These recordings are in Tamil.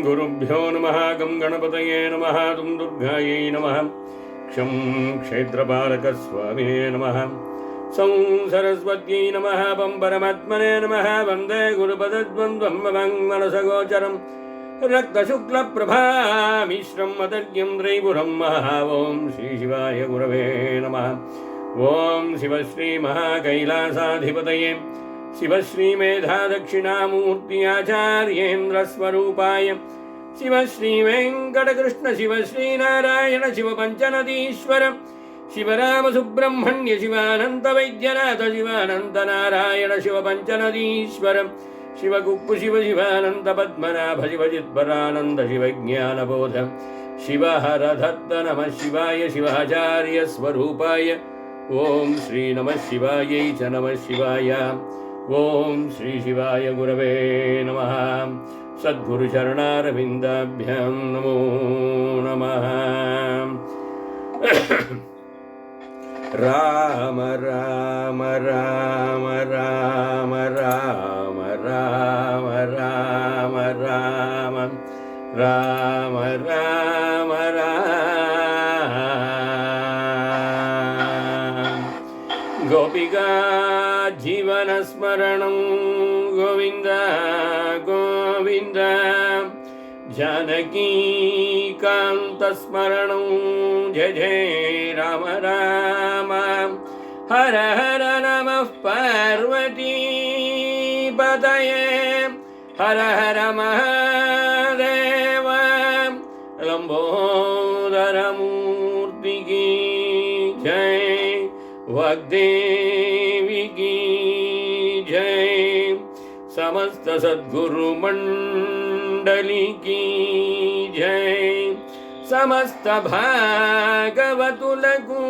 गुरुभ्यो नमः गं गणपतये नमः दुं दुर्गायै नमः क्षं क्षेत्रपालकस्वामिने नमः सं सरस्वत्यै नमः वं परमात्मने नमः वन्दे गुरुपदद्वन्द्वं ममं मनसगोचरं रक्तशुक्लप्रभामिश्रं मदर्घ्यं त्रैपुरं महा ॐ श्रीशिवाय गुरवे नमः ॐ शिवश्रीमहाकैलासाधिपतये शिवश्रीमेधादक्षिणामूर्ति आचार्येन्द्रस्वरूपाय शिवश्रीवेङ्कटकृष्ण शिवश्रीनारायण शिवपञ्चनदीश्वर शिवरामसुब्रह्मण्य शिवानन्तवैद्यनाथ शिवानन्तनारायण शिवपञ्चनदीश्वर शिवकुक्कु शिवानन्तपद्मनाभ शिवजित्परानन्द शिवज्ञानबोध शिवहरदत्त नमः शिवाय शिवाचार्यस्वरूपाय ॐ श्री नमः शिवायै च नमः शिवाय ॐ श्री शिवाय गुरवे नमः सद्गुरुचरणारविन्दाभ्यां नमो नमः राम राम राम राम राम राम राम राम राम राम राम गोपिका जीवनस्मरणं गोविन्द गोविन्द जानकीकान्तस्मरणं जय जय राम राम हर हर नमः पार्वतीपतये हर हर महादेव लम्बोदरमूर्ति की जय वाग्देवी की जय समस्त सद्गुरु मंडली की जय समस्त भागवतुलकु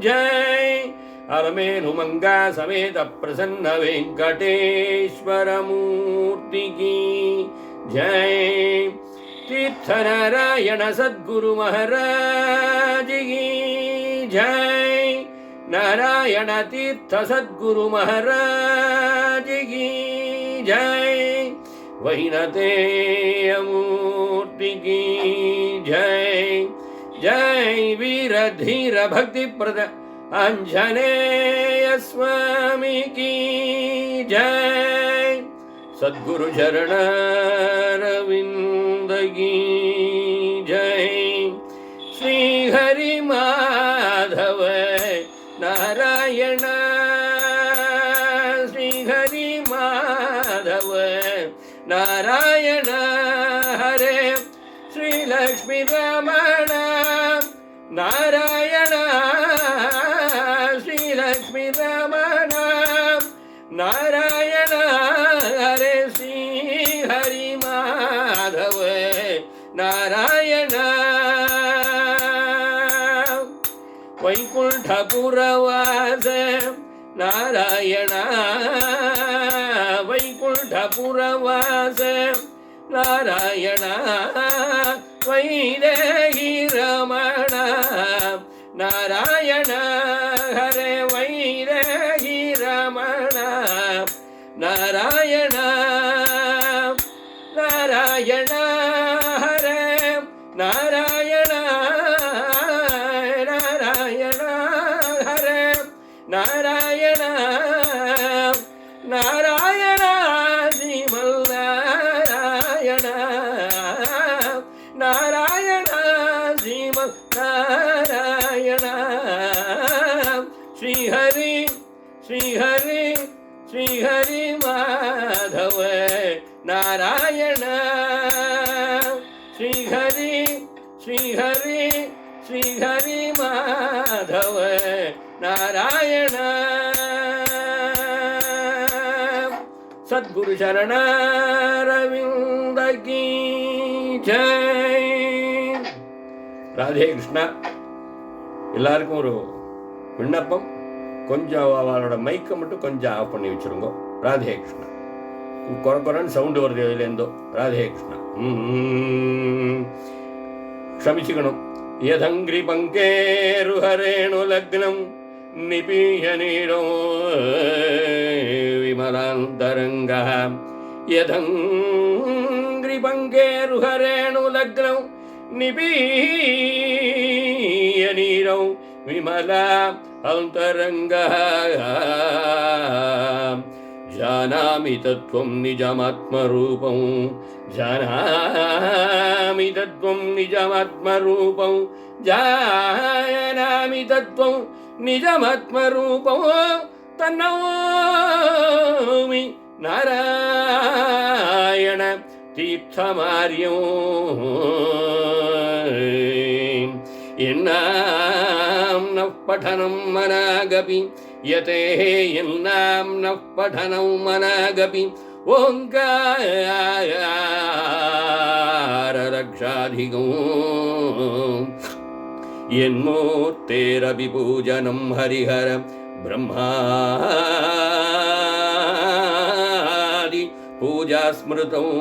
जय अलमेरुमंगा समेत प्रसन्न वेंकटेश्वर मूर्ति की जय तीर्थनारायण सद्गुरु महाराज की जय नारायण तीर्थ सद्गुरु महाराज की जय वैनतेय मूर्ति की जय जय वीर धीर भक्ति प्रद आंजनेय स्वामी की जय सद्गुरु चरणारविंद की जय श्री हरि माधव नारायण श्री हरि माधव नारायण हरे श्री लक्ष्मी रमण नारायण श्री लक्ष्मी रमण नारायण हरे श्री हरि माधव नारायण वैकुंठपुरवास नारायण वैकुंठपुरवास नारायण वैदेही रमण नारायण हरे वैदेही रमण नारायण नारायण हरे नारायण नारायण हरे नारायण नारायण श्रीमन्नारायण नारायण श्रीमन्नारायण श्रीहरि श्रीहरि श्रीहरि माधव नारायण श्रीहरि श्रीहरि श्रीहरि माधव नारायण सद्गुरु चरणारविंद की जय राधे कृष्णा எல்லாருக்கும் ஒரு விண்ணப்பம் கொஞ்சம் அவளோட மைக்கை மட்டும் கொஞ்சம் ஆஃப் பண்ணி வச்சிருங்க ராதே கிருஷ்ணா கொரன்னு சவுண்டு வருது அதுலேருந்தோ. ராதே கிருஷ்ணா. க்ஷமிச்சுக்கணும். யதங்கிரி பங்கேருஹரேணு லக்னம் நிபீய நீரோ விமலாந்தரங்கா. யதங்கிரி பங்கேருஹரேணு லக்னம் நிபீய நீரோ விமலா அந்தரங்கா. ஜானாமி தத்வம் நிஜமாத்மரூபம், ஜானாமி தத்வம் நிஜமாத்மரூபம், ஜானாமி தத்வம் நிஜமாத்மரூபம். தன்னௌமி நாராயண தீர்த்தமாரியம். என்னாம் படனம் மனாகபி யதே என்னாம் படனம் மனாகபி ஓங்கார ரக்ஷாதிகம். என்மூர்த்தேரபி பூஜனம் ஹரிஹர பிரம்மாதி பூஜா ஸ்மிருதம்.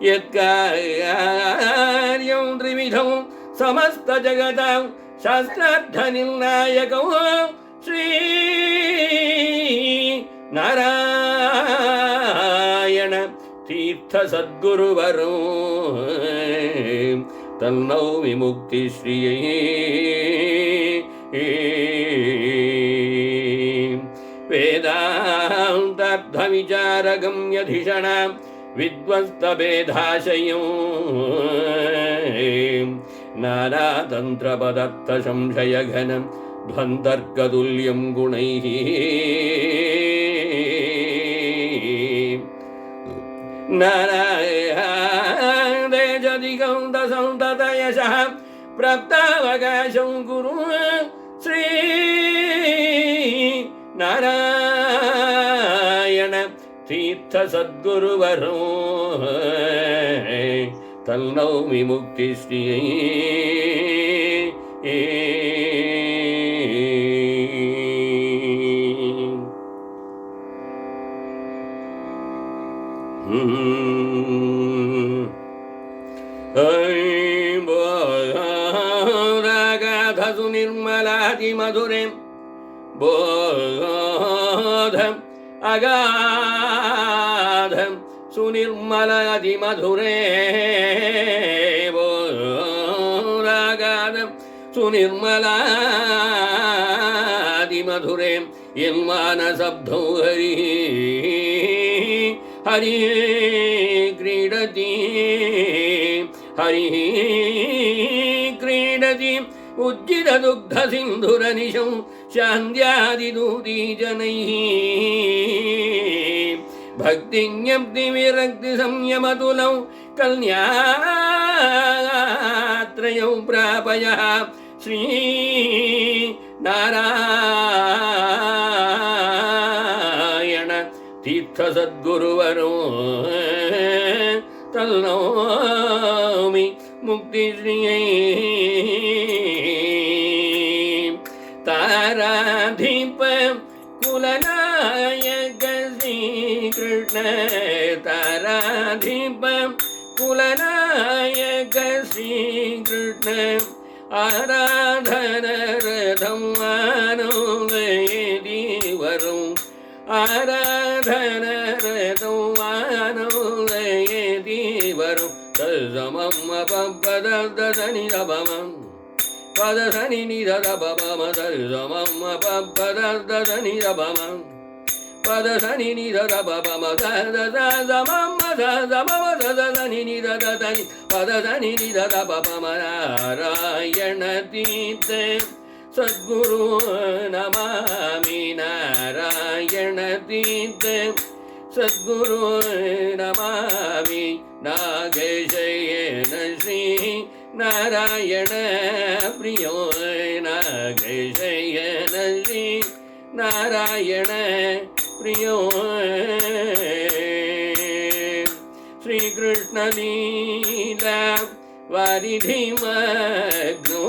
யத்கார்யம் த்ரிவிதம் சமஸ்த ஜகதாம் சாஸ்திரார்த்த நிர்ணாயகம் ஸ்ரீ நாராயண தீர்த்த சத்குருவரும். தன்னௌ விமுக்தி ஸ்ரீயை வேதாந்தார்த்த விசாரகம்யதிஷணாம் வித்வஸ்தபேதாசயம். நானாதந்திரபதர்த்த சம்சயகனம் துவந்தர்கதுல்யம் குணைः. நாராயணேஜதிகம் தசந்ததயசः பிராப்தாவகாசம் குரு ஸ்ரீ நாராயண தீர்த்த சத்குருவரும். தன்னௌ விமுக்தி ஸ்ரீயை. ராகாதசு நிர்மலாதி மதுரே போதம் அகாதம் சுனிர்மலாதி மதுரே போராகாதம் சுனிர்மலாதி மதுரே. என் மானசப்தோ ஹரி ஹரி கிரீடதி ஹரி கிரீடதி. உஜ்ஜித துக்த சிந்துரனிஷம் சாந்தியாதிதூதி ஜனைः. பக்தி ஞப்தி விரக்தி சம்யமதுலௌ கல்யாத்ரயௌ பிராபயः ஸ்ரீ நாராயண தீர்த்த சத்குருவரும். தன்னௌமி முக்தி ஸ்ரீயை. தாராதீப குலநாயக ஸ்ரீ கிருஷ்ண. தாராதீப குலநாயக ஸ்ரீ கிருஷ்ண. ஆராதன ரதம் ஆனோதயதி வரும். ஆராதன ரதம் ஆனோதயதி வரும். தசமம் பததனி ரபமம் பதசனி நிதபம தசமம் பததனி ரபமம் பதசனி நிதபம ததமம் ததமதனி நிததனி பதசனி நிதபம. நாராயண தீர்த்த சத்குரு நமாமி. நாராயண தீர்த்த சத்குரு நமாமி. நாகேஷயன ஸ்ரீ நாராயண பிரியோ. நாகேஷயன ஸ்ரீ நாராயண பிரியோ. ஸ்ரீகிருஷ்ண லீலா வாரிதி மக்னோ.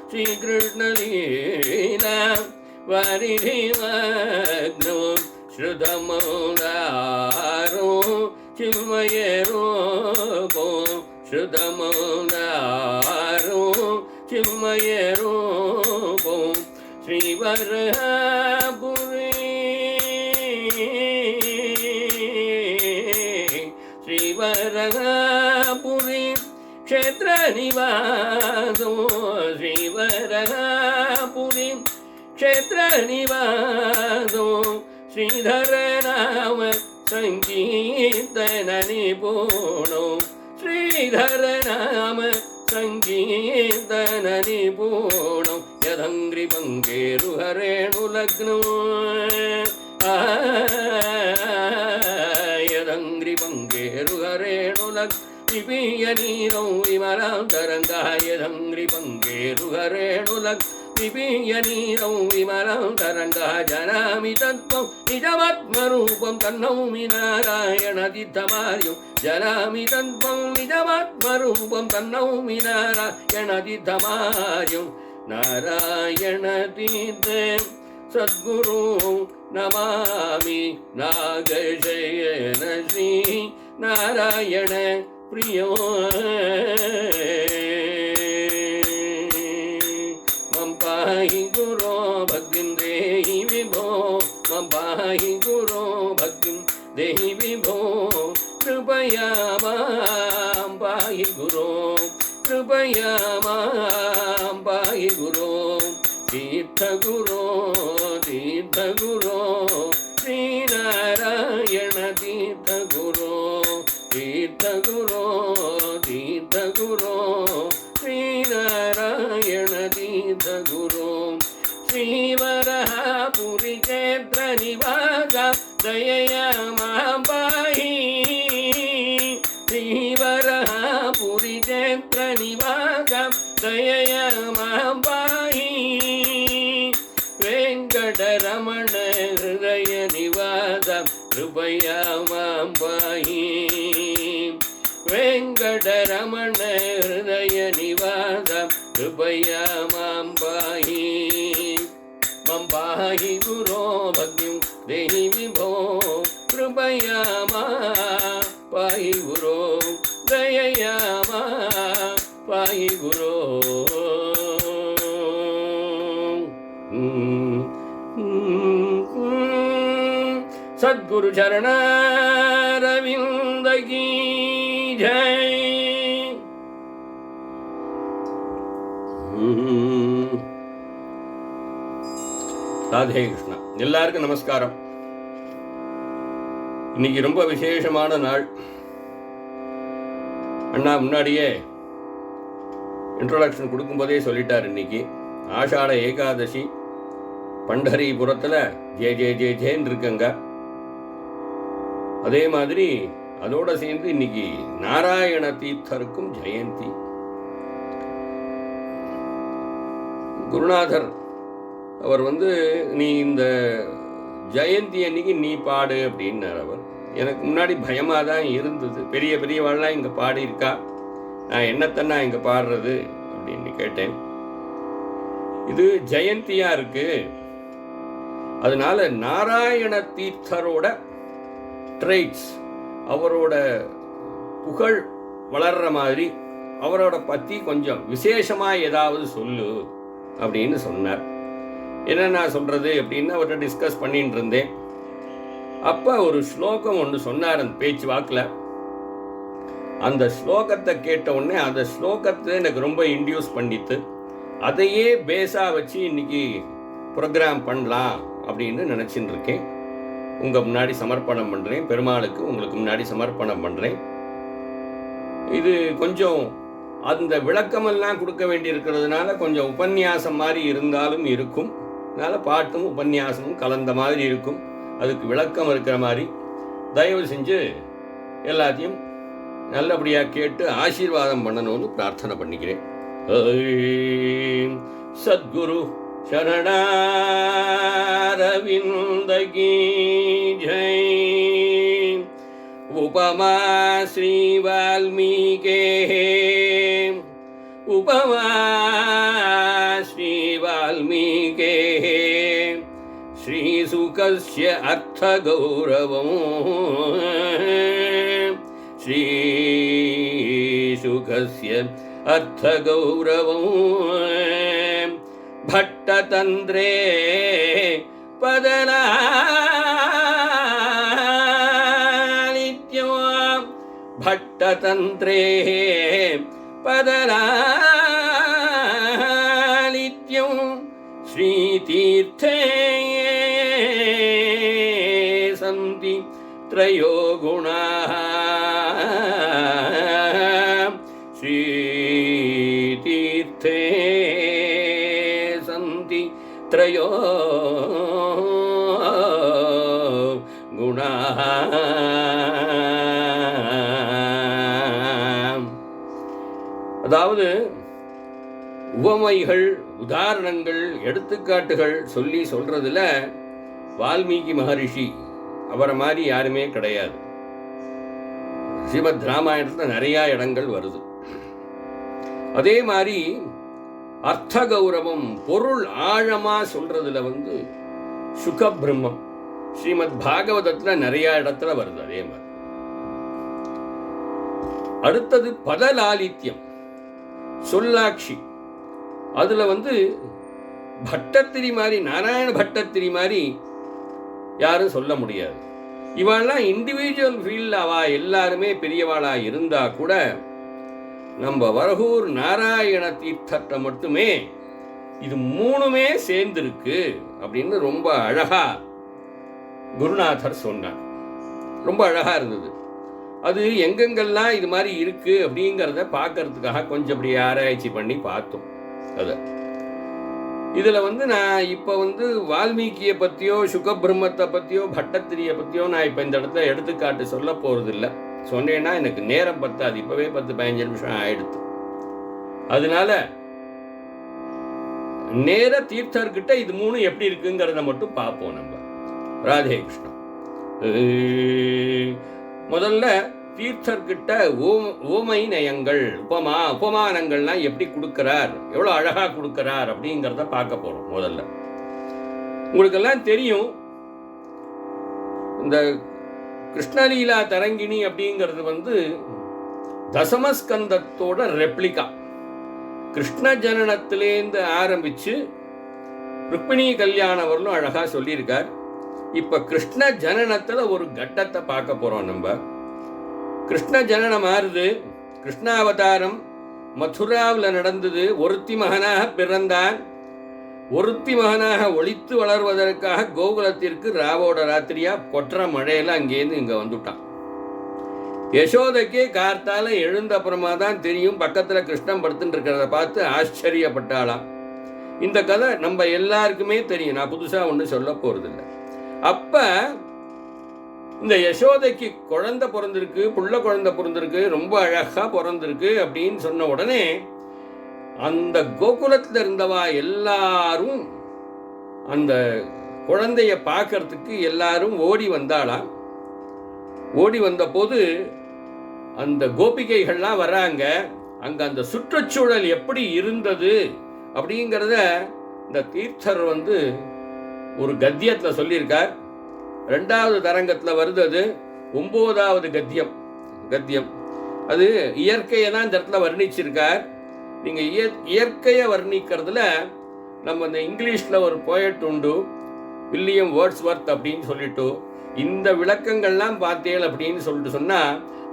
ஸ்ரீகிருஷ்ண லீலா வாரிதி மக்னோ. ஸ்ருதமௌதாரோ சின்மயரூபோ ஸ்ருதமௌதாரோ சின்மயரூபோ ஸ்ரீவரபுரி ஸ்ரீவரபுரி க்ஷேத்ர நிவாசோ ஸ்ரீவரபுரி க்ஷேத்ர நிவாசோ ஸ்ரீதர நாம சங்கீர்த்தன நிபுணோ ஸ்ரீதர நாம சங்கீர்த்தன நிபுணோ யதங்கிரி பங்கேரு ஹரேணு லக்னோ யதங்கிரி பங்கேரு ஹரேணு லக்னோ விபிய நீரோ விமலாம் தரங்கா யதங்கிரி பங்கேரு ஹரேணு லக்னோ விபிய நீரோ விமலம் தரங்கா ஜனாமி தத்வம் நிஜமாத்மரூபம் தன்னௌமி நாராயணதித்தமாரியம் ஜனாமி தத்வம் நிஜமாத்மரூபம் தன்னௌமி நாராயணதித்தமாரியம் நாராயணதீர்த்தம் சத்குரு நமாமி நாகசயன ஸ்ரீ நாராயண பிரியோ पाहि गुरो भक्तिं देहि विभो मम पाहि गुरो भक्तिं देहि विभो कृपया मां पाहि गुरो कृपया मां पाहि गुरो तीर्थगुरो तीर्थगुरो श्रीनारायण तीर्थगुरो तीर्थगुरो तीर्थगुरो श्रीनारायण तीर्थगुरो श्रीवरहापुरी क्षेत्र निवास दयया मां पाहि श्रीवरहापुरी क्षेत्र निवास दयया मां पाहि वेंकटरमण हृदय निवास कृपया मां पाहि वेंकटरमण हृदय निवास कृपया मां पाहि मम पाहि गुरो भक्तिं देहि विभो कृपया मां पाहि गुरो दयया मां पाहि गुरो सद्गुरु चरणारविंद की जय. ராதே கிருஷ்ணா. எல்லாருக்கும் நமஸ்காரம். இன்னைக்கு ரொம்ப விசேஷமான நாள். அண்ணா முன்னாடியே இன்ட்ரோடக்ஷன் கொடுக்கும்போதே சொல்லிட்டார். இன்னைக்கு ஆஷாட ஏகாதசி. பண்டரிபுரத்தில் ஜே ஜே ஜே ஜேன்னு இருக்குங்க. அதே மாதிரி அதோட சேர்ந்து இன்னைக்கு நாராயண தீர்த்தருக்கும் ஜெயந்தி. குருநாதர் அவர் நீ இந்த ஜெயந்தி அன்னைக்கு நீ பாடு அப்படின்னார். அவர் எனக்கு முன்னாடி பயமாக தான் இருந்தது. பெரிய பெரியவாள்லாம் இங்கே பாடி இருக்கா, நான் என்னத்தன்னா இங்கே பாடுறது அப்படின்னு கேட்டேன். இது ஜெயந்தியாக இருக்கு, அதனால நாராயண தீர்த்தரோட ட்ரைட்ஸ், அவரோட புகழ் வளர்ற மாதிரி அவரோட பற்றி கொஞ்சம் விசேஷமாக ஏதாவது சொல்லு அப்படின்னு சொன்னார். என்ன நான் சொல்கிறது அப்படின்னு அவர்கிட்ட டிஸ்கஸ் பண்ணிட்டு இருந்தேன். அப்போ ஒரு ஸ்லோகம் ஒன்று சொன்னார் அந்த பேச்சு வாக்கில். அந்த ஸ்லோகத்தை கேட்ட உடனே அந்த ஸ்லோகத்தை எனக்கு ரொம்ப இன்டியூஸ் பண்ணிட்டு அதையே பேஸாக வச்சு இன்னைக்கு ப்ரோக்ராம் பண்ணலாம் அப்படின்னு நினச்சின்னு இருக்கேன். உங்கள் முன்னாடி சமர்ப்பணம் பண்ணுறேன், பெருமாளுக்கு உங்களுக்கு முன்னாடி சமர்ப்பணம் பண்ணுறேன். இது கொஞ்சம் அந்த விளக்கமெல்லாம் கொடுக்க வேண்டி இருக்கிறதுனால கொஞ்சம் உபன்யாசம் மாதிரி இருந்தாலும் இருக்கும். அதனால் பாட்டும் உபன்யாசமும் கலந்த மாதிரி இருக்கும். அதுக்கு விளக்கம் இருக்கிற மாதிரி தயவு செஞ்சு எல்லாத்தையும் நல்லபடியாக கேட்டு ஆசீர்வாதம் பண்ணணும்னு பிரார்த்தனை பண்ணிக்கிறேன். சத்குரு शरणारविंद की जय. उपमा श्री वाल्मीके, उपमा श्री वाल्मीके, श्री सुख சுகஸ்ய அர்த்த கௌரவம் ஸ்ரீ சுகஸ்ய அர்த்த கௌரவம் பட்டதந்திரே பதலாலித்யம் பட்டதந்திரே பதலாலித்யம் ஸ்ரீதீர்த்தே சந்தி த்ரயோ குணாः ஸ்ரீதீர்த்தே சந்தி த்ரயோ குணாः. அதாவது உவமைகள், உதாரணங்கள், எடுத்துக்காட்டுகள் சொல்லி சொல்றதுல வால்மீகி மகரிஷி அவரை மாதிரி யாருமே கிடையாது. ஸ்ரீமத் ராமாயணத்தில் நிறைய இடங்கள் வருது. அதே மாதிரி அர்த்த கௌரவம், பொருள் ஆழமா சொல்றதுல சுகபிரம்மம் ஸ்ரீமத் பாகவதத்துல நிறைய இடத்துல வருது. அதே மாதிரி அடுத்தது பதலாலித்யம், சொல்லாட்சி. அதுல பட்டத்திரி மாதிரி, நாராயண பட்டத்திரி மாதிரி யாரும் சொல்ல முடியாது. இவாள்லாம் இண்டிவிஜுவல் ஃபீல்டில் அவா எல்லாருமே பெரியவாளா இருந்தா கூட நம்ம வரகூர் நாராயண தீர்த்தத்தை மட்டுமே இது மூணுமே சேர்ந்திருக்கு அப்படின்னு ரொம்ப அழகா குருநாதர் சொன்னார். ரொம்ப அழகா இருந்தது. அது எங்கெங்கெல்லாம் இது மாதிரி இருக்கு அப்படிங்கிறத பார்க்கறதுக்காக கொஞ்சம் அப்படி ஆராய்ச்சி பண்ணி பார்த்தோம். அதை இதுல நான் இப்ப வால்மீகியை பத்தியோ சுகபிரம்மத்தை பத்தியோ பட்டத்திரியை பத்தியோ நான் இப்ப இந்த இடத்துல எடுத்துக்காட்டு சொல்ல போறது இல்லை. சொன்னேன்னா எனக்கு நேரம் பத்தாது. இப்பவே 10-15 நிமிஷம் ஆயிடுது. அதனால நேர தீர்த்தர்கிட்ட இது மூணு எப்படி இருக்குங்கிறத மட்டும் பார்ப்போம். நம்ம ராதே கிருஷ்ணா. முதல்ல தீர்த்தர்கிட்ட ஓமை நயங்கள், உபமானங்கள்லாம் எப்படி கொடுக்கிறார், எவ்வளவு அழகா கொடுக்கிறார் அப்படிங்கிறத பார்க்க போறோம். முதல்ல உங்களுக்கெல்லாம் தெரியும், இந்த கிருஷ்ணலீலா தரங்கிணி அப்படிங்கிறது தசமஸ்கந்தத்தோட ரெப்ளிகா. கிருஷ்ண ஜனனத்திலேருந்து ஆரம்பிச்சு ருக்மிணி கல்யாணம் வரலும் அழகா சொல்லியிருக்கார். இப்ப கிருஷ்ண ஜனனத்துல ஒரு கட்டத்தை பார்க்க போறோம். நம்ம கிருஷ்ண ஜனனம் ஆறுது. கிருஷ்ணாவதாரம் மதுராவில் நடந்தது. ஒருத்தி மகனாக பிறந்தான். ஒருத்தி மகனாக ஒளித்து வளர்வதற்காக கோகுலத்திற்கு ராவோட ராத்திரியா கொற்ற மழையில அங்கேருந்து இங்க வந்துட்டான். யசோதைக்கே கார்த்தால எழுந்த அப்புறமா தான் தெரியும் பக்கத்துல கிருஷ்ணன் படுத்துட்டு இருக்கிறத பார்த்து ஆச்சரியப்பட்டாளாம். இந்த கதை நம்ம எல்லாருக்குமே தெரியும். நான் புதுசா ஒண்ணு சொல்ல போறதில்லை. அப்ப இந்த யசோதைக்கு குழந்தை பிறந்திருக்கு, புள்ள குழந்தை பிறந்திருக்கு, ரொம்ப அழகா பிறந்திருக்கு அப்படின்னு சொன்ன உடனே அந்த கோகுலத்தில் இருந்தவா எல்லாரும் அந்த குழந்தைய பார்க்கறதுக்கு எல்லாரும் ஓடி வந்தாளாம். ஓடி வந்த போது அந்த கோபிகைகள்லாம் வராங்க. அங்க அந்த சுற்றுச்சூழல் எப்படி இருந்தது அப்படிங்கிறத இந்த தீர்த்தர் ஒரு கத்தியத்தில் சொல்லியிருக்கார். 2வது தரங்கத்தில் வருது. அது 9வது கத்தியம். அது இயற்கையை தான் இந்த இடத்துல வர்ணிச்சிருக்கார். நீங்க இயற்கையை வர்ணிக்கிறதுல நம்ம இந்த இங்கிலீஷ்ல ஒரு போயட் உண்டு, வில்லியம் வேர்ட்ஸ்வர்த் அப்படின்னு சொல்லிட்டு, இந்த விளக்கங்கள்லாம் பார்த்தேன் அப்படின்னு சொல்லிட்டு சொன்னா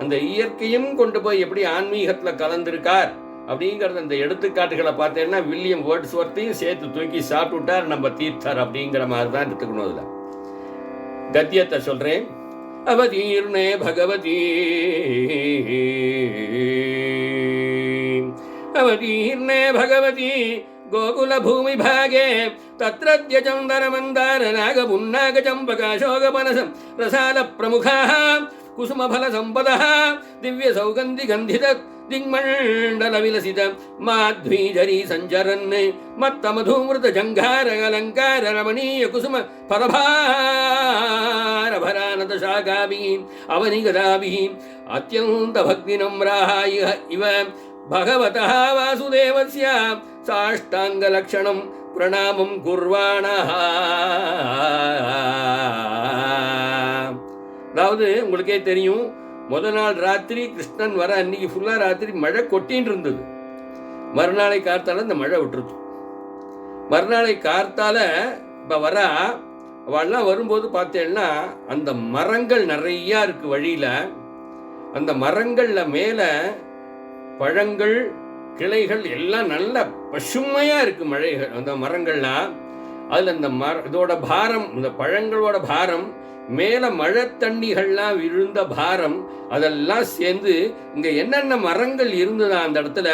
அந்த இயற்கையும் கொண்டு போய் எப்படி ஆன்மீகத்துல கலந்திருக்கார் அப்படிங்கிறது அந்த எடுத்துக்காட்டுகளை பார்த்தேன்னா வில்லியம் வேர்ட்ஸ்வர்த்தையும் சேர்த்து தூக்கி சாப்பிட்டுட்டார் நம்ம தீர்த்தர் அப்படிங்கிற மாதிரி தான் எடுத்துக்கணும். அதுல கத்தியத்தை சொல்றேன். அவதீர்ணே பகவதி அவதீர்ணே பகவதி கோகுல பூமி பாகே தத்ரத்ய சந்தர மந்தார நாக புன்னாக சம்பக அசோக பனசம் ரசால பிரமுகாः குசும பல சம்பதः திவ்ய சௌகந்தி கந்தித திங்மண்டல விலசித மாத்வீஜரி சஞ்சரன் மத்த மதுமிருத ஜங்கார அலங்கார ரமணீய குசும பரபார பரானத சாகாபி அவனிகதாபி அத்யந்த பக்தி நம்ராஹ இவ பகவதः வாசுதேவஸ்ய சாஷ்டாங்க லக்ஷணம் பிரணாமம் குர்வாணஹ. அதாவது உங்களுக்கே தெரியும், முதல் நாள் ராத்திரி கிருஷ்ணன் வர அன்னைக்கு ஃபுல்லா ராத்திரி மழை கொட்டின்னு இருந்தது. மறுநாளை கார்த்தால இந்த மழை விட்டுருச்சு. மறுநாளை கார்த்தால இப்ப வரா அவெல்லாம் வரும்போது பார்த்தேன்னா அந்த மரங்கள் நிறைய இருக்கு வழியில. அந்த மரங்கள்ல மேல பழங்கள் கிளைகள் எல்லாம் நல்ல பசுமையா இருக்கு. மழைகள் அந்த மரங்கள்லாம், அதுல இந்த இதோட பாரம், இந்த பழங்களோட பாரம், மேல மழை தண்ணிகள்லாம் விழுந்த பாரம், அதெல்லாம் சேர்ந்து இங்க என்னென்ன மரங்கள் இருந்ததா அந்த இடத்துல,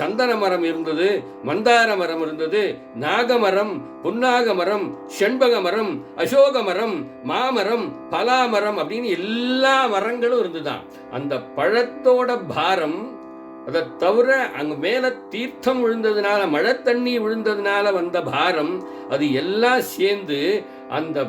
சந்தன மரம் இருந்தது, மந்தார மரம் இருந்தது, நாகமரம், புன்னாக மரம், செண்பக மரம், அசோக மரம், மாமரம், பலாமரம் அப்படின்னு எல்லா மரங்களும் இருந்துதான். அந்த பழத்தோட பாரம், அதை தவிர அங்க மேல தீர்த்தம் விழுந்ததுனால, மழை தண்ணி விழுந்ததுனால வந்த பாரம், அது எல்லாம் சேர்ந்து அந்த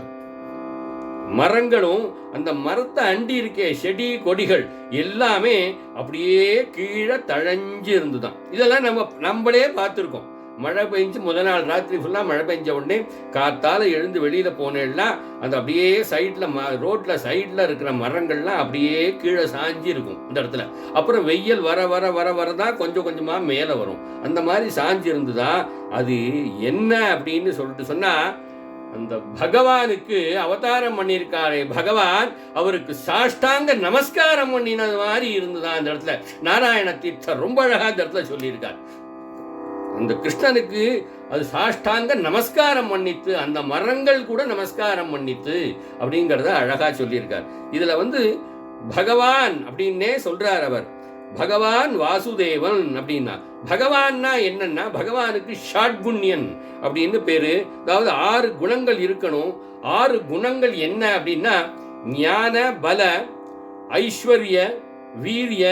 மரங்களும் அந்த மரத்தை அண்டி இருக்கே செடி கொடிகள் எல்லாமே அப்படியே கீழே தழைஞ்சு இருந்துதான். இதெல்லாம் நம்மளே பார்த்துருக்கோம். மழை பெஞ்சு முதல் நாள் ராத்திரி ஃபுல்லாக மழை பெஞ்ச உடனே காத்தால எழுந்து வெளியில போனேன்னா அந்த அப்படியே சைட்ல ரோட்ல சைட்ல இருக்கிற மரங்கள்லாம் அப்படியே கீழே சாஞ்சி இருக்கும் இந்த இடத்துல. அப்புறம் வெயில் வர வர வர வரதான் கொஞ்சம் கொஞ்சமா மேலே வரும். அந்த மாதிரி சாஞ்சி இருந்துதான். அது என்ன அப்படின்னு சொல்லிட்டு சொன்னா, அந்த பகவானுக்கு அவதாரம் பண்ணியிருக்காரே பகவான், அவருக்கு சாஷ்டாங்க நமஸ்காரம் பண்ணினது மாதிரி இருந்துதான் அந்த இடத்துல. நாராயண தீர்த்தர் ரொம்ப அழகா இந்த இடத்துல சொல்லியிருக்கார். அந்த கிருஷ்ணனுக்கு அது சாஷ்டாங்க நமஸ்காரம் பண்ணித்து, அந்த மரங்கள் கூட நமஸ்காரம் பண்ணித்து அப்படிங்கிறத அழகா சொல்லியிருக்கார். இதுல பகவான் அப்படின்னே சொல்றார் அவர். பகவான் வாசுதேவன் அப்படின்னா, பகவான்னா என்னன்னா, பகவானுக்கு ஷாட்குண்யன் அப்படின்னு பேரு. அதாவது 6 குணங்கள் இருக்கணும். 6 குணங்கள் என்ன அப்படின்னா, ஞான, பல, ஐஸ்வர்ய, வீரிய,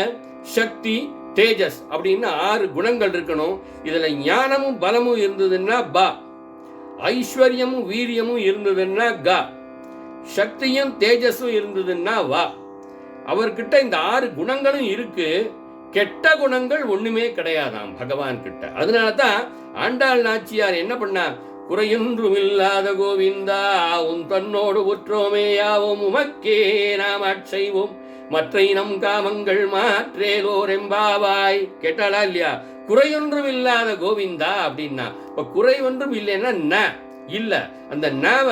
சக்தி, தேஜஸ் அப்படின்னு 6 குணங்கள் இருக்கணும். இதுல ஞானமும் பலமும் இருந்ததுன்னா பா, ஐஸ்வர்யமும் வீரியமும் இருந்ததுன்னா கா, சக்தியும் தேஜஸும் இருந்ததுன்னா வா. அவர்கிட்ட இந்த 6 குணங்களும் இருக்கு. கெட்ட குணங்கள் ஒண்ணுமே கிடையாதாம் பகவான் கிட்ட. அதனாலதான் ஆண்டாள் நாச்சியார் என்ன பண்ணா, குறையொன்றும் இல்லாத கோவிந்தா உன் தன்னோடு ஒற்றோமே யாவும் உமக்கே நாம் ஆட்செய்வோம் மற்ற நம் காமங்கள் மாற்றேலோர் எம்பாவாய். கேட்டாளா இல்லையா? குறையொன்றும் இல்லாத கோவிந்தா அப்படின்னா, இப்ப குறை ஒன்றும் இல்லைன்னா ந இல்ல, அந்த நவ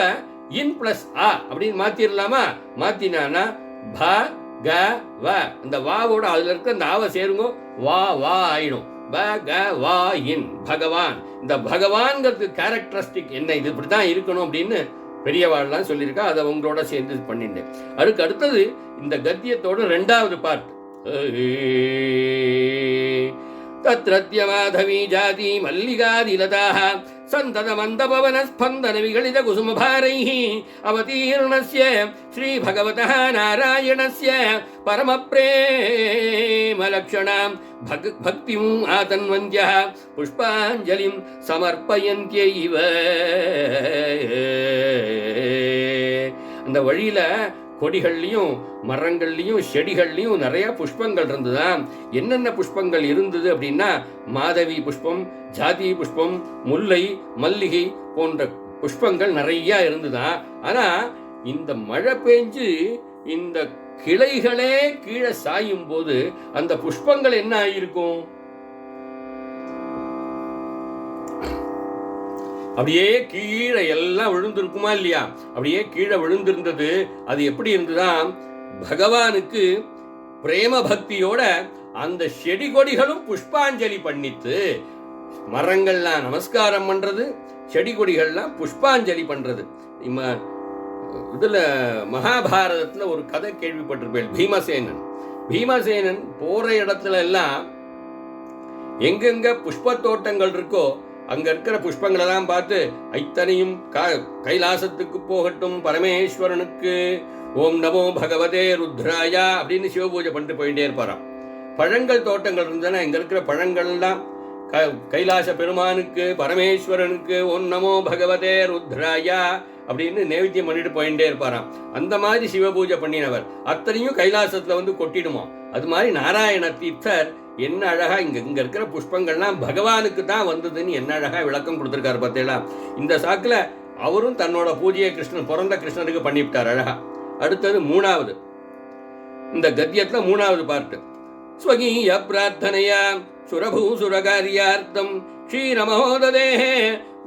இன் பிளஸ் ஆ அப்படின்னு மாத்திரலாமா? மாத்தினானா ப க வ, அந்த வாவோட அதுல இருக்க அந்த ஆவ சேருங்க, வா வா ஆயிடும். ப க வா இன் பகவான். இந்த பகவான்ங்கிறது கேரக்டரிஸ்டிக் என்ன, இது இப்படிதான் இருக்கணும் அப்படின்னு பெரியவாள்லாம் சொல்லியிருக்கா. அதை உங்களோட சேர்ந்து பண்ணிட்டேன். அதுக்கு அடுத்தது இந்த கத்தியத்தோட 2வது பார்ட். தத்ரத்ய மாதவி ஜாதி மல்லிகாதிலதாஹ சந்தத மந்தபவன ஸ்பந்தன விகலித குசுமபாரைஹ அவதீர்ணஸ்ய ஸ்ரீ பகவதः நாராயணஸ்ய பரம பிரேம லக்ஷணாம் பக்திம் ஆதன்வந்த்யः புஷ்பாஞ்சலிம் சமர்ப்பயந்த்யைவ. அந்த வழியில கொடிகள்லையும் மரங்கள்லையும் செடிகள்லையும் நிறைய புஷ்பங்கள் இருந்துதான். என்னென்ன புஷ்பங்கள் இருந்தது அப்படின்னா, மாதவி புஷ்பம், ஜாதி புஷ்பம், முல்லை, மல்லிகை போன்ற புஷ்பங்கள் நிறைய இருந்துதான். ஆனா இந்த மழை பெஞ்சு இந்த கிளைகளே கீழே சாயும் போது அந்த புஷ்பங்கள் என்ன ஆயிருக்கும்? அப்படியே கீழே எல்லாம் விழுந்திருக்குமா இல்லையா? அப்படியே கீழே விழுந்திருந்தது. அது எப்படி இருந்துதான், பகவானுக்கு பிரேம பக்தியோட அந்த செடி கொடிகளும் புஷ்பாஞ்சலி பண்ணித்து. மரங்கள்லாம் நமஸ்காரம் பண்றது, செடி கொடிகள்லாம் புஷ்பாஞ்சலி பண்றது. இதுல மகாபாரதத்துல ஒரு கதை கேள்விப்பட்டிருப்பேன். பீமசேனன். பீமசேனன் போற இடத்துல எல்லாம் எங்கெங்க புஷ்ப தோட்டங்கள் இருக்கோ அங்க இருக்கிற புஷ்பங்களை எல்லாம் பார்த்து, இத்தனையும் கைலாசத்துக்கு போகட்டும் பரமேஸ்வரனுக்கு, ஓம் நமோ பகவதே ருத்ராயா அப்படின்னு சிவபூஜை பண்ணிட்டு போயிட்டே இருப்பாராம். பழங்கள் தோட்டங்கள் இருந்ததுன்னா இங்க இருக்கிற பழங்கள் எல்லாம் கைலாச பெருமானுக்கு, பரமேஸ்வரனுக்கு ஓம் நமோ பகவதே ருத்ராயா அப்படின்னு நைவேத்தியம் பண்ணிட்டு போயிட்டே இருப்பாராம். அந்த மாதிரி சிவபூஜை பண்ணினவர் அத்தனையும் கைலாசத்துல கொட்டிடுமா. அது மாதிரி நாராயண தீர்த்தர் என்ன அழகா இங்க இருக்கிற புஷ்பங்கள்லாம் பகவானுக்கு தான் வந்ததுன்னு என்ன அழகா விளக்கம் கொடுத்துருக்காரு பார்த்தீங்களா. இந்த சாக்குல அவரும் தன்னோட பூஜையை கிருஷ்ணன் பிறந்த கிருஷ்ணனுக்கு பண்ணிவிட்டார் அழகா. அடுத்தது மூணாவது, இந்த கத்தியத்துல மூணாவது பார்ட்டு. ஸ்வகீய பிரார்த்தனையா சுரபூசுரகாரியார்த்தம் க்ஷீரமஹோததே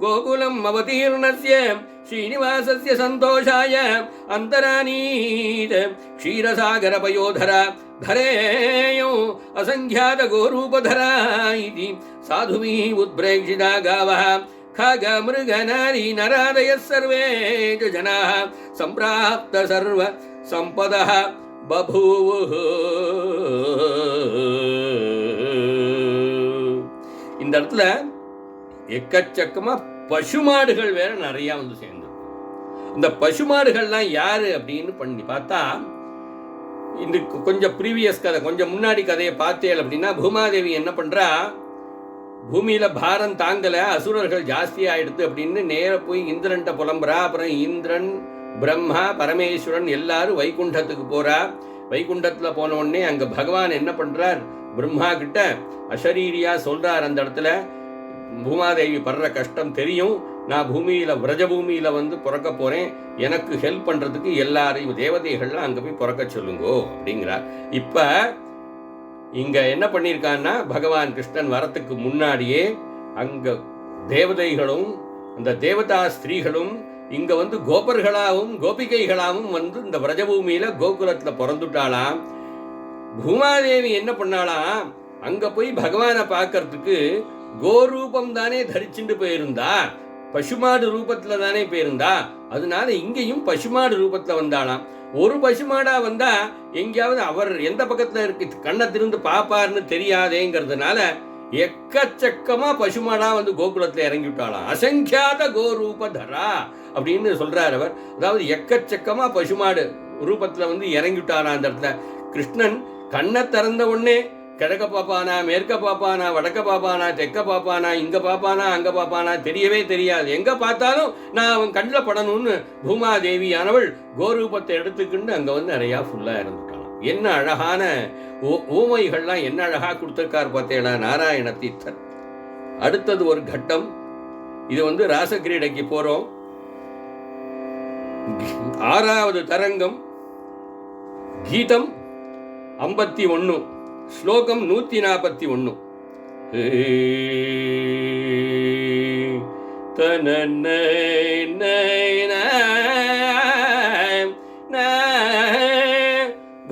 கோகுலம் அவதீர்ணஸ்ய ஸ்ரீனிவாசஸ்ய சந்தோஷாய அந்தரானீத க்ஷீரசாகர பயோதரா धरेयो असंख्यात गोरूपधरा इति साधुभिः उद्प्रेक्षिता गावः खग मृग नारी नरादयः सर्वे च जनाः सम्प्राप्त सर्व सम्पदः बभूवुः. இந்த இடத்துல எக்கச்சக்கமா பசுமாடுகள் வேற நிறைய வந்து சேர்ந்து. இந்த பசுமாடுகள்லாம் யாரு அப்படின்னு பண்ணி பார்த்தா, இந்த கொஞ்சம் ப்ரீவியஸ் கதை, கொஞ்சம் முன்னாடி கதையை பார்த்தேன் அப்படின்னா, பூமாதேவி என்ன பண்றா, பூமியில பாரம் தாங்கல, அசுரர்கள் ஜாஸ்தி ஆயிடுது அப்படின்னு நேர போய் இந்திரன்ட்ட புலம்புறா. அப்புறம் இந்திரன், பிரம்மா, பரமேஸ்வரன் எல்லாரும் வைகுண்டத்துக்கு போறா. வைகுண்டத்துல போன உடனே அங்க பகவான் என்ன பண்றார், பிரம்மா கிட்ட அசரீரியா சொல்றார், அந்த இடத்துல பூமாதேவி படுற கஷ்டம் தெரியும், நான் பூமியில விரஜபூமியில வந்து பிறக்க போறேன், எனக்கு ஹெல்ப் பண்றதுக்கு எல்லாரையும் தேவதைகள்லாம் அங்க போய் பிறக்க சொல்லுங்கோ அப்படிங்கிறார். இப்ப இங்க என்ன பண்ணியிருக்கான்னா, பகவான் கிருஷ்ணன் வரத்துக்கு முன்னாடியே அங்க தேவதைகளும் அந்த தேவதா ஸ்திரீகளும் இங்க வந்து கோபர்களாகவும் கோபிகைகளாகவும் வந்து இந்த விரஜபூமியில கோகுலத்துல பிறந்துட்டாளாம். பூமாதேவி என்ன பண்ணாலாம், அங்க போய் பகவானை பார்க்கறதுக்கு கோரூபம் தானே தரிச்சுட்டு போயிருந்தா, பசுமாடு ரூபத்துல தானே போயிருந்தா, அதனால இங்கேயும் பசுமாடு ரூபத்துல வந்தாளாம். ஒரு பசுமாடா வந்தா எங்கேயாவது அவர் எந்த பக்கத்துல இருக்கு கண்ணை திருந்து பாப்பாருன்னு தெரியாதேங்கிறதுனால எக்கச்சக்கமா பசுமாடா வந்து கோகுலத்துல இறங்கி விட்டாளாம். அசங்கியாத கோரூபதரா அப்படின்னு சொல்றாரு அவர். அதாவது எக்கச்சக்கமா பசுமாடு ரூபத்துல வந்து இறங்கி விட்டாராம். அந்த இடத்துல கிருஷ்ணன் கண்ணை திறந்த உடனே கிழக்க பாப்பானா, மேற்க பாப்பானா, வடக்க பாப்பானா, தெற்க பாப்பானா, இங்க பாப்பானா, அங்க பாப்பானா தெரியவே தெரியாது. எங்க பார்த்தாலும் நான் அவன் கண்ணில் படணும்னு பூமாதேவியானவள் கோரூபத்தை எடுத்துக்கிண்டு அங்க வந்து நிறையா ஃபுல்லா இருந்துட்டாளாம். என்ன அழகான ஊமைகள்லாம் என்ன அழகா கொடுத்திருக்கார் பார்த்தேடா நாராயண தீர்த்தர். அடுத்தது ஒரு கட்டம், இது வந்து ராசக்கிரீடைக்கு போறோம். 6வது தரங்கம், கீதம் 51, ஸ்லோகம் 141.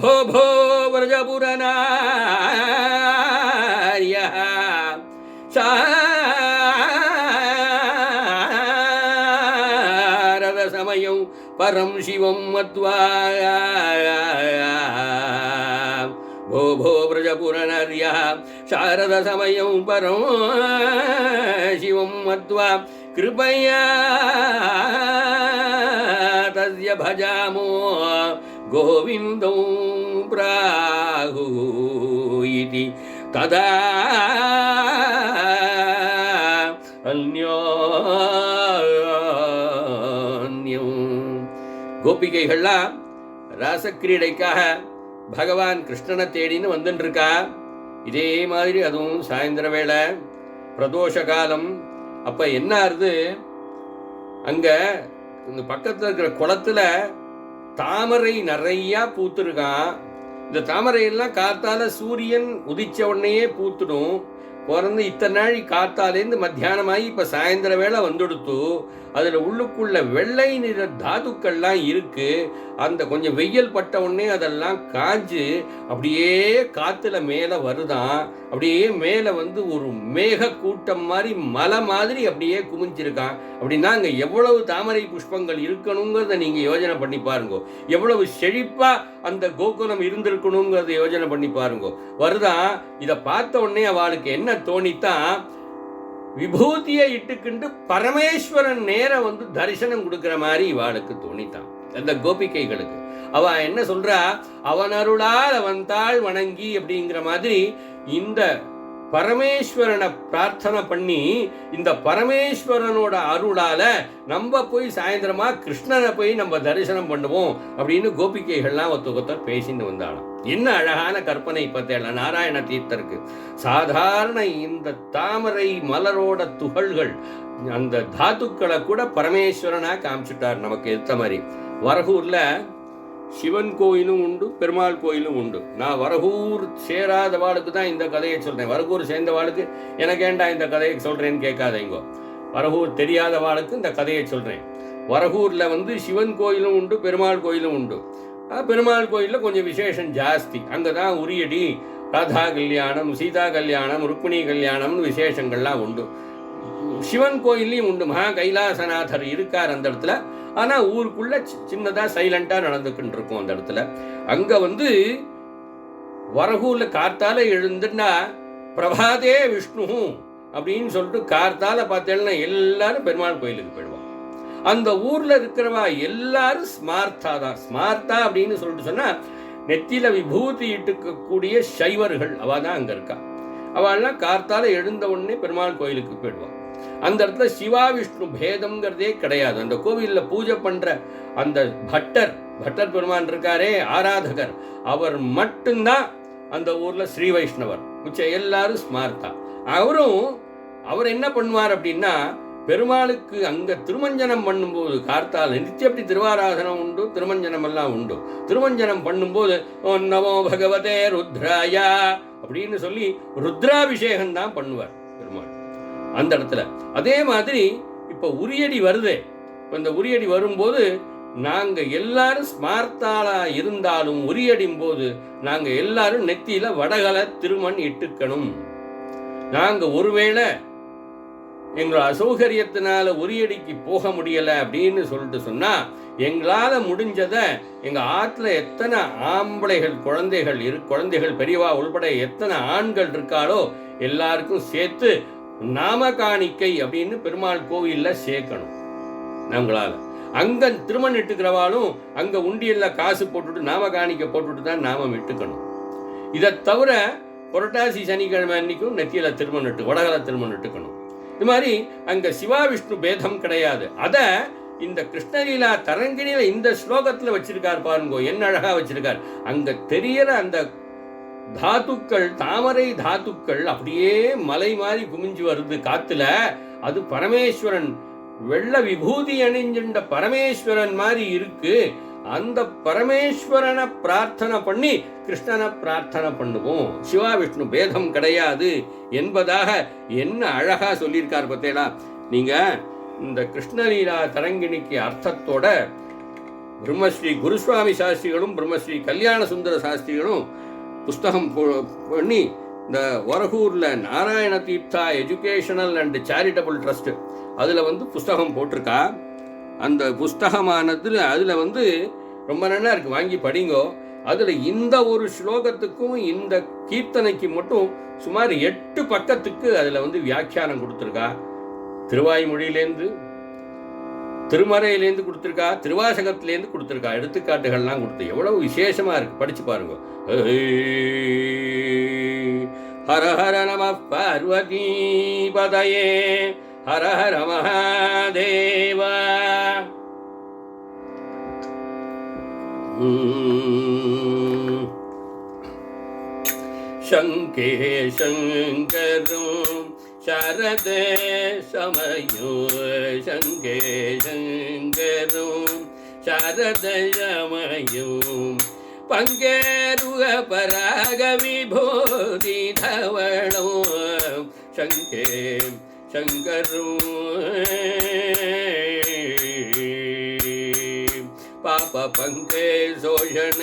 भो भो व्रजपुरनार्यः शारदसमयं परं शिवं मत्वा भो भो व्रजपुरनार्यः शारदसमयं परं शिवं मत्वा कृपया तस्य भजामो गोविन्दं प्राहुः इति तदा अन्योन्यं. கோபிகைகள்லாம் ராசக்கிரீடைக்காக பகவான் கிருஷ்ணனை தேடின்னு வந்துட்டு இருக்கா. இதே மாதிரி அதுவும் சாயந்தர வேளை பிரதோஷ காலம். அப்ப என்ன ஆறுது, அங்க இந்த பக்கத்துல இருக்கிற குளத்துல தாமரை நிறைய பூத்துருக்கான். இந்த தாமரையெல்லாம் காத்தால சூரியன் உதிச்ச உடனேயே பூத்துடும். பிறந்து இத்தனை நாள் காத்தாலேருந்து மத்தியானமாகி இப்ப சாயந்தர வேளை வந்துடுத்து. அதுல உள்ளுக்குள்ள வெள்ளை நிற தாதுக்கள்லாம் இருக்கு. அந்த கொஞ்சம் வெயில் பட்ட உடனே அதெல்லாம் காஞ்சு அப்படியே காத்துல மேல வருதான். அப்படியே மேல வந்து ஒரு மேக கூட்டம் மாதிரி மலை மாதிரி அப்படியே குமிஞ்சிருக்கான். அப்படின்னா அங்க எவ்வளவு தாமரை புஷ்பங்கள் இருக்கணுங்கிறத நீங்க யோஜனை பண்ணி பாருங்க. எவ்வளவு செழிப்பா அந்த கோகுலம் இருந்திருக்கணுங்கிறத யோஜனை பண்ணி பாருங்க. வருதான். இதை பார்த்த உடனே அவளுக்கு என்ன தோணித்தான், விபூதியை இட்டுக்கிண்டு பரமேஸ்வரன் நேர வந்து தரிசனம் கொடுக்கிற மாதிரி இவாளுக்கு தோணித்தான். அந்த கோபிகைகளுக்கு அவ என்ன சொல்றா, அவன் அருளால் அவன் தாள் வணங்கி அப்படிங்கிற மாதிரி இந்த பரமேஸ்வரனை பிரார்த்தனை பண்ணி இந்த பரமேஸ்வரனோட அருளால நம்ம போய் சாயந்தரமா கிருஷ்ணனை போய் நம்ம தரிசனம் பண்ணுவோம் அப்படின்னு கோபிகைகள்லாம் ஒருத்தர் பேசிட்டு வந்தாலும். என்ன அழகான கற்பனை பார்த்தேன் நாராயண தீர்த்தருக்கு. சாதாரண இந்த தாமரை மலரோட துகள்கள் அந்த தாத்துக்களை கூட பரமேஸ்வரனா காமிச்சுட்டார் நமக்கு ஏற்ற மாதிரி. வரகூர்ல சிவன் கோயிலும் உண்டு, பெருமாள் கோயிலும் உண்டு. நான் வரகூர் சேராத வாளுக்கு தான் இந்த கதையை சொல்றேன். வரகூர் சேர்ந்த வாளுக்கு எனக்கு ஏண்டா இந்த கதையை சொல்றேன்னு கேட்காதீங்க. வரகூர் தெரியாத வாளுக்கு இந்த கதையை சொல்றேன். வரகூர்ல சிவன் கோயிலும் உண்டு, பெருமாள் கோயிலும் உண்டு. பெருமாள் கோயிலில் கொஞ்சம் விசேஷம் ஜாஸ்தி. அங்கதான் உரியடி, ராதா கல்யாணம், சீதா கல்யாணம், ருக்மிணி கல்யாணம்னு விசேஷங்கள்லாம் உண்டு. சிவன் கோயிலையும் உண்டு. மகா கைலாசநாதர் இருக்கார் அந்த இடத்துல. ஆனா ஊருக்குள்ள சின்னதா சைலண்டா நடந்துக்கிட்டு இருக்கும் அந்த இடத்துல. அங்க வரகூர்ல கார்த்தால எழுந்துன்னா பிரபாதே விஷ்ணு அப்படின்னு சொல்லிட்டு கார்த்தால பார்த்தேன்னா எல்லாரும் பெருமாள் கோயிலுக்கு போயிடுவான். அந்த ஊர்ல இருக்கிறவா எல்லாரும் ஸ்மார்த்தா தான். ஸ்மார்த்தா அப்படின்னு சொல்லிட்டு சொன்னா நெத்தியில விபூதி இட்டுக்கக்கூடிய சைவர்கள் அவ தான் அங்க இருக்கா. அவள்லாம் கார்த்தால எழுந்த உடனே பெருமாள் கோயிலுக்கு போயிடுவான். அந்த இடத்துல சிவா விஷ்ணு பேதம்ங்கிறதே கிடையாது. அந்த கோவிலில் பூஜை பண்ற அந்த பட்டர் பெருமான் இருக்காரே ஆராதகர், அவர் மட்டும்தான் அந்த ஊர்ல ஸ்ரீ வைஷ்ணவர். மிச்ச எல்லாரும் ஸ்மார்த்தா. அவர் என்ன பண்ணுவார் அப்படின்னா பெருமாளுக்கு அங்க திருமஞ்சனம் பண்ணும்போது கார்த்தால நித்தியப்படி திருவாராதனம் உண்டு, திருமஞ்சனம் எல்லாம் உண்டு. திருமஞ்சனம் பண்ணும்போது ஓம் நமோ பகவதே ருத்ராயா அப்படின்னு சொல்லி ருத்ராபிஷேகம் தான் பண்ணுவார் பெருமாள் அந்த இடத்துல. அதே மாதிரி இப்ப உரியடி வருது. இந்த உரியடி வரும்போது நாங்க எல்லாரும் ஸ்மார்த்தாளா இருந்தாலும் உரியடியும் போது நாங்க எல்லாரும் நெத்தியில வடகல திருமண் இட்டுக்கணும். நாங்க ஒருவேளை எங்களோட அசௌகரியத்தினால உரியடிக்கு போக முடியல அப்படின்னு சொல்லிட்டு சொன்னா எங்களால முடிஞ்சத எங்க ஆத்துல எத்தனை ஆம்பளைகள் குழந்தைகள் பெரியவா உள்பட எத்தனை ஆண்கள் இருக்காளோ எல்லாருக்கும் சேர்த்து நாம காணிக்கை அப்படின்னு பெருமாள் கோவில்ல சேர்க்கணும். நம்மளால அங்க திருமணம் இட்டுக்கிறவாலும் அங்க உண்டியல்ல காசு போட்டுட்டு நாம காணிக்க போட்டுட்டு தான் நாமம் இட்டுக்கணும். இதை தவிர புரட்டாசி சனிக்கிழமை அன்னைக்கும் நெத்தியில திருமணம் வடகல திருமணம் இட்டுக்கணும். இது மாதிரி அங்க சிவா விஷ்ணு பேதம் கிடையாது. அத இந்த கிருஷ்ணலீலா தரங்கிணியில இந்த ஸ்லோகத்துல வச்சிருக்கார் பாருங்க, என்ன அழகா வச்சிருக்கார். அங்க தெரியற அந்த தாத்துக்கள், தாமரை தாத்துக்கள் அப்படியே மலை மாதிரி குமிஞ்சு வருது காத்துல. அது பரமேஸ்வரன் வெள்ள விபூதி அணிஞ்சின்ற பரமேஸ்வரன் மாதிரி இருக்கு. அந்த பரமேஸ்வரனை பிரார்த்தனை பண்ணி கிருஷ்ணனை பிரார்த்தனை பண்ணுவோம். சிவா விஷ்ணு பேதம் கிடையாது என்பதாக என்ன அழகா சொல்லியிருக்கார் பார்த்தேடா. நீங்க இந்த கிருஷ்ணலீலா தரங்கிணிக்கு அர்த்தத்தோட பிரம்மஸ்ரீ குருசுவாமி சாஸ்திரிகளும் பிரம்மஸ்ரீ கல்யாண சுந்தர சாஸ்திரிகளும் புஸ்தகம் பண்ணி இந்த வரகூர்ல Narayana Theertha educational and charitable trust அதுல புஸ்தகம் போட்டிருக்கா. அந்த புஸ்தகமானதுல அதுல ரொம்ப நல்லா இருக்கு, வாங்கி படிங்கோ. அதுல இந்த ஒரு ஸ்லோகத்துக்கும் இந்த கீர்த்தனைக்கு மட்டும் சுமார் 8 பக்கத்துக்கு அதுல வியாக்கியானம் கொடுத்திருக்கா. திருவாய்மொழியிலேருந்து, திருமறையிலேருந்து கொடுத்திருக்கா, திருவாசகத்திலேருந்து கொடுத்திருக்கா, எடுத்துக்காட்டுகள்லாம் கொடுத்து எவ்வளவு விசேஷமா இருக்கு, படிச்சு பாருங்க. ஹர ஹர நம பார்வதி பதயே ஹர ஹர மகாதேவ. சங்கே சங்கரும் சரத சமயோ சங்கே சங்கரும் சரத சமயும் பங்கேருக பராக விபூதி தவளோ சங்கே சங்கரும் பாப பங்கே சோஷண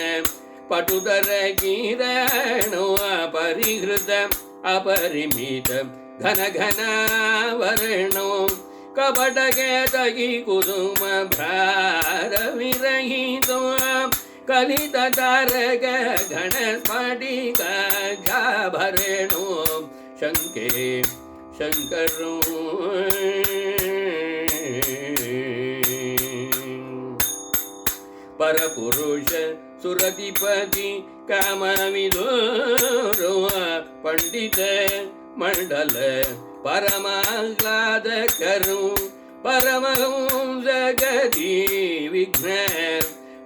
பட்டுதர கீரணோ அபரிஹிருத அபரிமித घन घन वर्णो कपटकेतकी कुसुम भ्रार विरहितो कलित तारक घन स्फटिकाभरणो शंके शंकरो परपुरुष सुरतिपति कामविदुरो பண்டித மண்டல பரமாஹ்லாத கரும் பரமஹம் ஜகதி விக்ன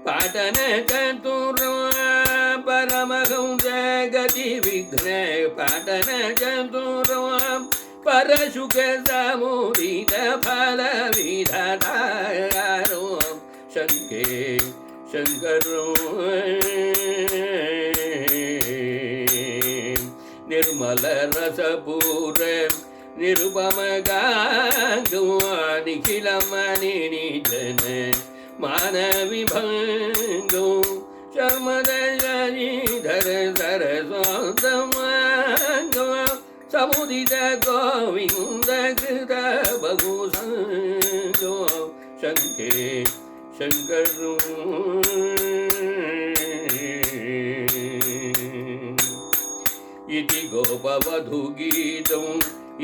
பாடன சதுரம் பரமஹம் ஜகதி விக்ன பாடன சதுரம் பரசுக சமுதித பல விதாதாரோ சங்கே சங்கரோ நிர்மல ரசபூர நிருபமகாங்கோ நிகிலமணி நிஜன மானவிபங்கோ சர்மதரீதர சரஸ்வந்தமாங்கோ சமுதித கோவிந்த கிருத பகுசங்கோ சங்கே சங்கரோ இதி கோபவது கீதம்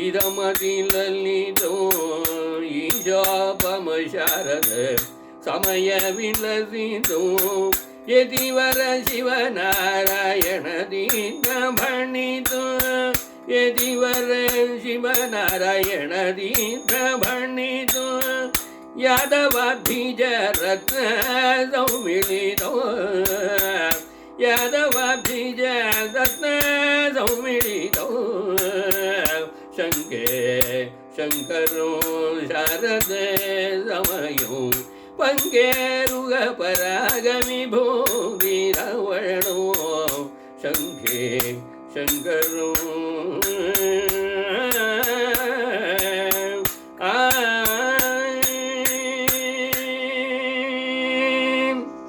இதமதி லலிதம் ஈஷாபம சாரத சமய விலசிதம் எதிவர சிவநாராயண தீன பணிதம் எதிவர சிவநாராயண தீன பணிதம் யாதவாபிஜ ரத்ன சௌமிலிதம் யாதவாபிஜ ரத்ன சௌமிலிதம் சங்கே சங்கரோ சாரத சமயோ பங்கேருக பராகமிபூதி ரவணோ சங்கே சங்கரோ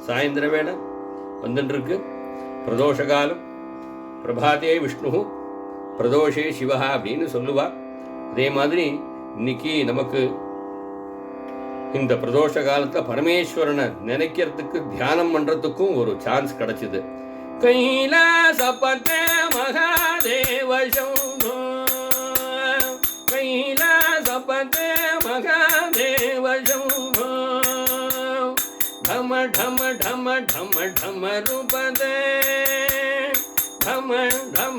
சாயந்திர வேளை வந்துருக்கு. பிரதோஷ காலம். பிரபாதே விஷ்ணு பிரதோஷே சிவா அப்படின்னு சொல்லுவா. அதே மாதிரி இன்னைக்கு நமக்கு இந்த பிரதோஷ காலத்தில் பரமேஸ்வரனை நினைக்கிறதுக்கு தியானம் பண்றதுக்கும் ஒரு சான்ஸ் கிடைச்சது. கைலாசபதே மகாதேவ சம்போ கைலாசபதே மகாதேவ சம்போ ढम ढम ढम ढम ढम रूपदे ढम ढम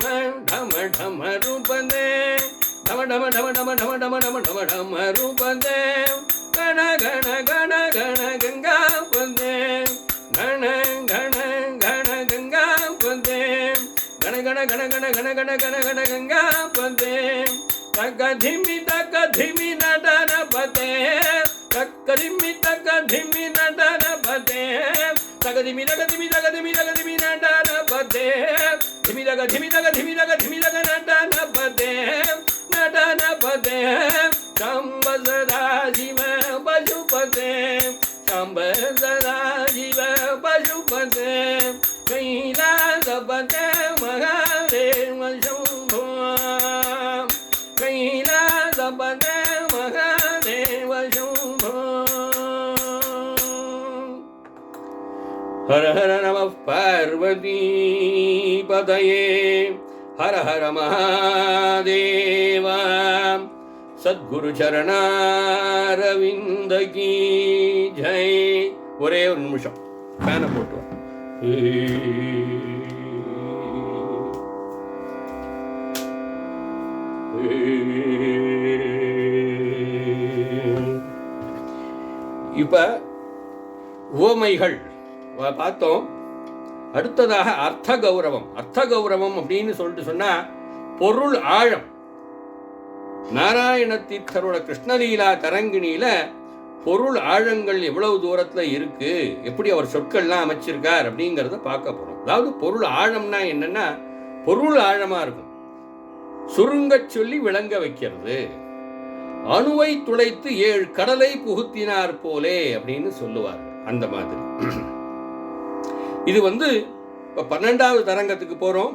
ढम ढम रूपदे ढम ढम ढम ढम ढम ढम ढम ढम ढम रूपदे गण गण गण गण गंगा पदे गण गण गण गंगा पदे गण गण गण गण गण गण गण गण गंगा पदे तक धिमि नटन पदे तकधिमि नटन पदे तकधिमि तकधिमि तकधिमि तकधिमि नटन पदे धिमि तकधिमि तकधिमि तकधिमि तक नटन पदे शंभ सदा शिव पशुपते शंभ सदा शिव पशुपते कैलासपते महादेव शंभो कैलासपते महादेव शंभो हर हर नमः पार्वती पतये हर हर महादेव सद्गुरु चरणारविंद की जय. ஒரே ஒரு நிமிஷம் ஃபேனை போட்டு இப்ப உவமைகள் பார்த்தோம். அடுத்ததாக அர்த்த கௌரவம். அர்த்த கௌரவம் அப்படின்னு சொல்லிட்டு சொன்னா பொருள் ஆழம். நாராயண தீர்த்தரோட கிருஷ்ணலீலா தரங்கிணியில பொருள் ஆழங்கள் எவ்வளவு தூரத்துல இருக்கு, எப்படி அவர் சொற்கள்லாம் அமைச்சிருக்கார் அப்படிங்கிறத பார்க்க போறோம். அதாவது பொருள் ஆழம்னா என்னன்னா பொருள் ஆழமா இருக்கும், சுருங்க சொல்லி விளங்க வைக்கிறது. அணுவை துளைத்து 7 கடலை புகுத்தினார் போலே அப்படின்னு சொல்லுவார்கள். அந்த மாதிரி இது இப்ப 12வது தரங்கத்துக்கு போறோம்.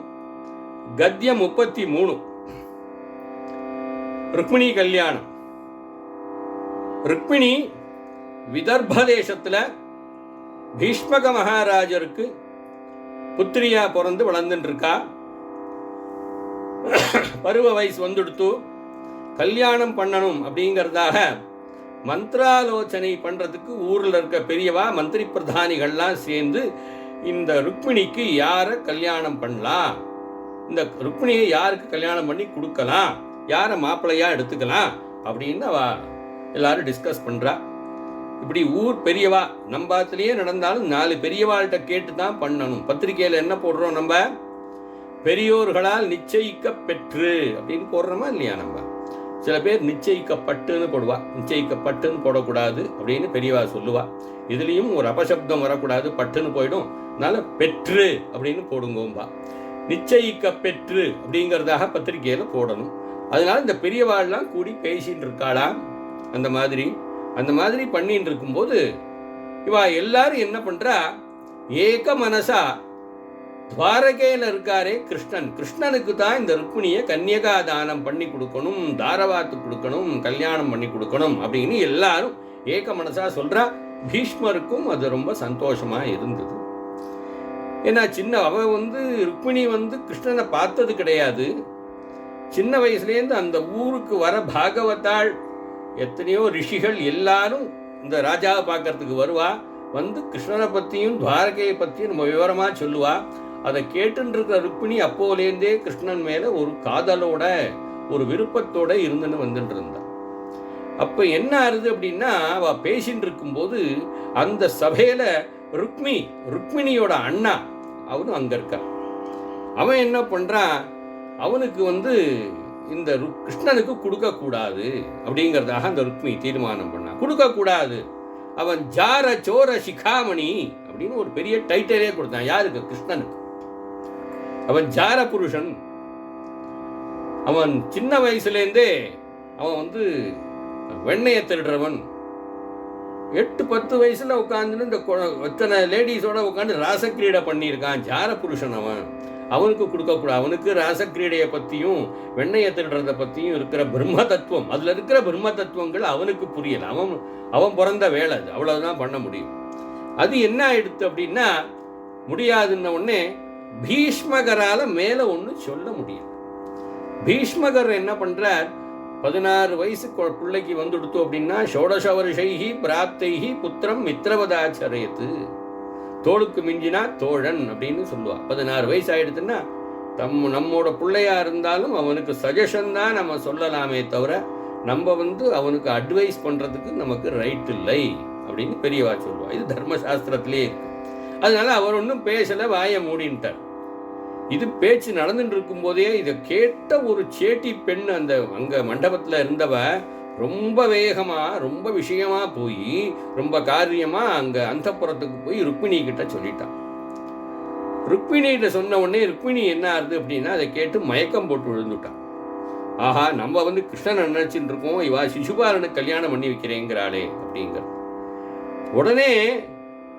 கத்தியம் 33. ருக்மிணி கல்யாணம். ருக்மிணி விதர்ப தேசத்துல பீஷ்மக மகாராஜருக்கு புத்திரியா பிறந்து வளர்ந்துட்டு இருக்கா. பருவ வயசு வந்துடுத்து. கல்யாணம் பண்ணணும் அப்படிங்கிறதாக மந்திராலோசனை பண்றதுக்கு ஊர்ல இருக்க பெரியவா மந்திரி பிரதானிகள்லாம் சேர்ந்து இந்த ருக்மிணிக்கு யார கல்யாணம் பண்ணலாம் இந்த ருக்மிணியை யாருக்கு கல்யாணம் பண்ணி கொடுக்கலாம், யாரை மாப்பிள்ளையா எடுத்துக்கலாம் அப்படின்னு அவ எல்லாரும் டிஸ்கஸ் பண்றா. இப்படி ஊர் பெரியவா நம்பாத்திலேயே நடந்தாலும் 4 பெரியவாள்கிட்ட கேட்டு தான் பண்ணணும். பத்திரிகையில என்ன போடுறோம் நம்ம, பெரியோர்களால் நிச்சயிக்க பெற்று அப்படின்னு போடுறோமா இல்லையா? நம்ம சில பேர் நிச்சயிக்கப்பட்டுன்னு போடுவா, நிச்சயிக்கப்பட்டுன்னு போடக்கூடாது அப்படின்னு பெரியவா சொல்லுவா. இதுலேயும் ஒரு அபசப்தம் வரக்கூடாது, பட்டுன்னு போயிடும், அதனால பெற்று அப்படின்னு போடுங்கோம்பா. நிச்சயிக்க பெற்று அப்படிங்கிறதாக பத்திரிகையில் போடணும். அதனால இந்த பெரியவாள்லாம் கூடி பேசின்னு இருக்காளா. அந்த மாதிரி பண்ணிட்டு இருக்கும்போது இவா எல்லாரும் என்ன பண்றா, ஏக மனசா துவாரகையில் இருக்காரே கிருஷ்ணன், கிருஷ்ணனுக்கு தான் இந்த ருக்மிணியை கன்னியகா தானம் பண்ணி கொடுக்கணும், தாரவாத்து கொடுக்கணும், கல்யாணம் பண்ணி கொடுக்கணும் அப்படின்னு எல்லாரும் ஏக மனசா சொல்றா. பீஷ்மருக்கும் அது ரொம்ப சந்தோஷமா இருந்தது. ஏன்னா அவ ருக்மிணி கிருஷ்ணனை பார்த்தது கிடையாது. சின்ன வயசுலேருந்து அந்த ஊருக்கு வர பாகவதாள் எத்தனையோ ரிஷிகள் எல்லாரும் இந்த ராஜாவை பார்க்கறதுக்கு வருவா. கிருஷ்ணனை பற்றியும் துவாரகையை பற்றியும் நம்ம விவரமா சொல்லுவா. அதை கேட்டுன்னு இருக்கிற ருக்மிணி அப்போலேருந்தே கிருஷ்ணன் மேல ஒரு காதலோட ஒரு விருப்பத்தோட இருந்துன்னு வந்துட்டு இருந்தா. அப்ப என்ன ஆறுது அப்படின்னா, அவ பேசிட்டு இருக்கும்போது அந்த சபையில ருக்மிணியோட அண்ணா அவனும் அங்க இருக்கா. அவன் என்ன பண்றான், அவனுக்கு இந்த கிருஷ்ணனுக்கு கொடுக்க கூடாது அப்படிங்கிறதாக அந்த ருக்மிணி தீர்மானம் பண்ணான். கொடுக்க கூடாது, அவன் ஜார சோர சிகாமணி அப்படின்னு ஒரு பெரிய டைட்டிலே கொடுத்தான். யாருக்கு? கிருஷ்ணனுக்கு. அவன் ஜார புருஷன். அவன் சின்ன வயசுலேருந்தே அவன் வெண்ணையை திருடுறவன். 8-10 வயசுல உட்காந்து இந்த எத்தனை லேடிஸோட உட்காந்து ராசக்கிரீடை பண்ணியிருக்கான். ஜார புருஷன் அவனுக்கு கொடுக்கக்கூடாது. அவனுக்கு ராசக்கிரீடையை பற்றியும் வெண்ணையை திருடுறதை பற்றியும் இருக்கிற பிரம்ம தத்துவம், அதில் இருக்கிற பிரம்ம தத்துவங்கள் அவனுக்கு புரியல. அவன் பிறந்த வேலை அது, அவ்வளவுதான் பண்ண முடியும். அது என்ன ஆயிடுத்து அப்படின்னா, முடியாதுன்ன உடனே பீஷ்மகரால மேல ஒன்று சொல்ல முடியும். பீஷ்மகர் என்ன பண்றார், 16 வயசு பிள்ளைக்கு வந்துடுத்து அப்படின்னா ஷோடச வருஷைஹி பிராப்தைஹி புத்திரம் மித்ரவதாச்சரயத்து, தோளுக்கு மிஞ்சினா தோழன் அப்படின்னு சொல்லுவா. 16 வயசு ஆயிடுச்சுன்னா நம்மோட பிள்ளையா இருந்தாலும் அவனுக்கு சஜஷன் தான் நம்ம சொல்லலாமே தவிர நம்ம அவனுக்கு அட்வைஸ் பண்றதுக்கு நமக்கு ரைட் இல்லை அப்படின்னு பெரியவா சொல்லுவா. இது தர்மசாஸ்திரத்திலே இருக்கு. அதனால அவர் ஒன்றும் பேசல, வாயை மூடின்ட்டார். இது பேச்சு நடந்துட்டு இருக்கும் போதே இதை கேட்ட ஒரு சேட்டி பெண் அங்க மண்டபத்துல இருந்தவ ரொம்ப வேகமா ரொம்ப விஷயமா போய் ரொம்ப காரியமா அங்க அந்தப்புறத்துக்கு போய் ருக்மிணி கிட்ட சொல்லிட்டான். ருக்மிணிகிட்ட சொன்ன உடனே ருக்மிணி என்ன ஆகுது அப்படின்னா, அதை கேட்டு மயக்கம் போட்டு விழுந்துட்டான். ஆஹா, நம்ம கிருஷ்ணனை நினைச்சுட்டு இருக்கோம், இவா சிசுபாலனுக்கு கல்யாணம் பண்ணி வைக்கிறேங்கிறாளே அப்படிங்கிற உடனே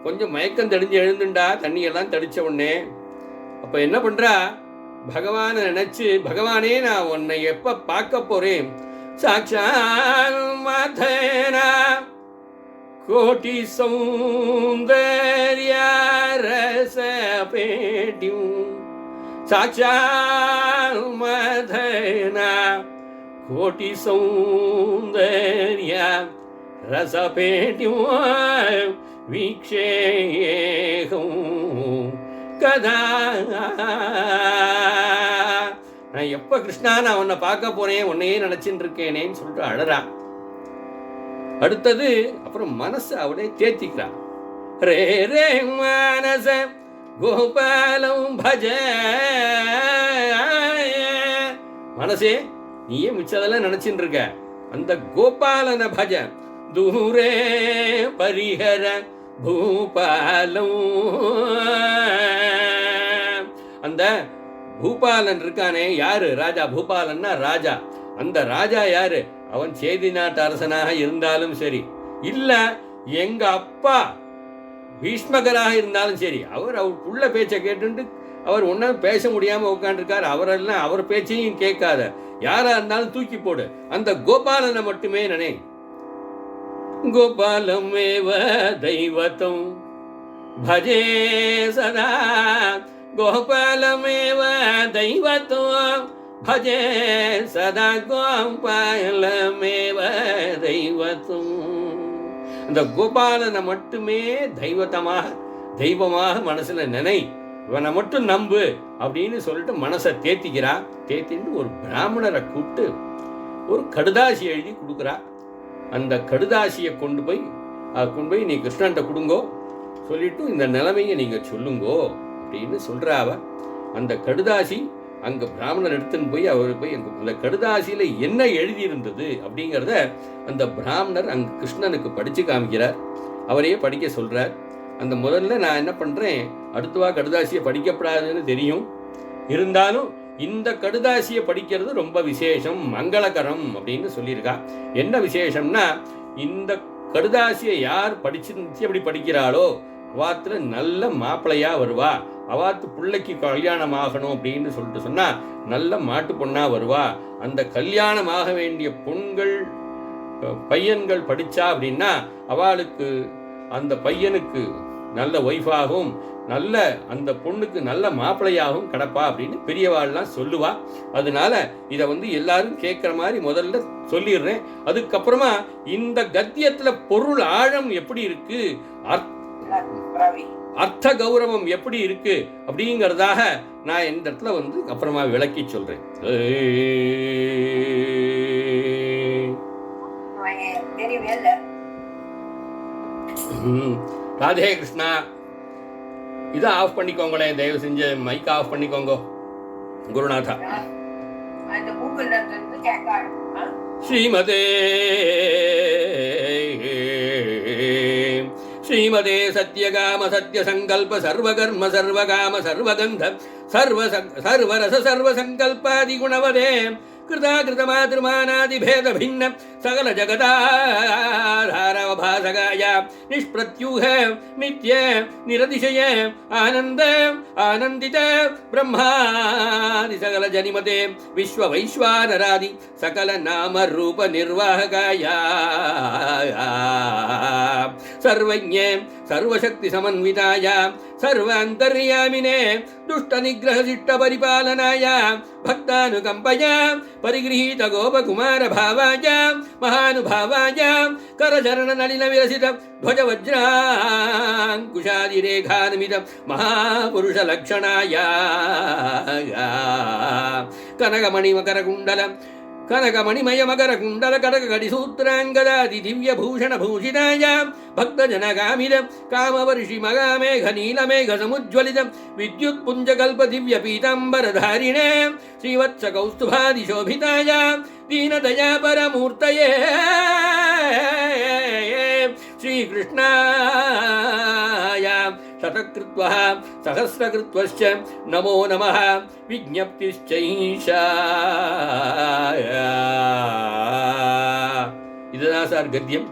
கொஞ்சம் மயக்கம் தெளிஞ்சு எழுந்துண்டா, தண்ணியெல்லாம் தடிச்ச உடனே. அப்ப என்ன பண்றா, பகவானை நினைச்சு, பகவானே நான் உன்னை எப்ப பார்க்க போறேன், சாட்சாத் மதனா கோட்டி சௌந்தர்ய ரச பேட்யும், சாட்சாத் மதனா கோட்டி சௌந்தர்ய ரச பேட்யும் வீக்ஷேயம் கதா. நான் எப்ப கிருஷ்ணா நான் உன்னை பார்க்க போறேன், உன்னையே நினைச்சுட்டு இருக்கேனேன்னு சொல்லிட்டு அழறான். அடுத்தது அப்புறம் மனசை அவளே தேத்திக்கிறான். ரே ரே மனச கோபாலம் பஜ, மனசே நீயே மிச்சதெல்லாம் நினைச்சுட்டு இருக்க, அந்த கோபாலன பஜ, தூரே பரிஹர பூபாலம். அந்த பூபாலன் இருக்கானே, யாரு? ராஜா. பூபாலன்னா ராஜா. அந்த ராஜா யாரு? அவன் சேதி நாட்டு அரசனாக இருந்தாலும் சரி, இல்ல எங்க அப்பா பீஷ்மகராக இருந்தாலும் சரி, அவர் புள்ள பேச்சை கேட்டு அவர் ஒன்னும் பேச முடியாம உட்காந்துருக்காரு. அவரெல்லாம் அவர் பேச்சையும் கேட்காத, யாரா இருந்தாலும் தூக்கி போடு, அந்த கோபாலனை மட்டுமே நினை. கோபாலமேவ தெய்வதம் பஜே சதா, கோபாலமேவ தெய்வதம் பஜே சதா, கோபாலமேவ தெய்வதம். அந்த கோபாலனை மட்டுமே தெய்வமாக மனசுல நினை இவனை மட்டும் நம்பு அப்படின்னு சொல்லிட்டு மனசை தேத்தின்னு ஒரு பிராமணரை கூப்பிட்டு ஒரு கடுதாசி எழுதி கொடுக்குறா. அந்த கடுதாசியை கொண்டு போய் நீ கிருஷ்ணன்ட்ட கொடுங்கோ, சொல்லிட்டு இந்த நிலைமையை நீங்க சொல்லுங்கோ அப்படின்னு சொல்றா. அவ அந்த கடுதாசி அங்க பிராமணர் எடுத்துன்னு போய் அந்த கடுதாசியில என்ன எழுதியிருந்தது அப்படிங்கிறத அந்த பிராமணர் அங்க கிருஷ்ணனுக்கு படிச்சு காமிக்கிறார். அவரையே படிக்க சொல்றார். அந்த முதல்ல நான் என்ன பண்றேன், அடுத்தவா கடுதாசியை படிக்கப்படாதுன்னு தெரியும், இருந்தாலும் இந்த கடுதாசியை படிக்கிறது ரொம்ப விசேஷம், மங்களகரம் அப்படின்னு சொல்லியிருக்கா. என்ன விசேஷம்னா, இந்த கடுதாசியை யார் அப்படி படிக்கிறாளோ அவாத்துல நல்ல மாப்பிள்ளையா வருவா, அவாத்து பிள்ளைக்கு கல்யாணம் ஆகணும் அப்படின்னு சொல்லிட்டு சொன்னா நல்ல மாட்டு பொண்ணா வருவா. அந்த கல்யாணமாக வேண்டிய பையன்கள் படிச்சா அப்படின்னா அவளுக்கு அந்த பையனுக்கு நல்ல ஒய்ஃபாகவும் நல்ல அந்த பொண்ணுக்கு நல்ல மாப்பிள்ளையாகவும் கிடப்பா அப்படின்னு பெரியவாள்லாம் சொல்லுவா. அதனால இதை எல்லாரும் கேட்குற மாதிரி முதல்ல சொல்லிடுறேன். அதுக்கப்புறமா இந்த கத்தியத்துல பொருள் ஆழம் எப்படி இருக்கு, அர்த்த கௌரவம் எப்படி இருக்கு அப்படிங்கிறதாக நான் இந்த இடத்துல அப்புறமா விளக்கி சொல்றேன். ராதே கிருஷ்ணா. இதை ஆஃப் பண்ணிக்கோங்களேன், தயவு செஞ்சு மைக் ஆஃப் பண்ணிக்கோங்க. குருநாதா. ஸ்ரீமதே சத்யகாம சத்யசங்கல்ப சர்வகர்ம சர்வகாம சர்வகந்த சர்வரச சர்வசங்கல்பாதி குணவதே கிருதாகிருதமாதிருமானாதி பேத பின்ன சகல ஜகதாரவபாசகாய நிஷ்பிரத்யூஹ நித்ய நிரதிசய ஆனந்த ஆனந்தித பிரம்மாதி சகல ஜனிமதே விஸ்வ வைஸ்வானராதி சகல நாம ரூப நிர்வாககாய சர்வஜ்ஞ சர்வசக்தி சமன்விதாய சர்வாந்தர்யாமினே துஷ்ட நிகிரக சிஷ்ட பரிபாலனாய பக்தானுகம்பய परिगृहीत गोपकुमार भावाय महानुभावाय करचरण नलिन विरसित ध्वज वज्रांकुशादिरेखान्वित महापुरुष लक्षणाय कनकमणिमय मकर कुंडल कटक कटिसूत्रांगदादि दिव्य भूषण भूषिताय भक्तजनगामिद कामवर्षि मगामेघ नीलमेघ समुज्ज्वलित विद्युत्पुंज कल्प दिव्य पीतांबर धारिणे श्रीवत्स कौस्तुभादि शोभिताय दीनदया परमूर्तये श्रीकृष्णाय शतकृत्वः सहस्रकृत्वश्च नमो नमः विज्ञप्तिश्चैषा. இதுதான் சார் கத்தியம்.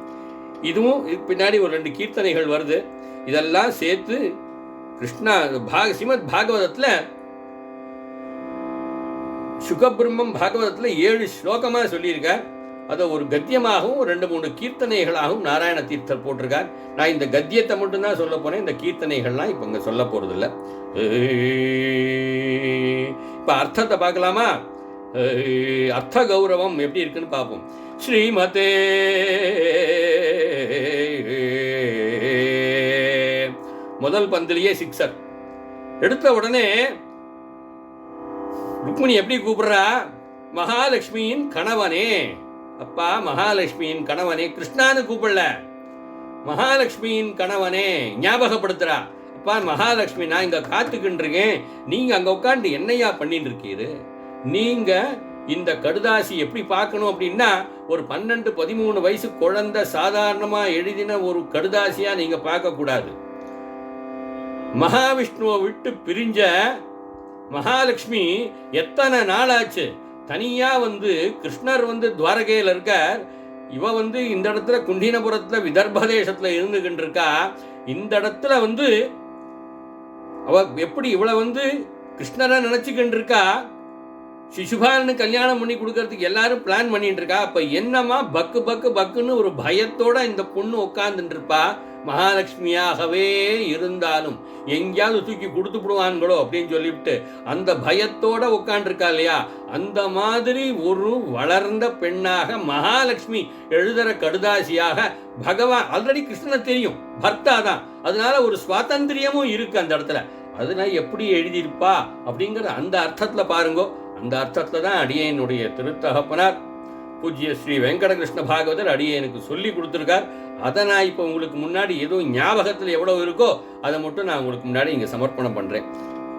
இதுவும் பின்னாடி ஒரு 2 கீர்த்தனைகள் வருது. இதெல்லாம் சேர்த்து கிருஷ்ணா ஸ்ரீமத் பாகவதத்துல சுகபிரம்மம் பாகவதத்துல 7 ஸ்லோகமா சொல்லியிருக்கார். அதை ஒரு கத்தியமாகவும் 2-3 கீர்த்தனைகளாகவும் நாராயண தீர்த்தர் போட்டிருக்கார். நான் இந்த கத்தியத்தை மட்டும்தான் சொல்ல போறேன், இந்த கீர்த்தனைகள்லாம் இப்ப இங்க சொல்ல போறது இல்லை. இப்ப அர்த்தத்தை பார்க்கலாமா? அர்த்த கௌரவம் எப்படி இருக்குன்னு பார்ப்போம். ஸ்ரீமதே முதல் பந்திலேயே 6 எடுத்த உடனே ருக்மிணி எப்படி கூப்பிடுறா? மகாலட்சுமியின் கணவனே, அப்பா மகாலட்சுமியின் கணவனே. கிருஷ்ணான்னு கூப்பிடல, மகாலட்சுமியின் கணவனே ஞாபகப்படுத்துறா. அப்பா மகாலட்சுமி, நான் இங்க காத்துக்கிட்டு இருக்கேன், நீங்க அங்க உட்காந்து என்னையா பண்ணிட்டு இருக்கீரு? நீங்க இந்த கடுதாசி எப்படி பார்க்கணும் அப்படின்னா, ஒரு 12-13 வயசு குழந்தை சாதாரணமா எழுதின ஒரு கடுதாசியா நீங்க பார்க்க கூடாது. மகாவிஷ்ணுவை விட்டு பிரிஞ்ச மகாலட்சுமி எத்தனை நாளாச்சு? தனியா கிருஷ்ணர் துவாரகையில் இருக்கார், இவ இந்த இடத்துல குண்டினபுரத்துல விதர்ப தேசத்துல இருந்துகிட்டு இருக்கா. இந்த இடத்துல அவ எப்படி இவளை கிருஷ்ணரை நினைச்சுக்கிட்டு இருக்கா. சிசுபாலனு கல்யாணம் பண்ணி கொடுக்கறதுக்கு எல்லாரும் பிளான் பண்ணிட்டு இருக்கா. அப்ப என்னமா பக்கு பக்கு பக்குன்னு ஒரு பயத்தோட இந்த பொண்ணு உட்கார்ந்துட்டு இருப்பா. மகாலட்சுமியாகவே இருந்தாலும் எங்கேயாவது தூக்கி கொடுத்துடுவான்களோ அப்படின்னு சொல்லிவிட்டு அந்த பயத்தோட உட்காந்துருக்கா இல்லையா, அந்த மாதிரி ஒரு வளர்ந்த பெண்ணாக மகாலட்சுமி எழுதுற கடுதாசியாக பகவான் ஆல்ரெடி கிருஷ்ணனை தெரியும், பர்த்தா தான், அதனால ஒரு சுவாதந்திரியமும் இருக்கு அந்த இடத்துல. அதெல்லாம் எப்படி எழுதியிருப்பா அப்படிங்கிற அந்த அர்த்தத்துல பாருங்கோ. அந்த அர்த்தத்துல தான் அடியேனுடைய திருத்தகப்பனார் பூஜ்ய ஸ்ரீ வெங்கடகிருஷ்ண பாகவதர் அடியேனுக்கு சொல்லி கொடுத்துருக்கார். அதை நான் இப்போ உங்களுக்கு முன்னாடி ஏதோ ஞாபகத்தில் எவ்வளவு இருக்கோ அதை மட்டும் நான் உங்களுக்கு முன்னாடி இங்கே சமர்ப்பணம் பண்றேன்.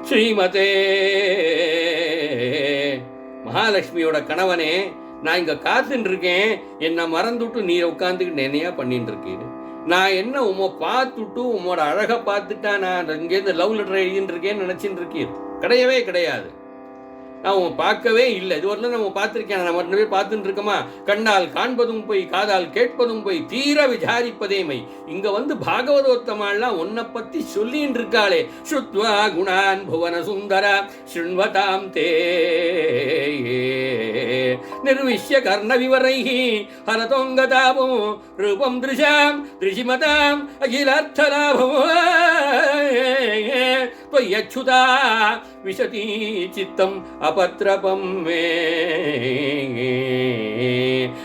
ஸ்ரீமதே மகாலட்சுமியோட கணவனே, நான் இங்க காத்துட்டு இருக்கேன், என்னை மறந்துட்டு நீ உட்காந்துக்கிட்டு என்னையா பண்ணிட்டு இருக்கீரு. நான் என்ன உம்மை பார்த்துட்டு உம்மோட அழகை பார்த்துட்டா நான் இங்கேருந்து லவ் லெட்டர் எழுதிட்டு இருக்கேன்னு நினைச்சிட்டு இருக்கீர்? கிடையவே கிடையாது. நான் உன் பார்க்கவே இல்லை. இதுவரையிலும் நம்ம பார்த்துருக்கேன், நம்ம 2 பேர் பார்த்துட்டு இருக்கோமா? கண்ணால் காண்பதும் போய் காதால் கேட்பதும் போய் தீர விசாரிப்பதேமை. இங்க வந்து பாகவதோத்தமாலாம் உன்னை பத்தி சொல்லின்னு இருக்காளே. சுத்வா குணான் புவன சுந்தரா ஸ்ருண்வதாம் தே நிர்விஷ்ய கர்ண விவரைஹி ஹரதோங்கதாபம் ரூபம் திருஷாம் திருஷிமதாம் அகிலார்த்தலாபம் त्वय्यच्युता विशति चित्तम अपत्रपम மே.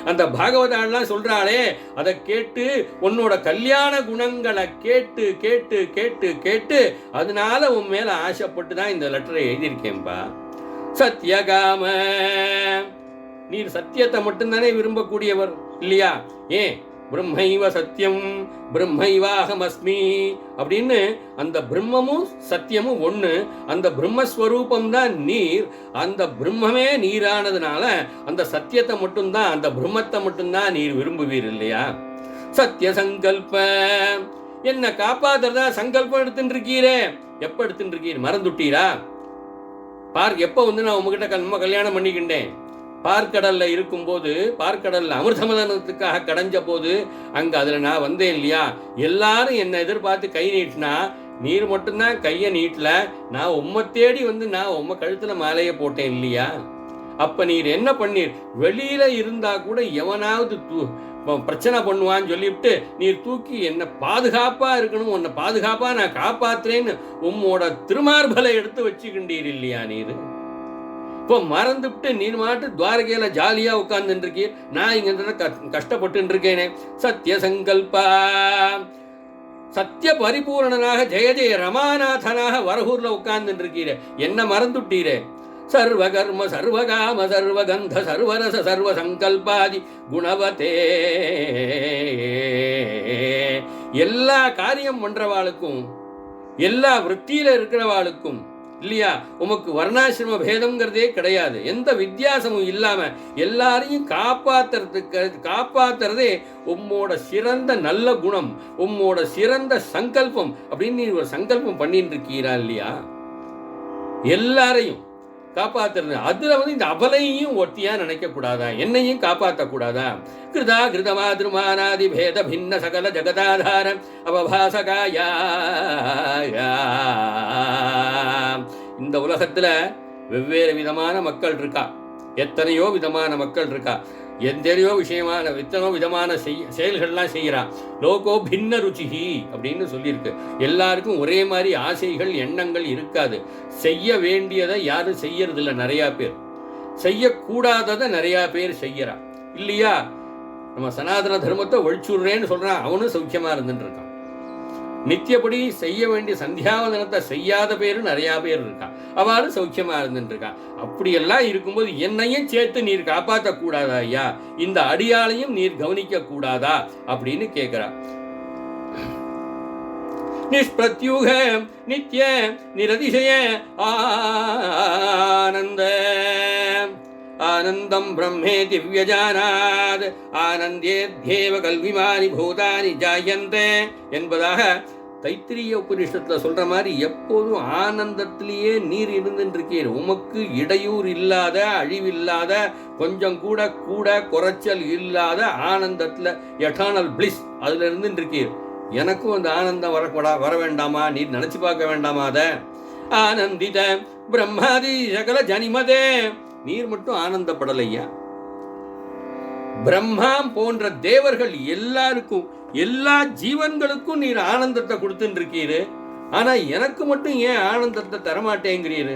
அந்த பாகவதாலாம் சொல்றாளே, அதை கேட்டு உன்னோட கல்யாண குணங்களை கேட்டு கேட்டு கேட்டு கேட்டு அதனால உன் மேல ஆசைப்பட்டு தான் இந்த லெட்டரை எழுதியிருக்கேன்பா. சத்யகாம, நீர் சத்தியத்தை மட்டும்தானே விரும்பக்கூடியவர் இல்லையா? ஏன் பிரம்மைவ சத்தியம் பிரம்மைவாஹமஸ்மி அப்படின்னு அந்த பிரம்மமும் சத்தியமும் ஒண்ணு. அந்த பிரம்மஸ்வரூபம் தான் நீர். அந்த பிரம்மமே நீரானதுனால அந்த சத்தியத்தை மட்டும்தான், அந்த பிரம்மத்தை மட்டும்தான் நீர் விரும்புவீர் இல்லையா? சத்திய சங்கல்ப, என்ன காப்பாத்துறதா சங்கல்பம் எடுத்துட்டு இருக்கீரே. எப்ப எடுத்துட்டு இருக்கீர்? மறந்துட்டீரா? எப்ப வந்து நான் உங்ககிட்ட நம்ம கல்யாணம் பண்ணிக்கிட்டேன், பார்க்கடல்ல இருக்கும்போது, பார்க்கடல்ல அமிர்தமதனத்துக்காக கடைஞ்ச போது அங்க அதுல நான் வந்தேன் இல்லையா? எல்லாரும் என்னை எதிர்பார்த்து கை நீட்டினா நீர் மட்டும்தான் கையை நீட்டல. நான் உம்மை தேடி வந்து நான் உம்மை கழுத்துல மாலையை போட்டேன் இல்லையா? அப்ப நீர் என்ன பண்ணீர்? வெளியில இருந்தா கூட எவனாவது பிரச்சனை பண்ணுவான்னு சொல்லிவிட்டு நீர் தூக்கி என்ன பாதுகாப்பா இருக்கணும், உன்னை பாதுகாப்பா நான் காப்பாத்துறேன்னு உம்மோட திருமார்பலை எடுத்து வச்சுக்கின்றீர் இல்லையா? நீர் இப்போ மறந்துவிட்டு நீர் மாட்டு துவாரகையில ஜாலியா உட்கார்ந்து இருக்கீர், நான் இங்க கஷ்டப்பட்டு இருக்கேனே. சத்திய சங்கல்பா, சத்திய பரிபூரணனாக ஜெய ஜெய ரமாநாதனாக வரகூர்ல உட்கார்ந்து இருக்கீரே, என்ன மறந்துட்டீரே. சர்வகர்ம சர்வகாம சர்வகந்த சர்வரச சர்வ சங்கல்பாதி குணவதே, எல்லா காரியம் பண்றவாளுக்கும் எல்லா விற்த்தியில இருக்கிறவாளுக்கும் இல்லையா உமக்கு வர்ணாசிரம பேதம்ங்கிறதே கிடையாது. எந்த வித்தியாசமும் இல்லாம எல்லாரையும் காப்பாத்துறதே உம்மோட சிறந்த நல்ல குணம், உம்மோட சிறந்த சங்கல்பம் அப்படின்னு நீ ஒரு சங்கல்பம் பண்ணிட்டு இருக்கீரா இல்லையா? எல்லாரையும் காப்பாத்துறது. அதுல வந்து இந்த அபலையும் ஒட்டியா நினைக்க கூடாதா? என்னையும் காப்பாற்ற கூடாதா? கிருதா கிருதமாதிருமானாதி பேத பின்ன சகல ஜகதாதார அவபாசகாயா. இந்த உலகத்துல வெவ்வேறு விதமான மக்கள் இருக்கா, எத்தனையோ விதமான மக்கள் இருக்கா, எத்தனையோ எத்தனையோ விதமான செயல்கள்லாம் செய்யறான். லோகோ பின்ன ருச்சிஹி அப்படின்னு சொல்லியிருக்கு. எல்லாருக்கும் ஒரே மாதிரி ஆசைகள் எண்ணங்கள் இருக்காது. செய்ய வேண்டியதை யாரும் செய்யறது இல்லை. நிறைய பேர் செய்யக்கூடாததை நிறைய பேர் செய்யறா இல்லையா? நம்ம சனாதன தர்மத்தை ஒழிச்சுடுறேன்னு சொல்றான், அவனும் சௌக்கியமா இருந்துட்டு இருக்கான். நித்தியப்படி செய்ய வேண்டிய சந்தியாவதனத்தை செய்யாத பேரும் நிறைய பேர் இருக்கா, அவரும் சௌக்கியமா இருந்துட்டு இருக்கான். அப்படியெல்லாம் இருக்கும்போது என்னையும் சேர்த்து நீர் காப்பாற்ற கூடாதா ஐயா? இந்த அடியாளையும் நீர் கவனிக்க கூடாதா அப்படின்னு கேட்கிறா. நிஷ்பிரத்யூக நித்ய நிரதிசய ஆனந்த ஆனந்தம் பிரம்மே திவ்யஜானாத் ஆனந்தேத்யேவ கல்விமானி பூதானி ஜாயந்தே என்பதாக தைத்திரிய உபனிஷத்துல சொல்ற மாதிரி எப்போதும் ஆனந்தத்திலேயே நீர் இருந்துட்டு இருக்கீர். உமக்கு இடையூறு இல்லாத, அழிவில்லாத, கொஞ்சம் கூட கூட குறைச்சல் இல்லாத ஆனந்தத்துல எட்டர்னல் பிளிஸ் அதுல இருந்துட்டு இருக்கீர். எனக்கும் அந்த ஆனந்தம் வர வேண்டாமா? நீர் நினைச்சு பார்க்க வேண்டாமா? அத ஆனந்தித பிரம்மாதி சகல ஜனிமதே, நீர் மட்டும் ஆனந்தப்படலையா? பிரம்மா போன்ற தேவர்கள் எல்லாருக்கும், எல்லா ஜீவன்களுக்கும் நீர் ஆனந்தத்தை கொடுத்துட்டு இருக்கீரு. ஆனா எனக்கு மட்டும் ஏன் ஆனந்தத்தை தரமாட்டேங்கிறீரு?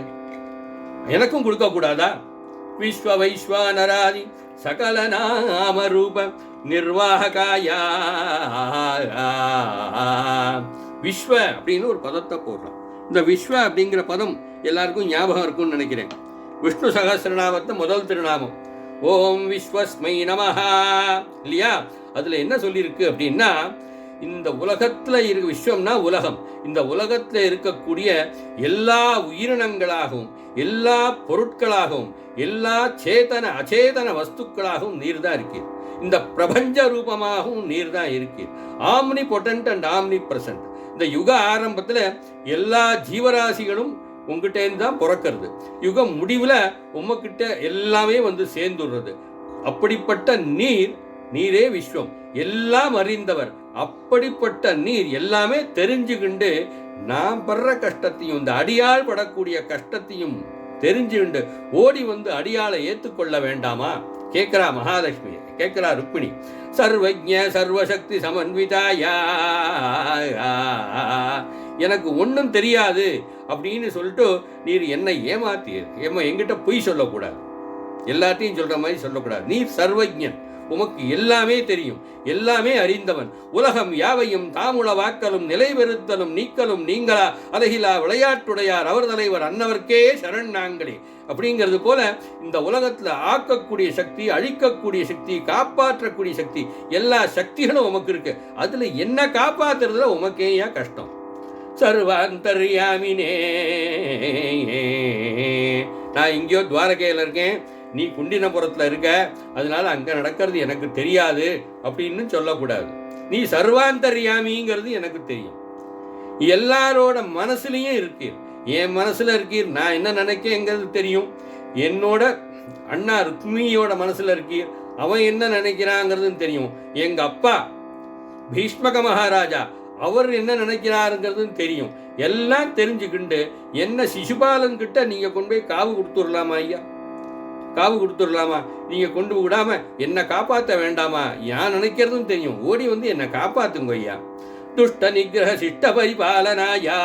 எனக்கும் கொடுக்க கூடாதா? விஸ்வ வைஸ்வானராதி சகல நாம ரூப நிர்வாககாயா. விஸ்வ அப்படின்னு ஒரு பதத்தை போடுறான். இந்த விஸ்வ அப்படிங்கிற பதம் எல்லாருக்கும் ஞாபகம் இருக்கும்னு நினைக்கிறேன். விஷ்ணு சகஸ்ரநாமத்தை முதல் திருநாமம் ஓம் விஸ்வஸ்மை நமஹா இல்லையா? அதுல என்ன சொல்லியிருக்கு அப்படின்னா, இந்த உலகத்துல இருக்க விஸ்வம்னா உலகம், இந்த உலகத்துல இருக்கக்கூடிய எல்லா உயிரினங்களாகவும் எல்லா பொருட்களாகவும் எல்லா சேதன அச்சேதன வஸ்துக்களாகவும் நீர் தான் இருக்கு. இந்த பிரபஞ்ச ரூபமாகவும் நீர் தான் இருக்கு. Omni potent and omni present. இந்த யுக ஆரம்பத்துல எல்லா ஜீவராசிகளும் உங்ககிட்டேருந்து தான் பிறக்கிறது. யுகம் முடிவில் உமக்கிட்ட எல்லாமே வந்து சேர்ந்துடுறது. அப்படிப்பட்ட நீரே விஸ்வம், எல்லாம் அறிந்தவர். அப்படிப்பட்ட நீர் எல்லாமே தெரிஞ்சுக்கிண்டு நான் படுற கஷ்டத்தையும் இந்த அடியாள் படக்கூடிய கஷ்டத்தையும் தெரிஞ்சுக்கிண்டு ஓடி வந்து அடியாளை ஏற்றுக்கொள்ள வேண்டாமா கேட்கிறா மகாலட்சுமி, கேட்கிறா ருக்மிணி. சர்வஜ்ஞ சர்வசக்தி சமன்விதாயா, எனக்கு ஒன்றும் தெரியாது அப்படின்னு சொல்லிட்டு நீர் என்னை ஏமாத்தியது. என்கிட்ட பொய் சொல்லக்கூடாது, எல்லாத்தையும் சொல்ற மாதிரி சொல்லக்கூடாது. நீர் சர்வஜ்ஞன், உமக்கு எல்லாமே தெரியும், எல்லாமே அறிந்தவன். உலகம் யாவையும் தாமுள வாக்கலும் நிலைபெறுத்தலும் நீக்கலும் நீங்களா அழகிலா விளையாட்டுடையார் அவர் தலைவர் அன்னவர்க்கே சரண் நாங்களே அப்படிங்கிறது போல இந்த உலகத்துல ஆக்கக்கூடிய சக்தி, அழிக்கக்கூடிய சக்தி, காப்பாற்றக்கூடிய சக்தி, எல்லா சக்திகளும் உமக்கு இருக்கு. அதுல என்ன காப்பாத்துறதுல உமக்கேயா கஷ்டம்? சர்வாந்தர்யாமினே, நான் இங்கேயோ துவாரகையில் இருக்கேன், நீ குண்டினபுரத்தில் இருக்க, அதனால அங்கே நடக்கிறது எனக்கு தெரியாது அப்படின்னு சொல்லக்கூடாது. நீ சர்வாந்தர்யாமிங்கிறது எனக்கு தெரியும், எல்லாரோட மனசுலையும் இருக்கீர், என் மனசுல இருக்கீர். நான் என்ன நினைக்கிறேங்கிறது தெரியும். என்னோட அண்ணா ருக்மிணியோட மனசுல இருக்கீர், அவன் என்ன நினைக்கிறாங்கிறது தெரியும். எங்க அப்பா பீஷ்மக மகாராஜா அவர் என்ன நினைக்கிறாருங்கிறது தெரியும். எல்லாம் தெரிஞ்சுக்கிண்டு என்ன சிசுபாலன் கிட்ட நீங்க கொண்டு போய் காவு கொடுத்துடலாமா ஐயா? காவு கொடுத்துடலாமா? நீங்க கொண்டு விடாம என்ன காப்பாற்ற வேண்டாமா? யான் நினைக்கிறதும் தெரியும், ஓடி வந்து என்ன காப்பாத்துங்க ஐயா. துஷ்ட நிகிரக சிஷ்ட பரிபாலனாயா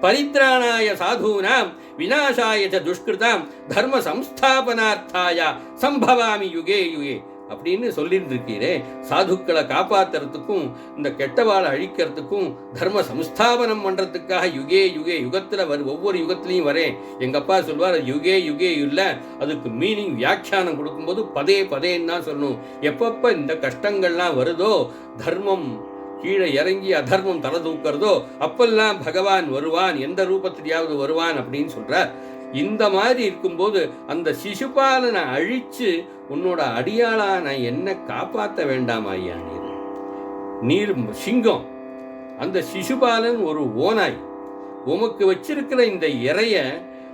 பரித்ராணாய சாதூனாம் விநாசாய ச துஷ்கிருதாம் தர்ம சம்ஸ்தாபனார்த்தாய சம்பவாமி யுகே யுகே அப்படின்னு சொல்லிட்டு இருக்கீரே. சாதுக்களை காப்பாத்துறதுக்கும் இந்த கெட்டவாளை அழிக்கிறதுக்கும் தர்ம சம்ஸ்தாபனம் பண்றதுக்காக யுகே யுகே யுகத்துல ஒவ்வொரு யுகத்திலையும் வரேன். எங்க அப்பா சொல்வார் யுகே யுகே இல்ல, அதுக்கு மீனிங் வியாக்கியானம் கொடுக்கும்போது பதே பதேன்னு தான் சொல்லணும். எப்பப்ப இந்த கஷ்டங்கள்லாம் வருதோ, தர்மம் கீழே இறங்கி அதர்மம் தலை தூக்கிறதோ அப்பெல்லாம் பகவான் வருவான், எந்த ரூபத்திலேயாவது வருவான் அப்படின்னு சொல்றார். இந்த மாதிரி இருக்கும்போது அந்த சிசுபாலனை அழிச்சு உன்னோட அடியாளா நான் என்ன காப்பாற்ற வேண்டாமா ஐயா? நீர் சிங்கம், அந்த சிசுபாலன் ஒரு ஓனாய். உமக்கு வச்சிருக்கிற இந்த இறைய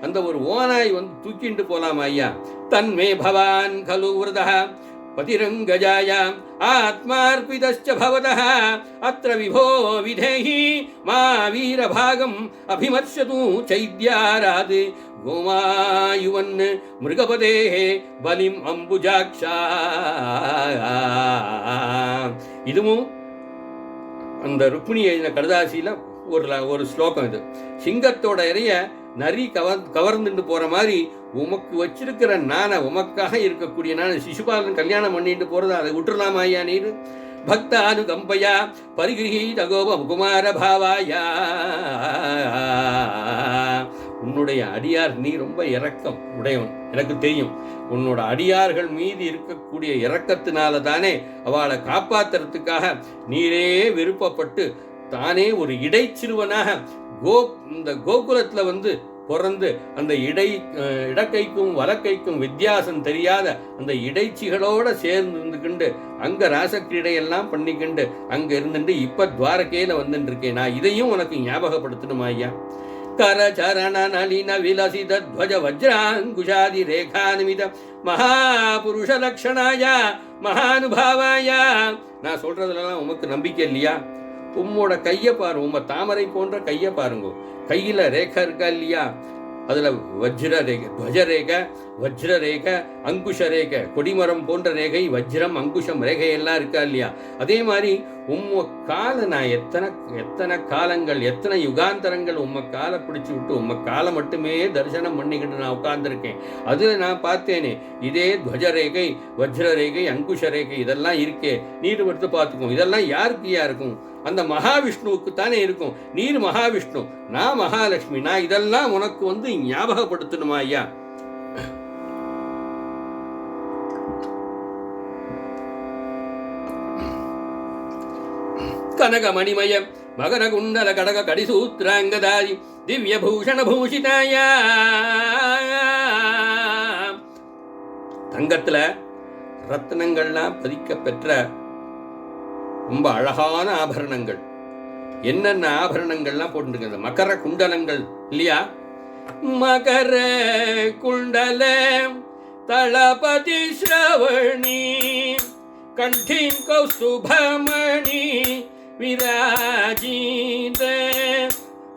அந்த ஒரு ஓனாய் வந்து தூக்கிண்டு போலாமா ஐயா? தன்மே பவான் கலு விரதா பதிரங்கஜாயாம் ஆத்மார்பிதஸ்ச பவதः அத்ர விபோ விதேஹி மா வீரபாகம் அபிமர்ஷது சைத்யாராத் கோமாயுவன் மிருகபதேஹே பலிம் அம்புஜாக்ஷா. இதுவும் அந்த ருக்மிணி எழுதின கடுதாசியில ஒரு ஸ்லோகம். இது சிங்கத்தோட இறைய நரி கவர்ந்துட்டு போற மாதிரி உமக்கு வச்சிருக்கிற நான, உமக்காக இருக்கக்கூடிய நான சிசுபாலன் கல்யாணம் பண்ணிட்டு போறதா, அதை விட்டுலாமா ஐயா நீர்? பக்தானு கம்பையா பரிகிரகீத கோப குமார பாவாயா. உன்னுடைய அடியார் நீ ரொம்ப இரக்கம் உடையவன், எனக்கு தெரியும். உன்னோட அடியார்கள் மீது இருக்கக்கூடிய இரக்கத்தினால தானே அவளை காப்பாத்துறதுக்காக நீரே விருப்பப்பட்டு தானே ஒரு இடைச்சிறுவனாக இந்த கோகுலத்துல வந்து பிறந்து அந்த இடக்கைக்கும் வலக்கைக்கும் வித்தியாசம் தெரியாத அந்த இடைச்சிகளோட சேர்ந்து இருந்துக்கிண்டு அங்க ராசக்கிரீடையெல்லாம் பண்ணிக்கிண்டு அங்க இருந்துட்டு இப்ப துவாரகையில வந்துட்டு இருக்கேன். நான் இதையும் உனக்கு ஞாபகப்படுத்தணுமா ஐயா? கரச்சரண நளின விலசித துவஜ வஜ்ராங்குஷாதி ரேகாநிமித மகாபுருஷ லக்ஷணாயா மகானுபாவாயா. நான் சொல்றதுலாம் உமக்கு நம்பிக்கை இல்லையா? உம்மோட கையை பாரு, உம்ம தாமரை போன்ற கையை பாருங்க. கையில ரேகை இருக்கா இல்லையா? அதுல வஜ்ர ரேகை, துவஜ ரேகை, வஜ்ர ரேகை, அங்குஷ ரேகை, கொடிமரம் போன்ற ரேகை, வஜ்ரம், அங்குஷம் ரேகை எல்லாம் இருக்கா இல்லையா? அதே மாதிரி காலை நான் எத்தனை காலங்கள், எத்தனை யுகாந்தரங்கள் காலை பிடிச்சி விட்டு காலை மட்டுமே தரிசனம் பண்ணிக்கிட்டு நான் உட்கார்ந்துருக்கேன். அதில் நான் பார்த்தேனே, இதே துவஜரேகை, வஜ்ரரேகை, அங்குஷ ரேகை இதெல்லாம் இருக்கே, நீர் எடுத்து பார்த்துக்கும். இதெல்லாம் யாருக்கு இருக்கும்? அந்த மகாவிஷ்ணுவுக்கு தானே இருக்கும். நீர் மகாவிஷ்ணு, நான் மகாலட்சுமி. நான் இதெல்லாம் உனக்கு ஞாபகப்படுத்தணுமா ஐயா? கனக மணிமய மகர குண்டல கடக கடிசூத்ராங்கதாரி திவ்ய பூஷண பூஷிதாய. தங்கத்துல ரத்னங்கள்லாம் பதிக்க பெற்ற ரொம்ப அழகான ஆபரணங்கள். என்னென்ன ஆபரணங்கள்லாம் போட்டுருக்க? மகர குண்டலங்கள் இல்லையா? மகர குண்டல தளபதி ஸ்ரவணி கண்டீன் கௌஸ்துபமணி विराजित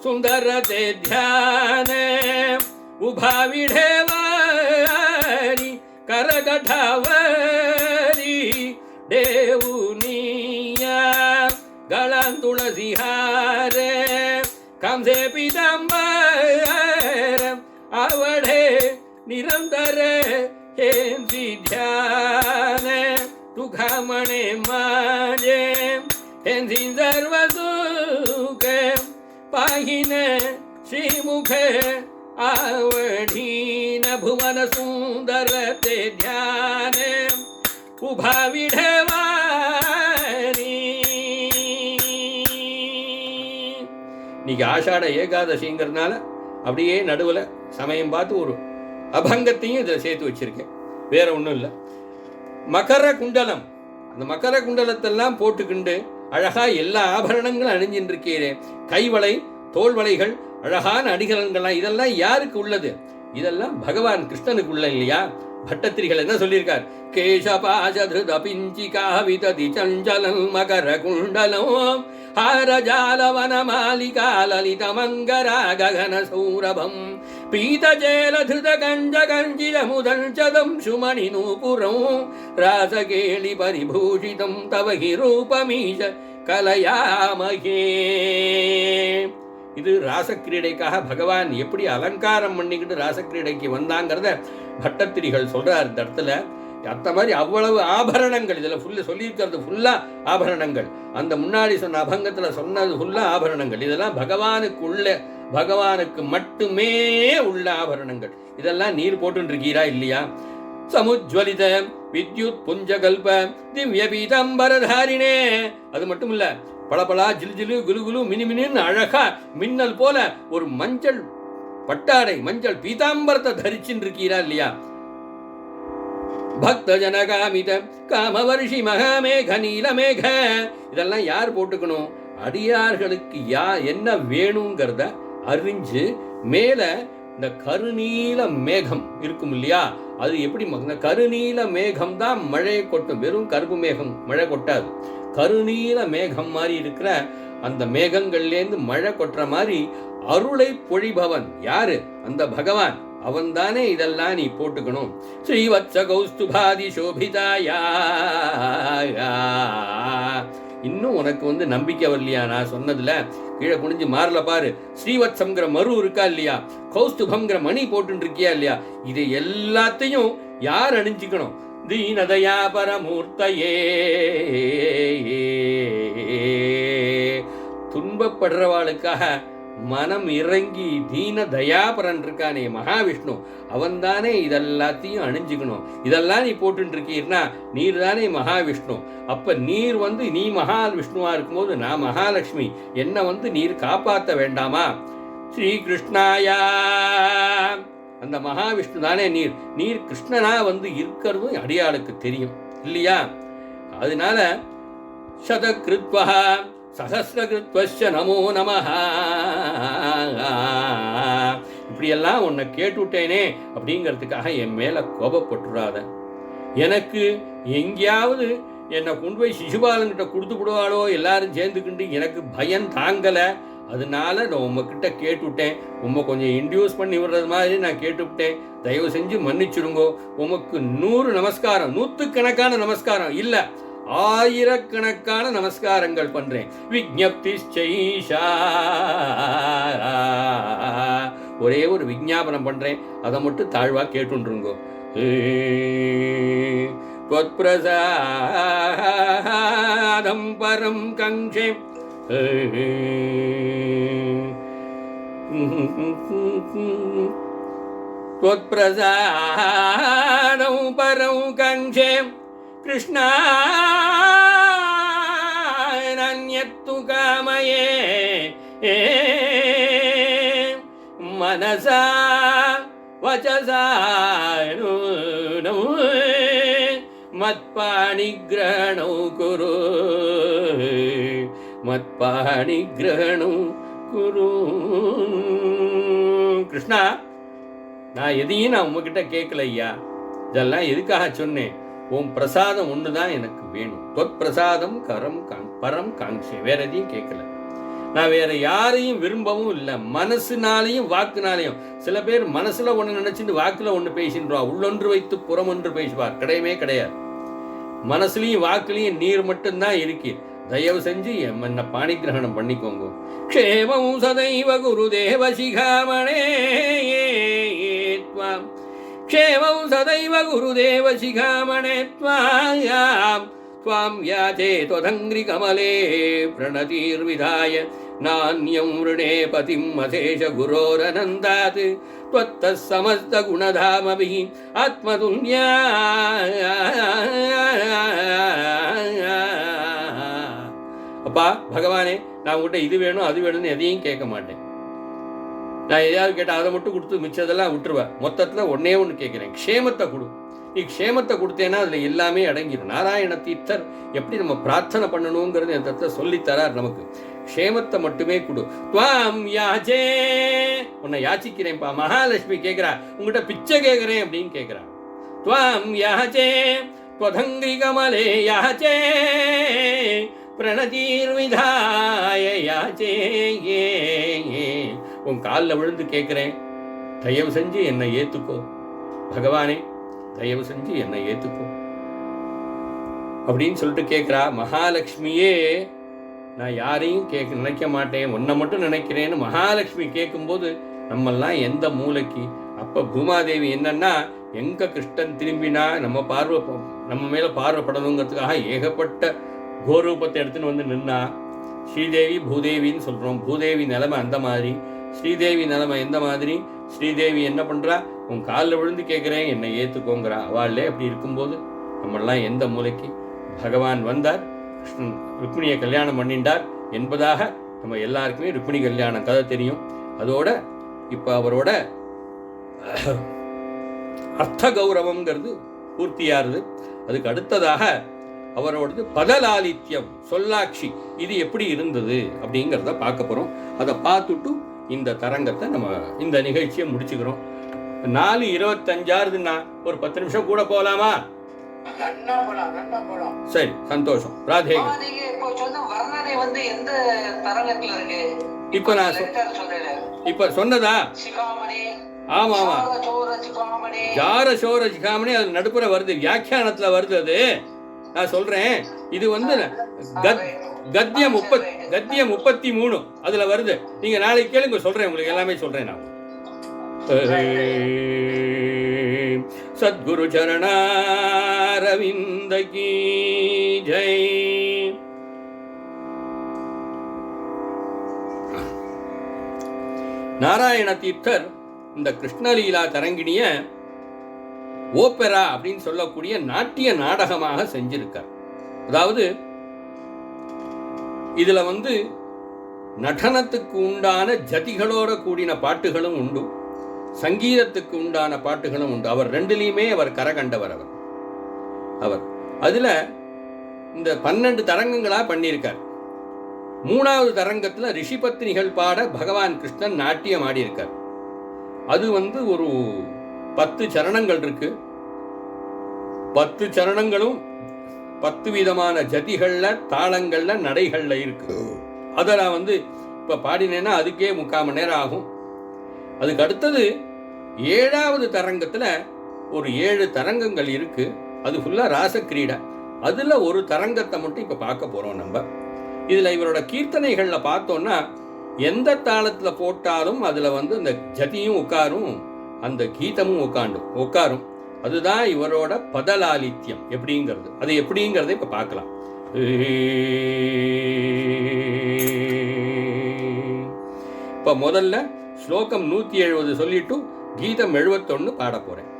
सुंदर ते ध्यान उभा विढेवारी करगठावरी देवुनिया गळान तुळसी हार कामसे पितांबर आवडे निरंतर हेंची ध्यान तुघा म्हणे माझे हेंझी सर्व सुख पाहिन श्रीमुख आवडीन भुवन सुंदर ते ध्यान उभा विढवारी. இன்னைக்கு ஆஷாட ஏகாதசிங்கிறதுனால அப்படியே நடுவில் சமயம் பார்த்து ஒரு அபங்கத்தையும் இதில் சேர்த்து வச்சிருக்கேன். வேற ஒன்றும் இல்லை. மகர குண்டலம், அந்த மகர குண்டலத்தெல்லாம் போட்டுக்கிண்டு அழகா எல்லா ஆபரணங்களும் அணிஞ்சின்னு இருக்கிறேன். கைவளை, தோல்வளைகள், அழகான அடிகலன்கள்லாம் இதெல்லாம் யாருக்கு உள்ளது? இதெல்லாம் பகவான் கிருஷ்ணனுக்கு உள்ள இல்லையா? பட்டத்திரிகள் என்ன சொல்லியிருக்கார்? கேசபாசதிருத பிஞ்சிகாவிததி சஞ்சலம் மகர குண்டலம் ஹாரஜாலவன மாலிகா லலித மங்கரா ககன சௌரபம் பீதஜேலதிருத கஞ்ச கஞ்சித முதஞ்சதம் சுமணி நூபுரம் ராசகேளி பரிபூஷிதம் தவ ஹி ரூபமீஷ கலயாமகே. இது ராசக்கிரீடைக்காக பகவான் எப்படி அலங்காரம் பண்ணிக்கிட்டு ராசக்கிரீடைக்கு வந்தாங்கிறத பட்டத்திரிகள் சொல்றார் இந்த இடத்துல. அந்த மாதிரி அவ்வளவு ஆபரணங்கள் இதுல சொல்லியிருக்கிறது ஃபுல்லா ஆபரணங்கள். அந்த முன்னாடி சொன்ன அபங்கத்துல சொன்னது ஃபுல்லா ஆபரணங்கள். இதெல்லாம் பகவானுக்கு மட்டுமே உள்ள ஆபரணங்கள். இதெல்லாம் நீர் போட்டு இருக்கீரா இல்லையா? சமுஜ்வலித வித்யுத் புஞ்சகல்ப திவ்ய பீதாம்பரதாரினே. அது மட்டும் இல்ல, பளபளா ஜில்ஜிலு குலுகுலு மினிமினின்னு அழகா மின்னல் போல ஒரு மஞ்சள் பட்டாடை, மஞ்சள் பீதாம்பரத்தை தரிச்சுன்னு இருக்கீரா இல்லையா? பக்த ஜனகாமித காமவர்ஷி மகாமேக நீலமேக. இதெல்லாம் யார் போட்டுக்கணும்? அடியார்களுக்கு என்ன வேணுங்கிறத அறிஞ்சு மேல இந்த கருநீல மேகம் இருக்கும் இல்லையா? அது எப்படி? கருநீல மேகம் தான் மழை கொட்டும். வெறும் கருப்பு மேகம் மழை கொட்டாது. கருநீல மேகம் மாதிரி இருக்கிற அந்த மேகங்கள்லேருந்து மழை கொட்டுற மாதிரி அருளை பொழிபவன் யாரு? அந்த பகவான். அவன் தானே இதெல்லாம் நீ போட்டுக்கணும். ஸ்ரீவத்ச கௌஸ்துபாதி சோபிதாயா. இன்னும் உனக்கு நம்பிக்கை வரலையா நான் சொன்னதுல? கீழே குனிஞ்சு மாறல பாரு. ஸ்ரீவத்சம்ங்கிற மரு இருக்கா இல்லையா? கௌஸ்துபம்ங்கிற மணி போட்டு இருக்கியா இல்லையா? இதை எல்லாத்தையும் யார் அணிஞ்சுக்கணும்? தீனதயா பரமூர்த்தையே. துன்பப்படுறவாளுக்காக மனம் இறங்கி தீன தயாபரன் இருக்கானே மகாவிஷ்ணு, அவன் தானே இதெல்லாத்தையும் அணிஞ்சுக்கணும். இதெல்லாம் நீ போட்டு இருக்கீர்னா நீர் தானே மகாவிஷ்ணு. அப்ப நீர் நீ மகாவிஷ்ணுவா இருக்கும்போது நான் மகாலட்சுமி, என்ன நீர் காப்பாற்ற வேண்டாமா? ஸ்ரீ கிருஷ்ணாயா. அந்த மகாவிஷ்ணு தானே நீர். நீர் கிருஷ்ணனா இருக்கிறதும் அடியாளுக்கு தெரியும் இல்லையா? அதனால சதகிருத்வா சஹஸ்ரகிருத்வஸ்ய நமோ நமஹ. இப்படியெல்லாம் உன்னை கேட்டுட்டேனே அப்படிங்கிறதுக்காக என் மேல கோபப்பட்டுறாத. எனக்கு எங்கேயாவது என்னை கொண்டு போய் சிசுபாலன்கிட்ட கொடுத்து விடுவாளோ எல்லாரும் சேர்ந்துக்கிண்டு எனக்கு பயம் தாங்கலை. அதனால நான் உங்ககிட்ட கேட்டுவிட்டேன். கொஞ்சம் இன்டியூஸ் பண்ணி விடுறது மாதிரி நான் கேட்டுவிட்டேன். தயவு செஞ்சு மன்னிச்சிருங்கோ. உமக்கு 100 நமஸ்காரம், 100கணக்கான நமஸ்காரம் இல்லை, ஆயிரக்கணக்கான நமஸ்காரங்கள் பண்றேன். விஜ்ஞப்திஷ்சைஷா, ஒரே ஒரு விஞ்ஞாபனம் பண்றேன், அதை மட்டும் தாழ்வா கேட்டுருங்கோ. त्वत्प्रसादं परं काङ्क्षे त्वत्प्रसादं परं काङ्क्षे कृष्णा नान्यत्तु कामये मनसा वचसा மத்பாணிகிரஹணோ குரு, மத்பாணிகிரஹணோ குரு. கிருஷ்ணா, நான் எதையும் நான் உங்ககிட்ட கேட்கல ஐயா. இதெல்லாம் எதுக்காக சொன்னேன்? உன் பிரசாதம் ஒண்ணுதான் எனக்கு வேணும். தொத் பிரசாதம் பரம் காங்ஷே, வேற எதையும் கேட்கல. நான் வேற யாரையும் விரும்பவும் இல்லை. மனசுனாலையும் வாக்குனாலையும். சில பேர் மனசுல ஒண்ணு நினைச்சிட்டு வாக்குல ஒண்ணு பேசின்றா. உள்ளொன்று வைத்து புறம் ஒன்று பேசுவார். கிடையவே கிடையாது. மனசுலயும் வாக்குலயும் நீர் மட்டும்தான் இருக்கு. தயவு செஞ்சு என்ன பாணி கிரகணம் பண்ணிக்கோங்க. க்ஷேமம் சதைவ குருதேவ சிகாமணே த்வாம், க்ஷேமம் சதைவ குருதேவ சிகாமணே த்வாம் த்வாம் யாஜே त्वदङ्घ्रि कमले प्रणतिर्विधाय नान्यं वृणे पतिं अशेष गुरोरनन्दात् त्वत्तः समस्त गुणधामभिः आत्मतुल्या. அப்பா பகவானே, நான் உங்கள்கிட்ட இது வேணும் அது வேணும்னு எதையும் கேட்க மாட்டேன். நான் எதையாவது கேட்டால் அதை மட்டும் கொடுத்து மிச்சதெல்லாம் விட்டுருவேன். மொத்தத்தில் ஒன்னே ஒன்று கேட்குறேன், க்ஷேமத்தை கொடு. நீ க்ஷேமத்தை கொடுத்தேன்னா அதில் எல்லாமே அடங்கிடும். நாராயண தீர்த்தர் எப்படி நம்ம பிரார்த்தனை பண்ணணுங்கிறது என் தத்தை சொல்லித்தரார் நமக்கு. க்ஷேமத்தை மட்டுமே கொடு. துவாம் யாச்சே, உன்னை யாச்சிக்கிறேன்ப்பா. மகாலட்சுமி கேட்கிறா, உங்ககிட்ட பிச்சை கேட்கிறேன் அப்படின்னு கேட்கிறா. துவாம் யாச்சே त्वदङ्घ्रि कमले याचे प्रणतिर्विधाय याचे. உன் காலில் விழுந்து கேட்கிறேன், தயவு செஞ்சு என்னை ஏத்துக்கோ பகவானே, தயவு செஞ்சு என்னை ஏத்துக்கோ அப்படின்னு சொல்லிட்டு கேட்கிறா. மகாலட்சுமியே, நான் யாரையும் நினைக்க மாட்டேன், உன்னை மட்டும் நினைக்கிறேன்னு மகாலட்சுமி கேட்கும்போது நம்மெல்லாம் எந்த மூளைக்கு. அப்ப பூமாதேவி என்னன்னா, எங்க கிருஷ்ணன் திரும்பினா நம்ம மேல பார்வைப்படணுங்கிறதுக்காக ஏகப்பட்ட கோரூபத்தை எடுத்துன்னு வந்து நின்னா. ஸ்ரீதேவி பூதேவின்னு சொல்றோம். பூதேவி நிலைமை அந்த மாதிரி, ஸ்ரீதேவி நிலைமை எந்த மாதிரி? ஸ்ரீதேவி என்ன பண்றா, உன் காலில் விழுந்து கேட்கிறேன் என்னை ஏத்துக்கோங்கிறா. அவளே அப்படி இருக்கும்போது நம்மெல்லாம் எந்த மூளைக்கு? பகவான் வந்தார், கிருஷ்ணன் ருக்மிணியை கல்யாணம் பண்ணிண்டார் என்பதாக நம்ம எல்லாருக்குமே ருக்மிணி கல்யாணம் கதை தெரியும். அதோட இப்ப அவரோட அர்த்த கௌரவம்ங்கிறது பூர்த்தியாருது. அதுக்கு அடுத்ததாக அவரோடது பதலாலித்யம், சொல்லாட்சி, இது எப்படி இருந்தது அப்படிங்கிறத பார்க்க போறோம். அதை பார்த்துட்டு இந்த தரங்கத்தை நம்ம இந்த நிகழ்ச்சியை முடிச்சுக்கிறோம். 4:25 ஒரு 10 நிமிஷம் கூட போகலாமா? சரி, சந்தோஷம். ராதே. இப்ப நான் இப்ப சொன்னதா? ஆமா ஆமா, ஜார சோர சிகாமணி அது நடுப்புற வருது, வியாக்கியானத்துல வருது. அது நான் சொல்றேன், இது கத்தியம் 33 அதுல வருது. நீங்க நாளைக்கு கேளுங்க, சொல்றேன் உங்களுக்கு எல்லாமே சொல்றேன் நான். சத்குரு சரணாரவிந்த கீ ஜெய். நாராயண தீர்த்தர் இந்த கிருஷ்ணலீலா தரங்கிணிய ஓபெரா அப்படின்னு சொல்லக்கூடிய நாட்டிய நாடகமாக செஞ்சிருக்கார். அதாவது இதுல நடனத்துக்கு உண்டான ஜதிகளோட கூடின பாட்டுகளும் உண்டு, சங்கீதத்துக்கு உண்டான பாட்டுகளும் உண்டு. அவர் ரெண்டுலையுமே அவர் கரகண்டவர். அவர் அதுல இந்த 12 தரங்கங்களா பண்ணியிருக்கார். 3வது தரங்கத்துல ரிஷிபத்னிகள் பாட பகவான் கிருஷ்ணன் நாட்டியம் ஆடி இருக்கார். அது ஒரு 10 சரணங்கள் இருக்கு. 10 சரணங்களும் 10 விதமான ஜதிகள்ல, தாளங்கள்ல, நடைகள்ல இருக்கு. அதை நான் இப்ப பாடினேன்னா அதுக்கே 3/4 மணி நேரம் ஆகும். அதுக்கு அடுத்தது 7வது தரங்கத்துல ஒரு 7 தரங்கங்கள் இருக்கு. அது ஃபுல்லா ராசக்கிரீடா. அதில் ஒரு தரங்கத்தை மட்டும் இப்போ பார்க்க போகிறோம் நம்ம. இதில் இவரோட கீர்த்தனைகளில் பார்த்தோன்னா எந்த தாளத்தில் போட்டாலும் அதில் இந்த ஜதியும் உட்காரும், அந்த கீதமும் உட்காரும். அதுதான் இவரோட பதலாலித்யம் எப்படிங்கிறது. அது எப்படிங்கிறத இப்போ பார்க்கலாம். இப்போ முதல்ல ஸ்லோகம் 170 சொல்லிட்டு கீதம் 71 பாட போறேன்.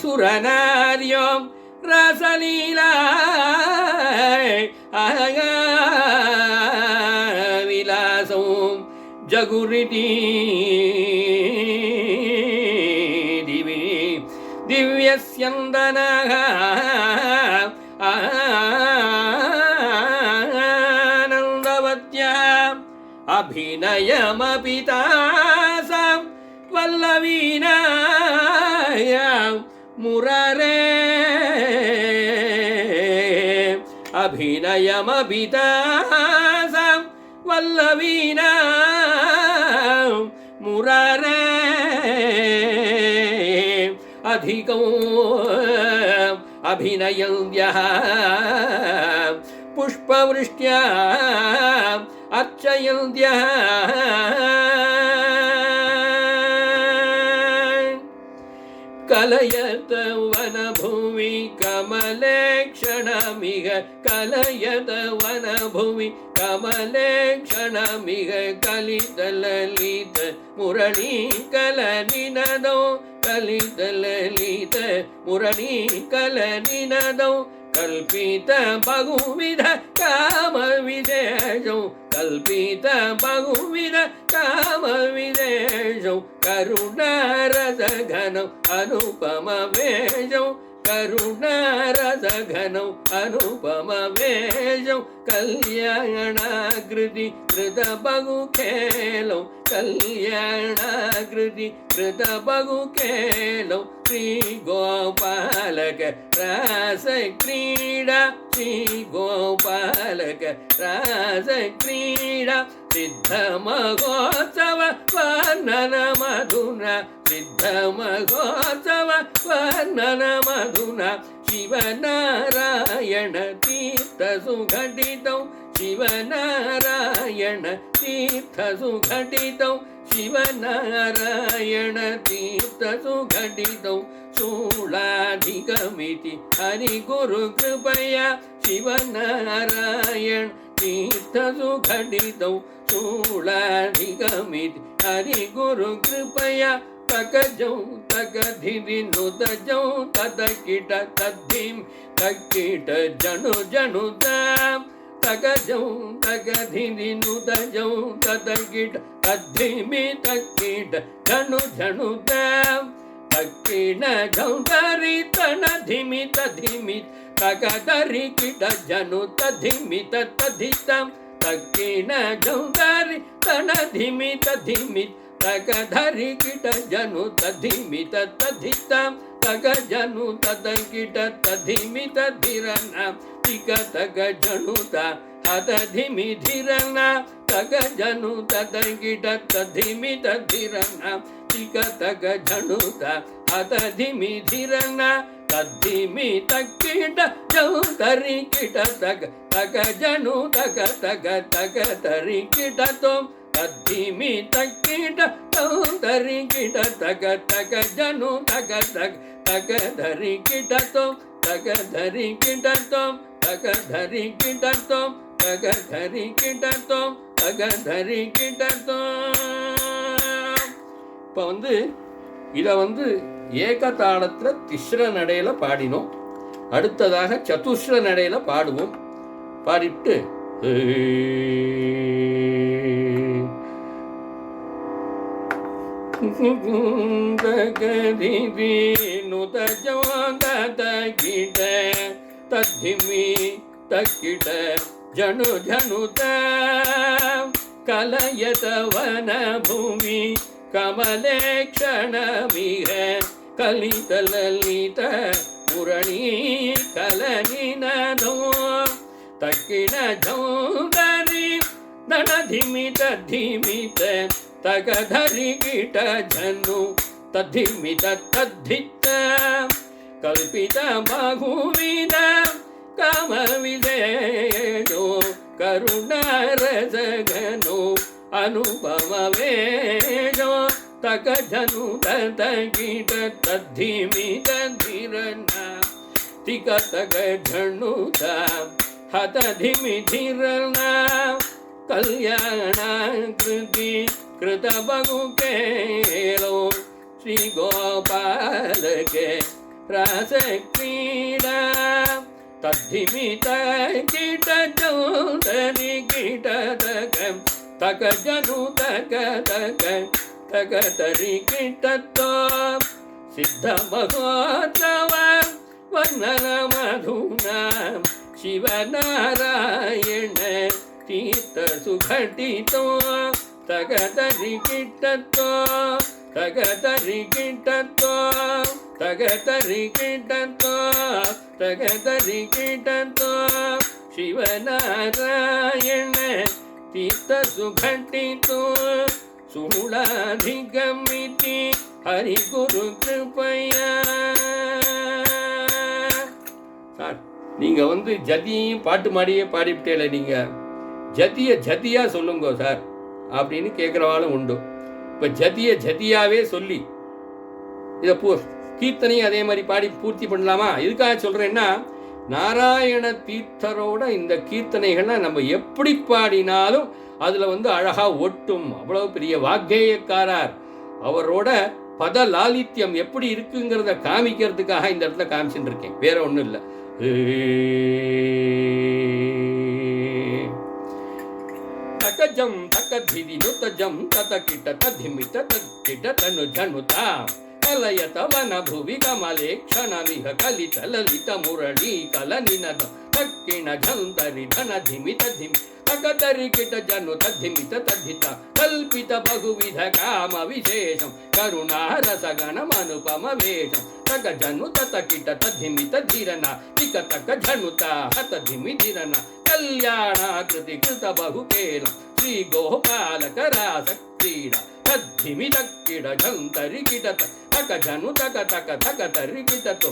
முகுரவிசுரநாரியம் ரசலீலா விலாசம் ஜகுரிதி திவி திவ்யஸ்யந்தனக ஆனந்தவத்யா அபிநயமபிதாசம் வல்லவீனாய முரரே அபிநயமபிதாசம் வல்லவீனா முரரே அதிகம் அபிநயந்த்யः புஷ்பவృష్ట్యా அர்ச்சயந்த்யः கலயத வனபூமி கமலேக்ஷணமிக கலயத வனபூமி கமலேக்ஷணமிக கலிதலலித முரணி கலனினதோ கலிதலலித முரணி கலனினதோ கல்பித பகுவித காம விசேஷம் கல்பித பகுவித காம விசேஷம் கருணாரசகனம் அனுபம வேஷம் கருணாரசகனம் அனுபம வேஷம் கல்யாணாகிருதி கிருத பகு கேலம் கல்யாணாகிருதி கிருத பகு கேலம் ஸ்ரீ கோபாலக ராச கிரீடா ஸ்ரீ கோபாலக ராச கிரீடா சித்த மகோத்சவ வர்ணன மதுனா சித்த மகோத்சவ வர்ணன மதுனா சிவநாராயண தீர்த்த சுகடிதம் சிவநாராயண தீர்த்த சுகடிதம் சிவநாராயண தீர்த்த சுகடிதம் சூளாதிகமிதி ஹரி குரு கிருபயா சிவநாராயண தீர்த்த சுகடிதம் சூளாதிகமிதி ஹரி குரு கிருபயா தகஜம் தகதிரி நுதஜம் ததகிட தத்திம் தக்கிட ஜனு ஜனுதாம் தகஜம் தகதிரி நுதஜம் ததகிட தத்திமி தக்கிட ஜனு ஜனுதாம் தக்கிட ஜௌதரி தனதிமி ததிமி தகதரி கிட ஜனு ததிமி ததிதம் தக்கிட ஜௌதரி தனதிமி ததிமி தகதரி கிட ஜனு ததிமி ததிதம் தக ஜனு ததகிட ததிமி ததிரணம் திக தக ஜனுத ஹததிமி திரண தக ஜனு ததகிட ததிமி ததிரணம் திக தக ஜனுத ஹததிமி திரண ததிமி தக்கிட ஜௌதரி கிட தக தக ஜனு தக தக தக தரி கிட தோம் தத்திமி தக்கிட தௌதரி கிட தக தக ஜனு தக தக தக தரி கிட தோம் தக தரி கிட தோம் தக தரி கிட தோம் தக தரி கிட தோம் தக தரி கிட தோம். இப்போ இதை ஏகதாளத்தில் திஸ்ர நடையில பாடினோம். அடுத்ததாக சதுஸ்ர நடையில பாடுவோம். பாடிட்டு தகதிரி நுதஜோ ததகிட தத்திமி தக்கிட ஜனு ஜனுத கலயத வன பூமி கமலேக்ஷணமிக கலித லலித ಮುರಣಿ ಕಲನಿನೋ ತಕ್ಕಿನ ಜೌದರಿ ದಡ ಧಿಮಿತ ಧಿಮಿತ ತಗಧರಿ ಗಿಟ ಜನು ತದ್ಧಿಮಿತ ತದ್ಧಿತ ಕಲ್ಪಿತ ಬಹುವಿಧ ಕಾಮ ವಿಜಯೋ ಕರುಣಾರಸಗನೋ ಅನುಪಮ ವೇಜೋ ತಕ ಜನು ತಗಿಟ ತದ್ಧಿಮಿತ ಧಿರನ ತಿಕ ತಗ ಝಣುತ ಹತ ಧಿಮಿ ಧಿರನ ಕಲ್ಯಾಣ ಕೃತಿ ಕೃತ ಬಗು ಕೇಳೋ ಶ್ರೀ ಗೋಪಾಲಕೆ ರಾಸ ಕ್ರೀಡಾ ತದ್ಧಿಮಿತ ಕೀಟ ಚೌದರಿ ಕೀಟ ತಕ ಜನು ತಕ ತಕ ತಕ ತರಿ ಕೀಟತ್ತೋ ಸಿದ್ಧ ಮಹೋತ್ಸವ ವರ್ಣನ ಮಧುನ ಶಿವನಾರಾಯಣ ತೀರ್ಥ ಸುಘಟಿತೋ ತಗ ತರಿ ಕೀಟತ್ತೋ ತಗ ತರಿ ಕೀಟತ್ತೋ ತಗ ತರಿ ಕೀಟತ್ತೋ ತಗ ತರಿ ಕೀಟತ್ತೋ ಶಿವನಾರಾಯಣ ತೀರ್ಥ ಸುಘಟಿತೋ சூளாதிகமிதி ஹரி குரு கிருபையா. சார் நீங்க ஜதியும் பாட்டு மாடியே பாடிவிட்டேல, நீங்க ஜதியா சொல்லுங்க சார் அப்படின்னு கேட்குறவாளும் உண்டு. இப்போ ஜதியாவே சொல்லி இதை கீர்த்தனையும் அதே மாதிரி பாடி பூர்த்தி பண்ணலாமா? இதுக்காக சொல்றேன்னா, நாராயண தீர்த்தரோட இந்த கீர்த்தனைகள்லாம் நம்ம எப்படி பாடினாலும் அதுல அழகா ஒட்டும். அவ்வளவு பெரிய வாக்கேயக்காரர். அவரோட பத லாலித்யம் எப்படி இருக்குங்கிறத காமிக்கிறதுக்காக இந்த இடத்துல காமிச்சுட்டு இருக்கேன், வேற ஒண்ணும் இல்லை. தகஜம் தகதிதி நுதஜம் தத கிட்ட ததிமித தக்கிட்ட தனு ஜனுதா கலயத வன ಭುವಿ ಕಮಲೆ ಕ್ಷಣಮಿಹ ಕಲಿತ ಲಲಿತ ಮುರಳಿ ಕಲನಿನದ ತಕ್ಕಿಣ ಝಂತರಿ ಧನ ಧಿಮಿತ ಧಿಮಿ ತಕತರಿ ಕಿಟ ಜನು ತದ್ಧಿಮಿತ ತದ್ಧಿತ ಕಲ್ಪಿತ ಬಹುವಿಧ ಕಾಮ ವಿಶೇಷಂ ಕರುಣಾರಸಗಣ ಅನುಪಮ ವೇಷಂ ತಕ ಜನು ತತ ಕಿಟ ತದ್ಧಿಮಿತ ಧಿರನ ತಿಕ ತಕ ಝನುತ ಹತ ಧಿಮಿ ಧಿರನ ಕಲ್ಯಾಣ ಕೃತಿ ಕೃತ ಬಹುಕೇಲಂ ಶ್ರೀ ಗೋಪಾಲಕ ರಾಸ ಕ್ರೀಡಾ ತದ್ಧಿಮಿ ತಕ್ಕಿಡ ಝಂತರಿ ಕಿಟತ ತಕ ಜನು ತಕ ತಕ ತಕ ತರಿ ಕಿಟತು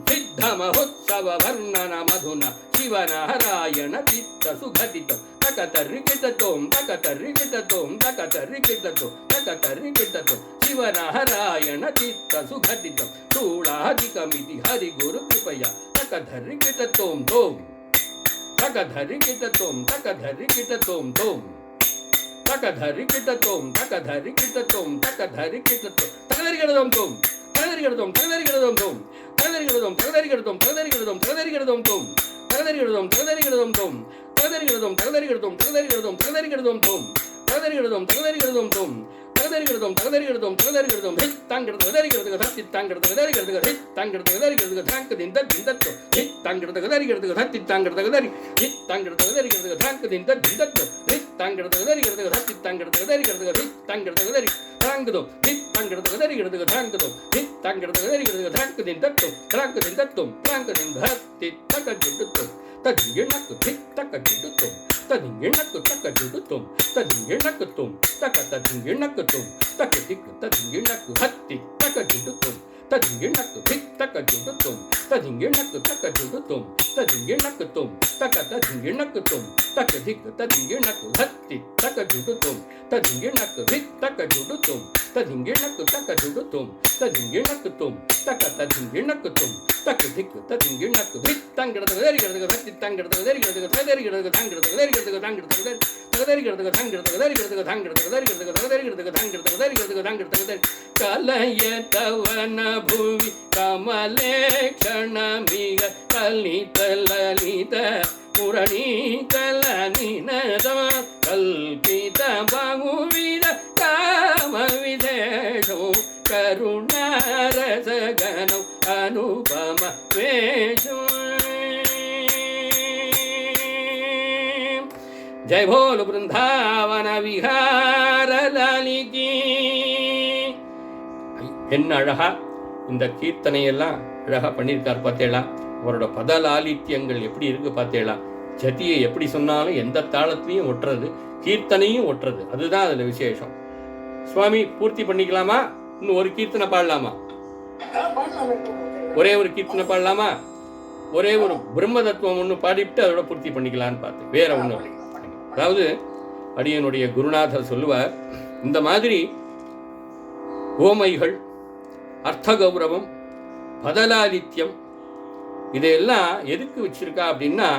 ಸಿದ್ಧ ಮಹೋತ್ಸವ ವರ್ಣನ ಮಧುನ ಶಿವನಾರಾಯಣ ಚಿತ್ತ ಸುಘಟಿತ ತಕ ತರಿ ಕಿಟತೋಂ ತಕ ತರಿ ಕಿಟತೋಂ ತಕ ತರಿ ಕಿಟತು ತಕ ತರಿ ಕಿಟತು ಶಿವನಾರಾಯಣ ಚಿತ್ತ ಸುಘಟಿತ ಸ್ಥೂಳಾಧಿಕಮಿತಿ ಹರಿ ಗುರು ಕೃಪಯ ತಕ ಧರಿ ಕಿಟತೋಂ ತೋಂ ತಕ ಧರಿ ಕಿಟತೋಂ ತಕ ಧರಿ ಕಿಟತೋಂ ತೋಂ ತಕ ಧರಿ ಕಿಟತೋಂ ತಕ ಧರಿ ಕಿಟತೋಂ ತಕ ಧರಿ ಕಿಟತೋ ತಗದರಿಗಿಡದೋಂ ತೋಂ ತಗದರಿಗಿಡದೋಂ ತಗದರಿಗಿಡದೋಂ ತೋಂ ತಗದರಿಗಿಡದೋಂ ತಗದರಿಗಿಡದೋಂ ತಗದರಿಗಿಡದೋಂ ತಗದರಿಗಿಡದೋಂ ತೋಂ ತಗದರಿಗಿಡದೋಂ ತಗದರಿಗಿಡದೋಂ ತೋಂ ತಗದರಿಗಿಡದೋಂ ತಗದರಿಗಿಡದೋಂ ತಗದರಿಗಿಡದೋಂ ತಗದರಿಗಿಡದೋಂ ತೋಂ ತಗದರಿಗಿಡದೋಂ ತಗದರಿಗಿಡದೋಂ ತೋಂ ತಗದರಿಗಿಡದೋಂ ತಗದರಿಗಿಡದೋಂ ತಗದರಿಗಿಡದೋಂ ಹಿತ್ ತಾಂಗಿಡ ತಗದರಿಗಿಡದಗ ಹತ್ತಿ ತಾಂಗಿಡ ತಗದರಿಗಿಡದಗ ಹಿತ್ ತಾಂಗಿಡ ತಗದರಿಗಿಡದಗ ಧಾಂಕದಿಂದ ದಿಂದತ್ತು ಹಿತ್ ತಾಂಗಿಡ ತಗದರಿಗಿಡದಗ ಹತ್ತಿ ತಾಂಗಿಡ ತಗದರಿ ಹಿತ್ ತಾಂಗಿಡ ತಗದರಿಗಿಡದಗ ಧಾಂಕದಿಂದ ದಿಂದತ್ತು ಹಿತ್ ತಾಂಗಿಡ ತಗದರಿಗಿಡದಗ ಹತ್ತಿ ತಾಂಗಿಡ ತಗದರಿಗಿಡದಗ ಹಿತ್ ತಾಂಗಿಡ ತಗದರಿ ಧಾಂಕದು ಹಿತ್ ತಾಂಗಿಡ ತಗದರಿಗಿಡದಗ ಧಾಂಕದು ಹಿತ್ ತಾಂಗಿಡ ತಗದರಿಗಿಡದಗ ಧಾಂಕದಿಂದತ್ತು ಧಾಂಕದಿಂದತ್ತು ಧಾಂಕದಿಂದ ಹತ್ತಿ ತಕ ಜಿಡ್ಡುತ್ತು ತದಿಂಗಿಣಕ್ಕು ಹಿತ್ ತಕ ಜಿಡ್ಡುತ್ತು ತದಿಂಗಿಣಕ್ಕು ತಕ ಜಿಡ್ಡುತ್ತು ತದಿಂಗಿಣಕ್ಕು ತಕ ತದಿಂಗಿಣಕ್ಕು ತಕ ದಿಕ್ಕು ತದಿಂಗಿಣಕ್ಕು ಹತ್ತಿ ತಕ ಜಿಡ್ಡುತ್ತು ತದಿಂಗಿಣಕ್ಕು ಹಿತ್ ತಕ ಜಿಡ್ಡುತ್ತು ತದಿಂಗಿಣಕ್ಕು ತಕ ಜಿಡ್ಡುತ್ತು ತದಿಂಗಿಣಕ್ಕು ತಕ ತದಿಂಗಿಣಕ್ಕು ತಕ ದಿಕ್ಕು ತದಿಂಗಿಣಕ್ಕು ಹತ್ತಿ ತಕ ಜಿಡ್ಡುತ್ತು ತದಿಂಗಿಣಕ್ಕು ಹಿತ್ ತಕ ಜಿಡ್ಡುತ್ತು ತದಿಂಗಿಣಕ್ಕು ತಕ ಜಿಡ್ಡುತ್ತು ತದಿಂಗಿಣಕ್ಕು ತಕ ತದಿಂಗಿಣಕ್ಕು ತಕ ದಿಕ್ಕು ತದಿಂಗಿಣಕ್ಕು ಹಿತ್ ತಂಗಿಡ ತಗದರಿಗಿಡದಗ ಹತ್ತಿ ತಂಗಿಡ ತಗದರಿಗಿಡದಗ ತಗದರಿಗಿಡದಗ ತಂಗಿಡ ತಗದರಿಗಿಡದಗ ತಂಗಿಡ ತಗದರಿಗಿಡದಗ ತಂಗಿಡ ತಗದರಿಗಿಡದಗ ತಂಗಿಡ ತಗದರಿಗಿಡದಗ ತಗದರಿಗಿಡದಗ ತಂಗಿಡ ತಗದರಿಗಿಡದಗ ತಂಗಿಡ ತಗದರಿ ಕಲಯತವನ ಭುವಿ ಕಮಲೆ ಕ್ಷಣಮಿಗ ಕಲಿತ ಲಲಿತ ಮುರಣಿ ಕಲನಿನದ ಕಲ್ಪಿತ ಬಹುವಿಧ ಕಾಮ ವಿದೇಶೋ ಕರುಣಾರಸಗನೌ ಅನುಪಮ ವೇಷೋ. जय बोल वृंदावन विहार लालिकी. என்ன அழகா இந்த கீர்த்தனையெல்லாம் அழகா பண்ணியிருக்கார் பார்த்தேளா. அவரோட பதலாலித்யங்கள் எப்படி இருக்கு பார்த்தேளா. ஜதியை எப்படி சொன்னாலும் எந்த தாளத்திலையும் ஒட்டுறது, கீர்த்தனையும் ஒட்டுறது, அதுதான் அதுல விசேஷம். சுவாமி பூர்த்தி பண்ணிக்கலாமா? இன்னும் ஒரு கீர்த்தனை பாடலாமா? ஒரே ஒரு கீர்த்தனை பாடலாமா? ஒரே ஒரு பிரம்ம தத்துவம் ஒன்று பாடிவிட்டு அதோட பூர்த்தி பண்ணிக்கலான்னு பார்த்து, வேற ஒன்று. அதாவது அடியனுடைய குருநாதர் சொல்லுவார், இந்த மாதிரி ஓமைகள், அர்த்த கௌரவம், பதலாலித்யம் இதையெல்லாம் எதுக்கு வச்சிருக்கா அப்படின்னா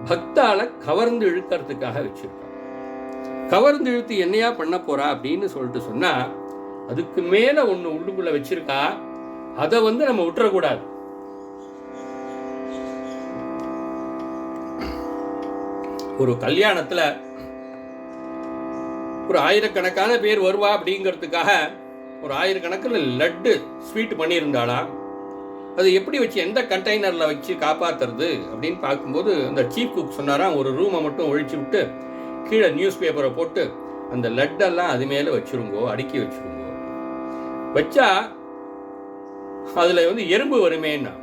பக்தால கவர்ந்து இழுக்கிறதுக்காக வச்சிருக்கா. கவர்ந்து இழுத்து என்னையா பண்ண போறா அப்படின்னு சொல்லிட்டு சொன்னா அதுக்கு மேல ஒண்ணு உள்ளுக்குள்ள வச்சிருக்கா. அதை நம்ம விட்டுறக்கூடாது. ஒரு கல்யாணத்துல ஒரு ஆயிரக்கணக்கான பேர் வருவா அப்படிங்கிறதுக்காக ஒரு ஆயிரக்கணக்கில் லட்டு ஸ்வீட் பண்ணியிருந்தாலாம். அது எப்படி வச்சு எந்த கண்டெய்னர்ல வச்சு காப்பாத்துறது அப்படின்னு பார்க்கும்போது அந்த சீஃப் குக் சொன்னாராம், ஒரு ரூமை மட்டும் ஒழிச்சு விட்டு கீழே நியூஸ் பேப்பரை போட்டு அந்த லட்டெல்லாம் அது மேல வச்சிருங்கோ, அடுக்கி வச்சிருங்கோ. வச்சா அதுல எறும்பு வருமேன்னா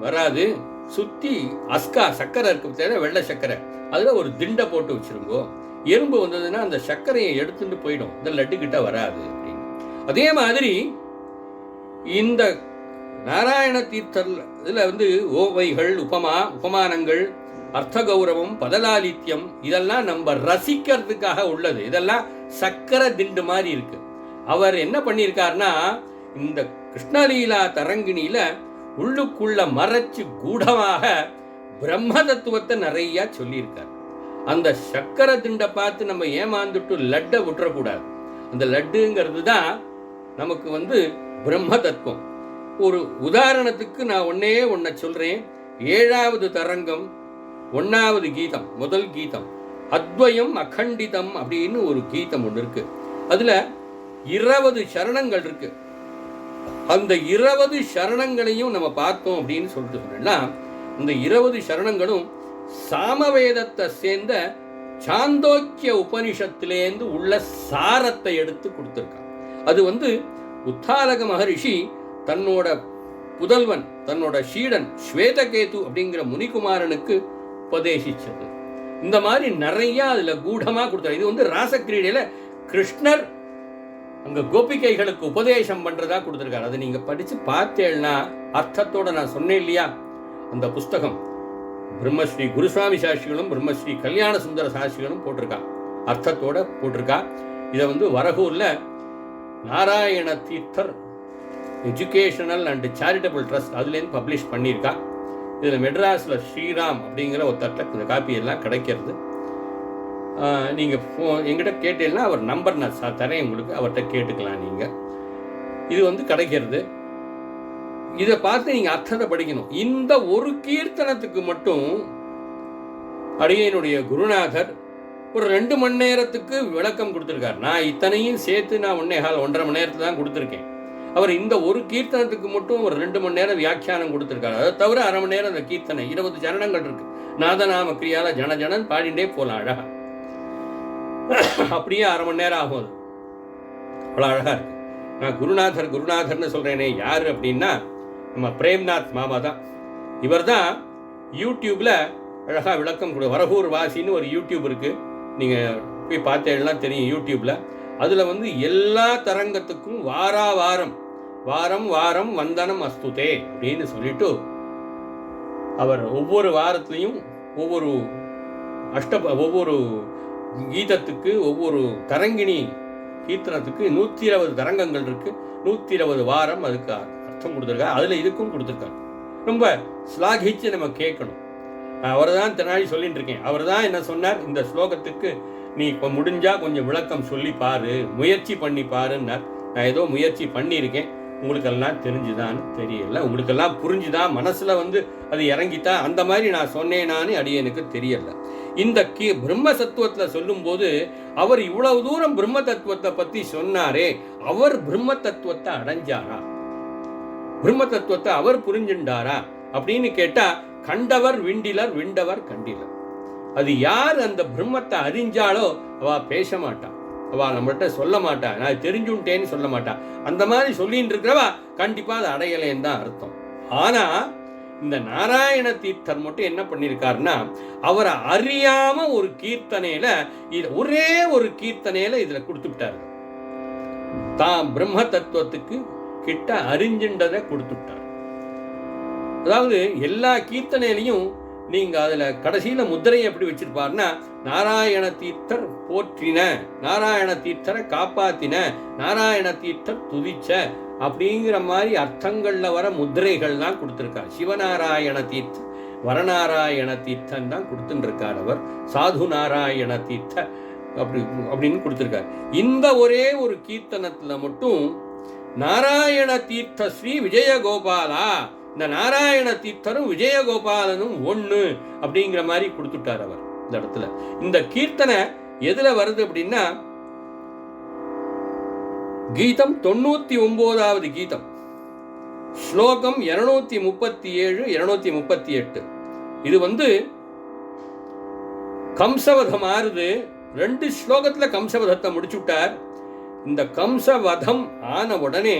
வராது. சுத்தி அஸ்கா சர்க்கரை இருக்கு தேவை, வெள்ளை சர்க்கரை, அதுல ஒரு திண்டை போட்டு வச்சிருங்கோ. எறும்பு வந்ததுன்னா அந்த சர்க்கரையை எடுத்துட்டு போயிடும், இந்த லட்டு கிட்ட வராது அப்படின்னு. அதே மாதிரி இந்த நாராயண தீர்த்தர் இதுல ஓவைகள், உபமானங்கள், அர்த்த கௌரவம், பதலாலித்யம் இதெல்லாம் நம்ம ரசிக்கிறதுக்காக உள்ளது. இதெல்லாம் சக்கரை திண்டு மாதிரி இருக்கு. அவர் என்ன பண்ணியிருக்காருன்னா இந்த கிருஷ்ணலீலா தரங்கிணியில உள்ளுக்குள்ள மறைச்சு கூடமாக பிரம்ம தத்துவத்தை நிறைய சொல்லியிருக்கார். அந்த சக்கரை திண்டை பார்த்து நம்ம ஏமாந்துட்டு லட்டை விட்டுறக்கூடாது. அந்த லட்டுங்கிறது தான் நமக்கு பிரம்ம தத்துவம். ஒரு உதாரணத்துக்கு நான் ஒன்ன சொல்றேன். 7வது தரங்கம் 1வது கீதம், முதல் கீதம் அத்வயம் அகண்டிதம் அப்படின்னு ஒரு கீதம் ஒன்று இருக்கு. அதுல 20 சரணங்கள் இருக்கு. அந்த 20 சரணங்களையும் நம்ம பார்த்தோம் அப்படின்னு சொல்லிட்டு சொன்னா இந்த 20 சரணங்களும் சாமவேதத்தை சேர்ந்த சாந்தோக்கிய உபனிஷத்திலேருந்து உள்ள சாரத்தை எடுத்து கொடுத்திருக்காங்க. அது உத்தாலக மகரிஷி தன்னோட புதல்வன், தன்னோட சீடன் ஸ்வேதகேது அப்படிங்கிற முனிகுமாரனுக்கு உபதேசிச்சது. இந்த மாதிரி நிறைய அதுல கூடமா கொடுத்தாரு. இது ராசக்கிரீடையில கிருஷ்ணர் அங்க கோபிகைகளுக்கு உபதேசம் பண்றதா கொடுத்திருக்காரு. அதை நீங்க படிச்சு பார்த்தேன்னா அர்த்தத்தோட நான் சொன்னேன் இல்லையா, அந்த புஸ்தகம் பிரம்மஸ்ரீ குருசுவாமி சாஸ்திரிகளும் பிரம்மஸ்ரீ கல்யாண சுந்தர சாஸ்திரிகளும் போட்டிருக்கா, அர்த்தத்தோட போட்டிருக்கா. இதை வரகூர்ல Narayana Theerthar educational and charitable trust அதுலேருந்து பப்ளிஷ் பண்ணியிருக்கா. இதில் மெட்ராஸில் ஸ்ரீராம் அப்படிங்கிற ஒருத்தர்கிட்ட இந்த காப்பி எல்லாம் கிடைக்கிறது. நீங்கள் எங்கிட்ட கேட்டீங்கன்னா அவர் நம்பர் நான் தரேன் உங்களுக்கு, அவர்கிட்ட கேட்டுக்கலாம். நீங்கள் இது கிடைக்கிறது. இதை பார்த்து நீங்கள் அர்த்தத்தை படிக்கணும். இந்த ஒரு கீர்த்தனத்துக்கு மட்டும் அடியனுடைய குருநாதர் ஒரு 2 மணி நேரத்துக்கு விளக்கம் கொடுத்துருக்கார். நான் இத்தனையும் சேர்த்து நான் 1.5 மணி நேரத்துக்கு தான் கொடுத்துருக்கேன். அவர் இந்த ஒரு கீர்த்தனத்துக்கு மட்டும் ஒரு 2 மணி நேரம் வியாக்கியானம் கொடுத்திருக்காரு. அதை தவிர 1/2 மணி நேரம் அந்த கீர்த்தனை 20 சரணங்கள் இருக்கு. நாதநாம கிரியால ஜன ஜனன் பாடிண்டே போலாம் அழகா. அப்படியே 1/2 மணி நேரம் ஆகும். அவ்வளோ அழகா இருக்கு. நான் குருநாதர்னு சொல்றேனே, யாரு அப்படின்னா நம்ம பிரேம்நாத் மாமா தான். இவர் தான் யூடியூப்ல அழகா விளக்கம் கொடு. வரகூர் வாசின்னு ஒரு யூடியூப் இருக்கு, நீங்க போய் பார்த்தேன்னா தெரியும். யூடியூப்ல அதுல எல்லா தரங்கத்துக்கும் வாரம் வாரம் வந்தனம் அஸ்துதே அப்படின்னு சொல்லிட்டு அவர் ஒவ்வொரு வாரத்திலையும் ஒவ்வொரு கீதத்துக்கு ஒவ்வொரு தரங்கிணி கீர்த்தனத்துக்கு 120 தரங்கங்கள் இருக்கு. 120 வாரம் அதுக்கு அர்த்தம் கொடுத்துருக்காரு. அதுல இதுக்கும் கொடுத்துருக்காரு. ரொம்ப ஸ்லாகிச்சு நம்ம கேட்கணும். அவர் தான் தினாடி சொல்லிட்டு இருக்கேன். அவர் தான் என்ன சொன்னார், இந்த ஸ்லோகத்துக்கு நீ இப்போ முடிஞ்சா கொஞ்சம் விளக்கம் சொல்லி பாரு, முயற்சி பண்ணி பாருன்னார். நான் ஏதோ முயற்சி பண்ணியிருக்கேன். உங்களுக்கெல்லாம் தெரிஞ்சுதான்னு தெரியல, உங்களுக்கெல்லாம் புரிஞ்சுதான், மனசுல அது இறங்கிட்டா அந்த மாதிரி நான் சொன்னேனான்னு அடியனுக்கு தெரியல. இந்த பிரம்ம தத்துவத்துல சொல்லும் போது அவர் இவ்வளவு தூரம் பிரம்ம தத்துவத்தை பத்தி சொன்னாரே, அவர் பிரம்ம தத்துவத்தை அடைஞ்சாரா, பிரம்ம தத்துவத்தை அவர் புரிஞ்சுண்டாரா அப்படின்னு கேட்டா, கண்டவர் விண்டிலர் விண்டவர் கண்டிலர். அது யார் அந்த பிரம்மத்தை அறிஞ்சாலோ அவ பேச மாட்டான். அவள் நம்மள்கிட்ட சொல்ல மாட்டா, நான் தெரிஞ்சுட்டேன்னு சொல்ல மாட்டா. அந்த மாதிரி சொல்லிட்டு இருக்கிறவா கண்டிப்பாக அதை அடையலைன்னு தான் அர்த்தம். ஆனால் இந்த நாராயண தீர்த்தர் மட்டும் என்ன பண்ணியிருக்காருன்னா, அவரை அறியாம ஒரு கீர்த்தனையில ஒரே ஒரு கீர்த்தனையில இதுல கொடுத்துட்டாரு. தான் பிரம்ம தத்துவத்துக்கு கிட்ட அறிஞ்சின்றதை கொடுத்துட்டார். அதாவது எல்லா கீர்த்தனையிலையும் நீங்க அதுல கடைசியில முத்திரையை எப்படி வச்சிருப்பாருன்னா, நாராயண தீர்த்தர் போற்றின, நாராயண தீர்த்தரை காப்பாத்தின, நாராயண தீர்த்தர் துதிச்ச அப்படிங்கிற மாதிரி அர்த்தங்கள்ல வர முத்திரைகள் தான் கொடுத்திருக்கார். சிவநாராயண தீர்த்த, வரநாராயண தீர்த்தன் தான் கொடுத்துட்டு இருக்கார். அவர் சாது நாராயண தீர்த்த அப்படின்னு கொடுத்திருக்கார். இந்த ஒரே ஒரு கீர்த்தனத்துல மட்டும் நாராயண தீர்த்த ஸ்ரீ விஜயகோபாலா, இந்த நாராயண தீர்த்தரும் விஜயகோபாலனும் ஒண்ணு அப்படிங்கிற மாதிரி கொடுத்துட்டார் அவர் இந்த இடத்துல. இந்த கீர்த்தனை எதுல வருது அப்படின்னா, கீதம் 99வது கீதம், ஸ்லோகம் 237 238. இது கம்சவதம் ஆறுது. 2 ஸ்லோகத்துல கம்சவதத்தை முடிச்சுட்டார். இந்த கம்சவதம் ஆன உடனே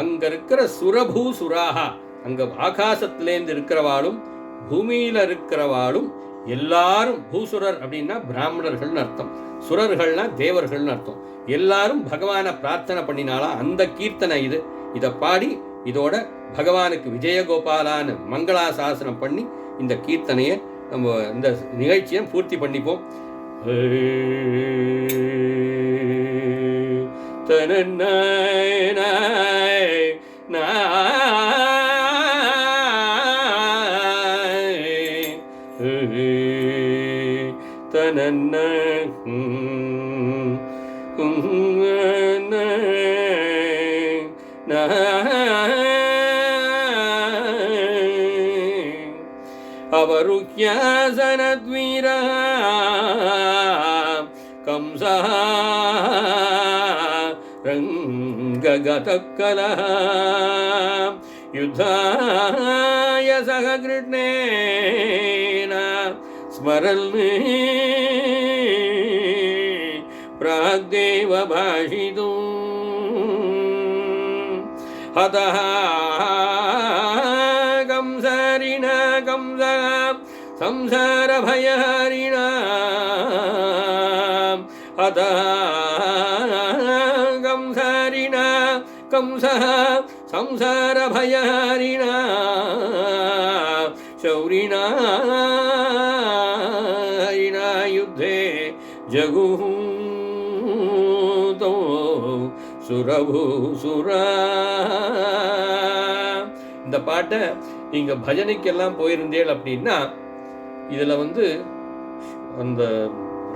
அங்க இருக்கிற சுரபூ சுராகா, அங்க ஆகாசத்திலேருந்து இருக்கிறவாளும் பூமியில இருக்கிறவாளும் எல்லாரும், பூசுரர் அப்படின்னா பிராமணர்கள்னு அர்த்தம், சுரர்கள்னா தேவர்கள்னு அர்த்தம், எல்லாரும் பகவானை பிரார்த்தனை பண்ணினாலாம். அந்த கீர்த்தனை இது. இதை பாடி இதோட பகவானுக்கு விஜயகோபாலான்னு மங்களாசாசனம் பண்ணி இந்த கீர்த்தனையை நம்ம இந்த நிகழ்ச்சியை பூர்த்தி பண்ணிப்போம். அவருக்யாசனத்வீர கம்சா ரங்ககதக்கலஹ யுத்தாய சக கிருஷ்ணேன ஸ்மரன் பிராக்தேவ பாஷிதோ ஹதஹ கம்சரிண கம்ச சம்சார பயஹரிண ஹதஹ கம்சரிண கம்ச சம்சார பயஹரிண சௌரிண யுத்தே ஜகுதோ சுரபூசுரா. இந்த பாட்டை நீங்க பஜனைக்கெல்லாம் போயிருந்தேள் அப்படின்னா, இதுல அந்த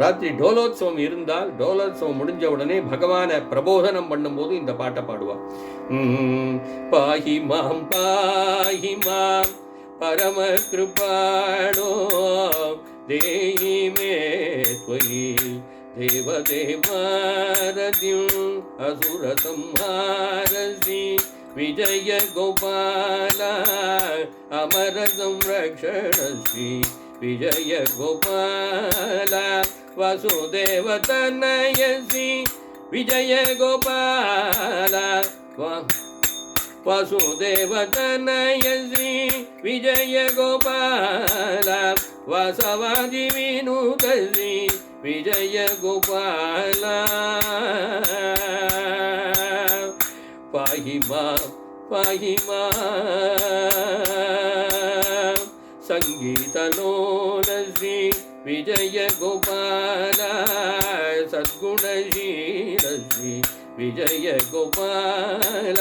ராத்திரி டோலோத்சவம் இருந்தால், டோலோத்சவம் முடிஞ்ச உடனே பகவானை பிரபோதனம் பண்ணும்போது இந்த பாட்டை பாடுவார். பாஹி மாம் பாஹி மாம் பரம கிருபாடோ தேஹி மே த்வயி தேவதேவாரத்யும் அசுர சம்ஹாரசி விஜய கோபால அமர சம்ரக்ஷணஸ்ரீ விஜய கோபால வசுதேவ தனயசி விஜய கோபால வசுதேவ தனயசி விஜய கோபால வாசவாதி வினுதசி விஜய கோபால பாஹி மாம் சங்கீதலோலஸ்ரீ விஜய கோபால சத்குணசீலஸ்ரீ விஜய கோபால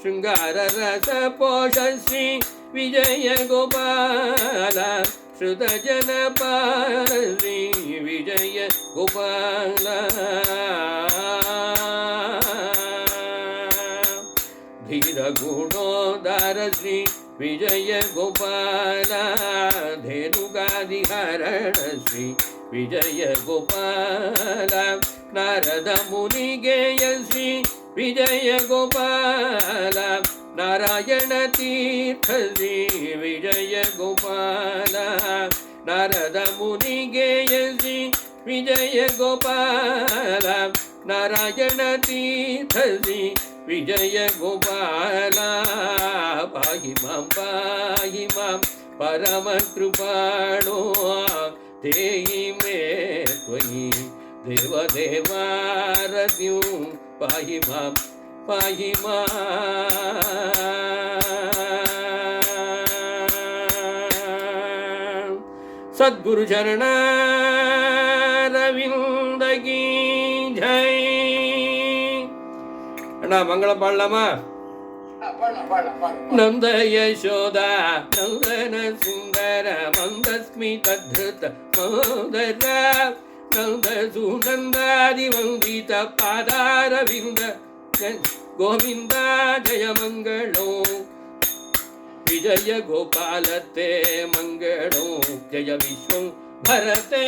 ஸ்ருங்கார ரச போஷஸ்ரீ விஜய கோபால ஸ்ருத ஜன பாரஸ்ரீ விஜய கோபால धीर गुणोदार श्री विजय गोपाल धेनुगादिहरण श्री विजय गोपाल नारद मुनि गेय श्री विजय गोपाल नारायण तीर्थ श्री विजय गोपाल नारद मुनि गेय श्री विजय गोपाल नारायण तीर्थ श्री विजय गोपाला पाहि मां परम कृपाणो देहि मे त्वयि देवदेवारतिं पाहि मां सद्गुरु चरणारविंद की जय. அண்ணா மங்களம் பாடலாமா? नंद यशोदा नंदन सुंदर मंदस्मित धृत मदर नंद सुनंदादि वंदित पादारविंद गोविंद जय मंगलो विजय गोपालते मंगलो जय विश्व भरते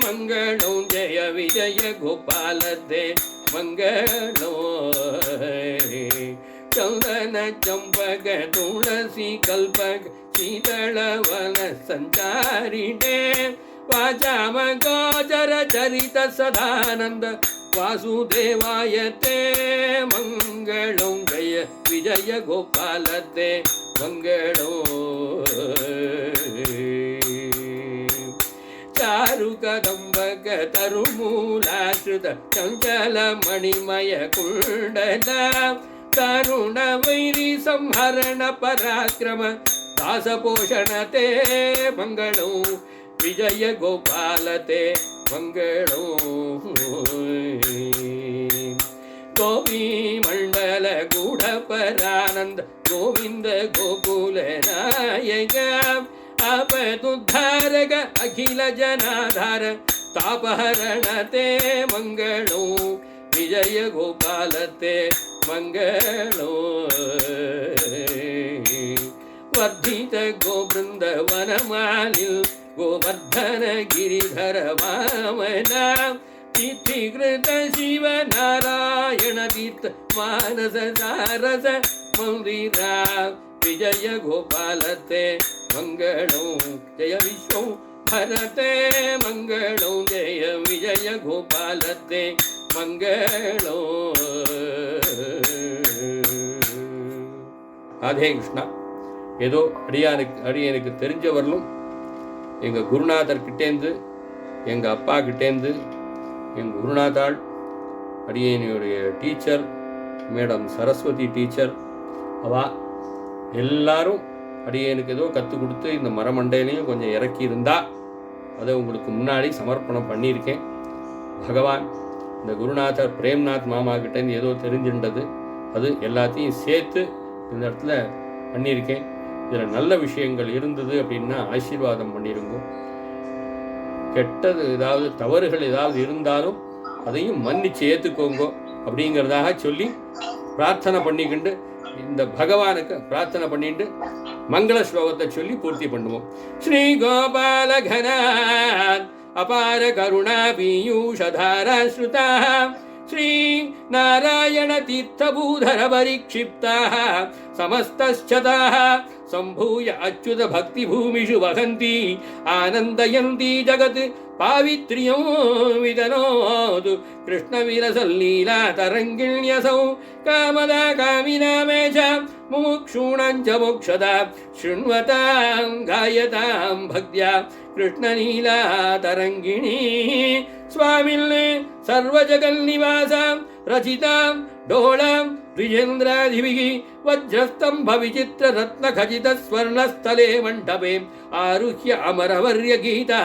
मंगलो जय विजय गोपालते मंगलो चंदन चंपक तुलसी कल्पक शीतल वन संचारिणे वाचाम गोचर चरित सदानंद वासुदेवाय ते मंगलो जय विजय गोपालते मंगलो चारु कदंबक तरुमूलाश्रित चंचल मणिमय कुंडल तरुण वैरी संहरण पराक्रम दास पोषण ते मंगलो विजय गोपालते मंगलो गोपी मंडल गूढ़ परानंद गोविंद गोकुल नायक आपदुद्धारक अखिल जनाधार तापहरण ते मंगलो विजय गोपालते मंगलो वर्धित गोवृंद वनमालिल गोवर्धन गिरिधर वामना तिथिकृत शिव नारायण तीर्थ मानस सारस मंदिरा विजय गोपालते मंगलो जय विश्व भरते मंगलो जय विजय गोपालते मंगलो. ராதே கிருஷ்ணா. ஏதோ அடியனுக்கு தெரிஞ்சவர்களும் எங்கள் குருநாதர்கிட்டேருந்து எங்கள் அப்பா கிட்டேருந்து எங்கள் குருநாதாள் அடியனுடைய டீச்சர் மேடம் சரஸ்வதி டீச்சர் அவா எல்லாரும் அடியனுக்கு ஏதோ கற்றுக் கொடுத்து இந்த மரமண்டையிலையும் கொஞ்சம் இறக்கி இருந்தா அதை உங்களுக்கு முன்னாடி சமர்ப்பணம் பண்ணியிருக்கேன். பகவான் இந்த குருநாதர் பிரேம்நாத் மாமா கிட்டேருந்து ஏதோ தெரிஞ்சின்றது அது எல்லாத்தையும் சேர்த்து இந்த இடத்துல பண்ணியிருக்கேன். இதில் நல்ல விஷயங்கள் இருந்தது அப்படின்னா ஆசீர்வாதம் பண்ணிருங்க. கெட்டது ஏதாவது தவறுகள் ஏதாவது இருந்தாலும் அதையும் மன்னிச்சு ஏற்றுக்கோங்க அப்படிங்கிறதாக சொல்லி பிரார்த்தனை பண்ணிக்கிண்டு இந்த பகவானுக்கு பிரார்த்தனை பண்ணிட்டு மங்கள ஸ்லோகத்தை சொல்லி பூர்த்தி பண்ணுவோம். ஸ்ரீ கோபால கணாத் அபார கருணா பீயூஷதாரா ஸ்ருதா श्री नारायण तीर्थभूधर परिक्षिप्ताः समस्तश्चताः संभूय अच्युत भक्ति भूमिषु वहन्ति आनन्दयन्ति जगत् पावित्र्यं विदनोतु कृष्णविरसल्लीला तरङ्गिण्यसौ कामदा कामिनामे च मुमुक्षूणां च मोक्षदा शृण्वतां गायतां भक्त्या कृष्णलीला तरङ्गिणी स्वामिन्ने सर्वजगन्निवासां रचितां डोलां द्विजेन्द्रादिभिः वज्रस्तम्भ विचित्र रत्नखचित स्वर्णस्थले मण्डपे आरुह्य अमरवर्य गीता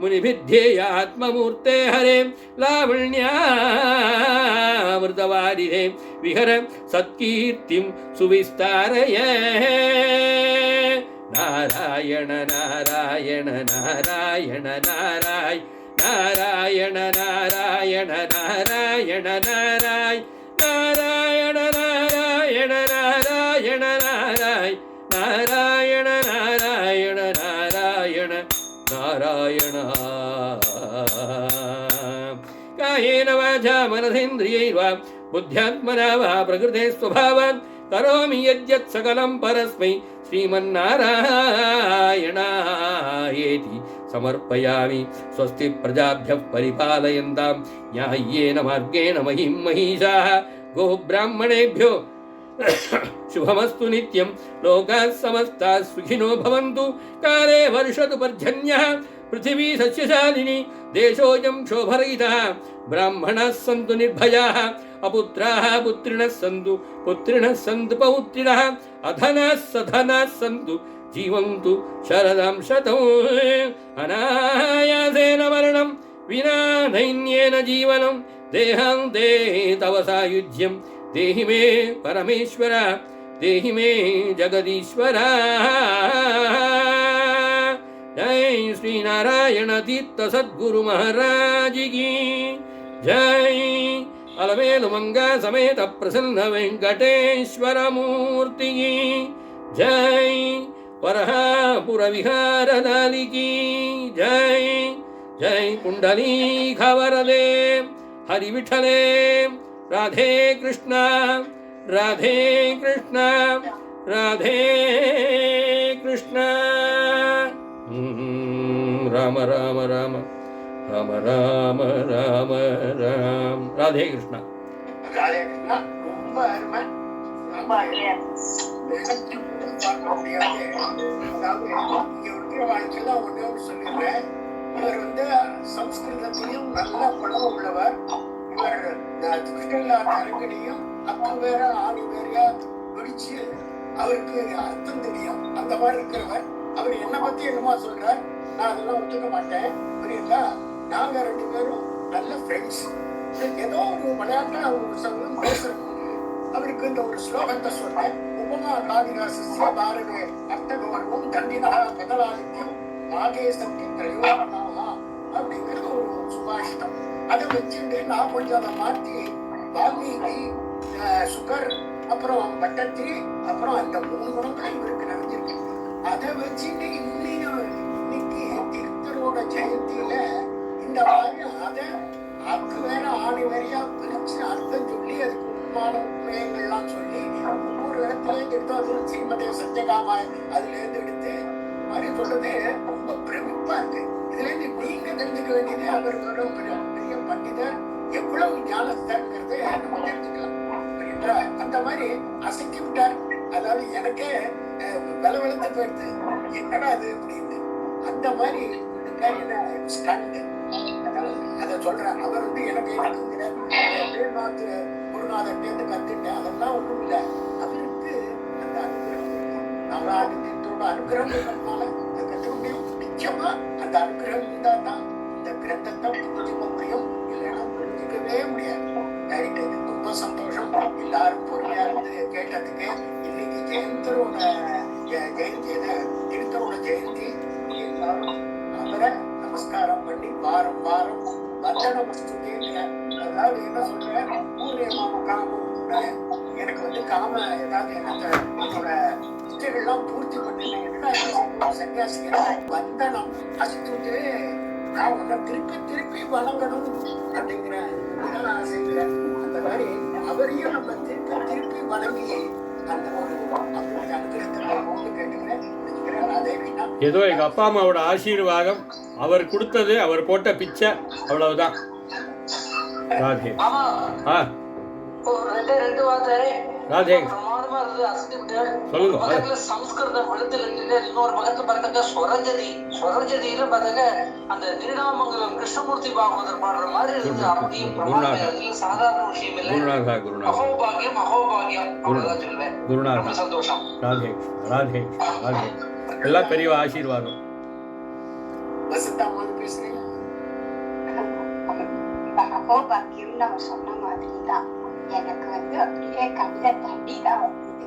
मुनिभिध्येय आत्ममूर्ते हरे लावण्यामृतवारिधे विहर सत्कीर्तिं सुविस्तारय. नारायण नारायण नारायण नारायण नारायण नारायण नारायण नारायण नारायण नारायण नारायण नारायण नारायण नारायण नारायण नारायण. कायेन वाचा मनसेन्द्रियैर्वा बुद्ध्यात्मना वा प्रकृते स्वभावात् करोमि यद्यत् सकलं परस्मै श्रीमन्नारायणायेति समर्पयामि। स्वस्ति प्रजाभ्यः परिपालयन्तां न्याय्येन मार्गेण महीं महिषाः। गोब्राह्मणेभ्यो शुभमस्तु नित्यं। लोकाः समस्ताः सुखिनो भवन्तु। काले वर्षतु पर्जन्यः। पृथिवी सस्यशालिनी। देशोऽयं क्षोभरहितः। ब्राह्मणाः सन्तु निर्भयाः। अपुत्राः पुत्रिणः सन्तु। पुत्रिणः सन्तु पौत्रिणः। अधनाः सधनाः सन्तु। जीवन्तु शरदां शतम्। अनायासेन मरणं विना दैन्येन जीवनं। देहान्ते तव सायुज्यं देहि मे परमेश्वर। देहि मे जगदीश्वर। जय श्री नारायण तीर्थ सद्गुरु महाराज की जय। अलमेलु मंगा समेत प्रसन्न वेंकटेश्वर मूर्ति की जय। वरहापुर विहार दाली की जय। जय कुंडली खवरदे हरि विठले। राधे कृष्ण राधे कृष्ण राधे कृष्ण। राम राम राम राम राम राम राम। राधे कृष्ण राधे कृष्ण। ரொம்ப அருமை. ரொம்ப பார்க்க முடியாது. அதாவது இங்க இருக்கிற வாழ்க்கையில ஒண்ணே ஒன்று சொல்லிடுறேன். இவர் சம்ஸ்கிருதத்திலையும் நல்ல புலமை உள்ளவர். இவர் கிருஷ்ணல்லாத அரங்கனையும் அக்கு வேற ஆணி வேறையா பிடிச்சு அவருக்கு அர்த்தம் தெரியும். அந்த மாதிரி இருக்கிறவர். அவர் என்ன பத்தி என்னமா சொல்றார், நான் அதெல்லாம் ஒத்துக்க மாட்டேன். புரியுதா? நாங்க 2 பேரும் நல்ல ஃப்ரெண்ட்ஸ். ஏதோ ஒரு விளையாட்டுல ஒரு சமயம் பேசுறோம். அவருக்கு இந்த ஒரு ஸ்லோகத்தை சொன்னேன். உபமா காதிராசிய பாரத அர்த்தகவர்வம் தண்டினா பதலாதித்யம் நாகே சக்தி திரையோகமாக அப்படிங்கிறது ஒரு சுபாஷிதம். அதை வச்சுட்டு நான் கொஞ்சம் அதை மாற்றி வால்மீகி, சுகர், அப்புறம் பட்டத்திரி, அப்புறம் அந்த 3 குணங்கள் இவருக்கு நிறைஞ்சிருக்கு. அதை வச்சுட்டு இன்னைக்கு தீர்த்தரோட ஜெயந்தியில இந்த மாதிரி அதை அக்கு வேற ஆணி வேறையா பிரிச்சு அர்த்தம் சொல்லி அதுக்கு உண்மான உண்மையங்கள்லாம் சொல்லி ஒவ்வொரு இடத்துலேருந்து எடுத்து அது ஸ்ரீமதே சத்யகாமா அதுல இருந்து எடுத்து மாதிரி சொல்றது ரொம்ப பிரமிப்பா இருக்கு. இதுல இருந்து நீங்க தெரிஞ்சுக்க வேண்டியது அவர்களோட பெரிய பண்டிதர் எவ்வளவு ஞானஸ்தங்கிறத நம்ம தெரிஞ்சுக்கலாம். அந்த மாதிரி அசைக்கி விட்டார். அதாவது எனக்கே விளவெழுத்து போயிடுது, என்னடா அது அப்படின்னு. அந்த மாதிரி ஸ்டண்ட் அதை சொல்றேன். அவர் எனக்கு குருநாதர்லேருந்து கத்துட்டேன். அதெல்லாம் ஒண்ணும் இல்லை. அவருக்கு அந்த அனுகிரகம் நாராயணத்தோட அனுகிரகம் இருக்கிறதுனால அதை கற்றுக்க முடியும். நிச்சயமா அந்த அனுகிரகம் இருந்தா தான் இந்த கிரந்தத்தை புரிஞ்சுக்க முடியும். இல்லைன்னா புரிஞ்சுக்கவே முடியாது. ரைட்டு, ரொம்ப சந்தோஷம். எல்லாரும் பொறுமையா இருந்து கேட்டதுக்கு. இன்னைக்கு ஜெயந்தரோட ஜெயந்தியில திருத்தரோட ஜெயந்தி. எல்லாரும் அவரை நமஸ்காரம் பண்ணி வாரம் வாரம் வந்தனம் வச்சுட்டேங்க. அதாவது என்ன சொல்றேன், பூர்ணியமான காமம் எனக்கு காம ஏதாவது என்னோட இஷ்டங்கள்லாம் பூர்த்தி பண்ணுறேன். சன்னியாசிகள் வந்தனம் அசித்துட்டு நான் உன்னை திருப்பி திருப்பி வணங்கணும் அப்படிங்கிற நான் செய்கிறேன். அந்த மாதிரி அவரையும் நம்ம திருப்பி திருப்பி வணங்கி அந்த ஒரு அவருடைய அனுகிரகத்தை கேட்டுக்கிறேன். ஏதோ எங்க அப்பா அம்மாவோட ஆசீர்வாதம், அவர் கொடுத்தது, அவர் போட்ட பிச்சை, அவ்வளவுதான். ராதே. ராதே சொல்லுங்க. சம்ஸ்கிருதம் இன்னொரு பக்கத்துல பார்த்தாக்க ஸ்வரஜதியில பார்த்தாக்க அந்த திருநாமங்கலம் கிருஷ்ணமூர்த்தி பாகவதர் பாடுற மாதிரி இருக்கு. அப்படியும் சாதாரண விஷயம் இல்லை. அகோபாகியம் அகோபாகியம் அவ்வளவுதான் சொல்லுவேன். ரொம்ப சந்தோஷம். ராதே ராதே ராதே. எல்லாம் பெரிய ஆசீர்வாதம். அகோபாகியம் நம்ம சொன்ன மாதிரிதான் எனக்கு அப்படியே கண்ட தண்ணி தான் வந்தது.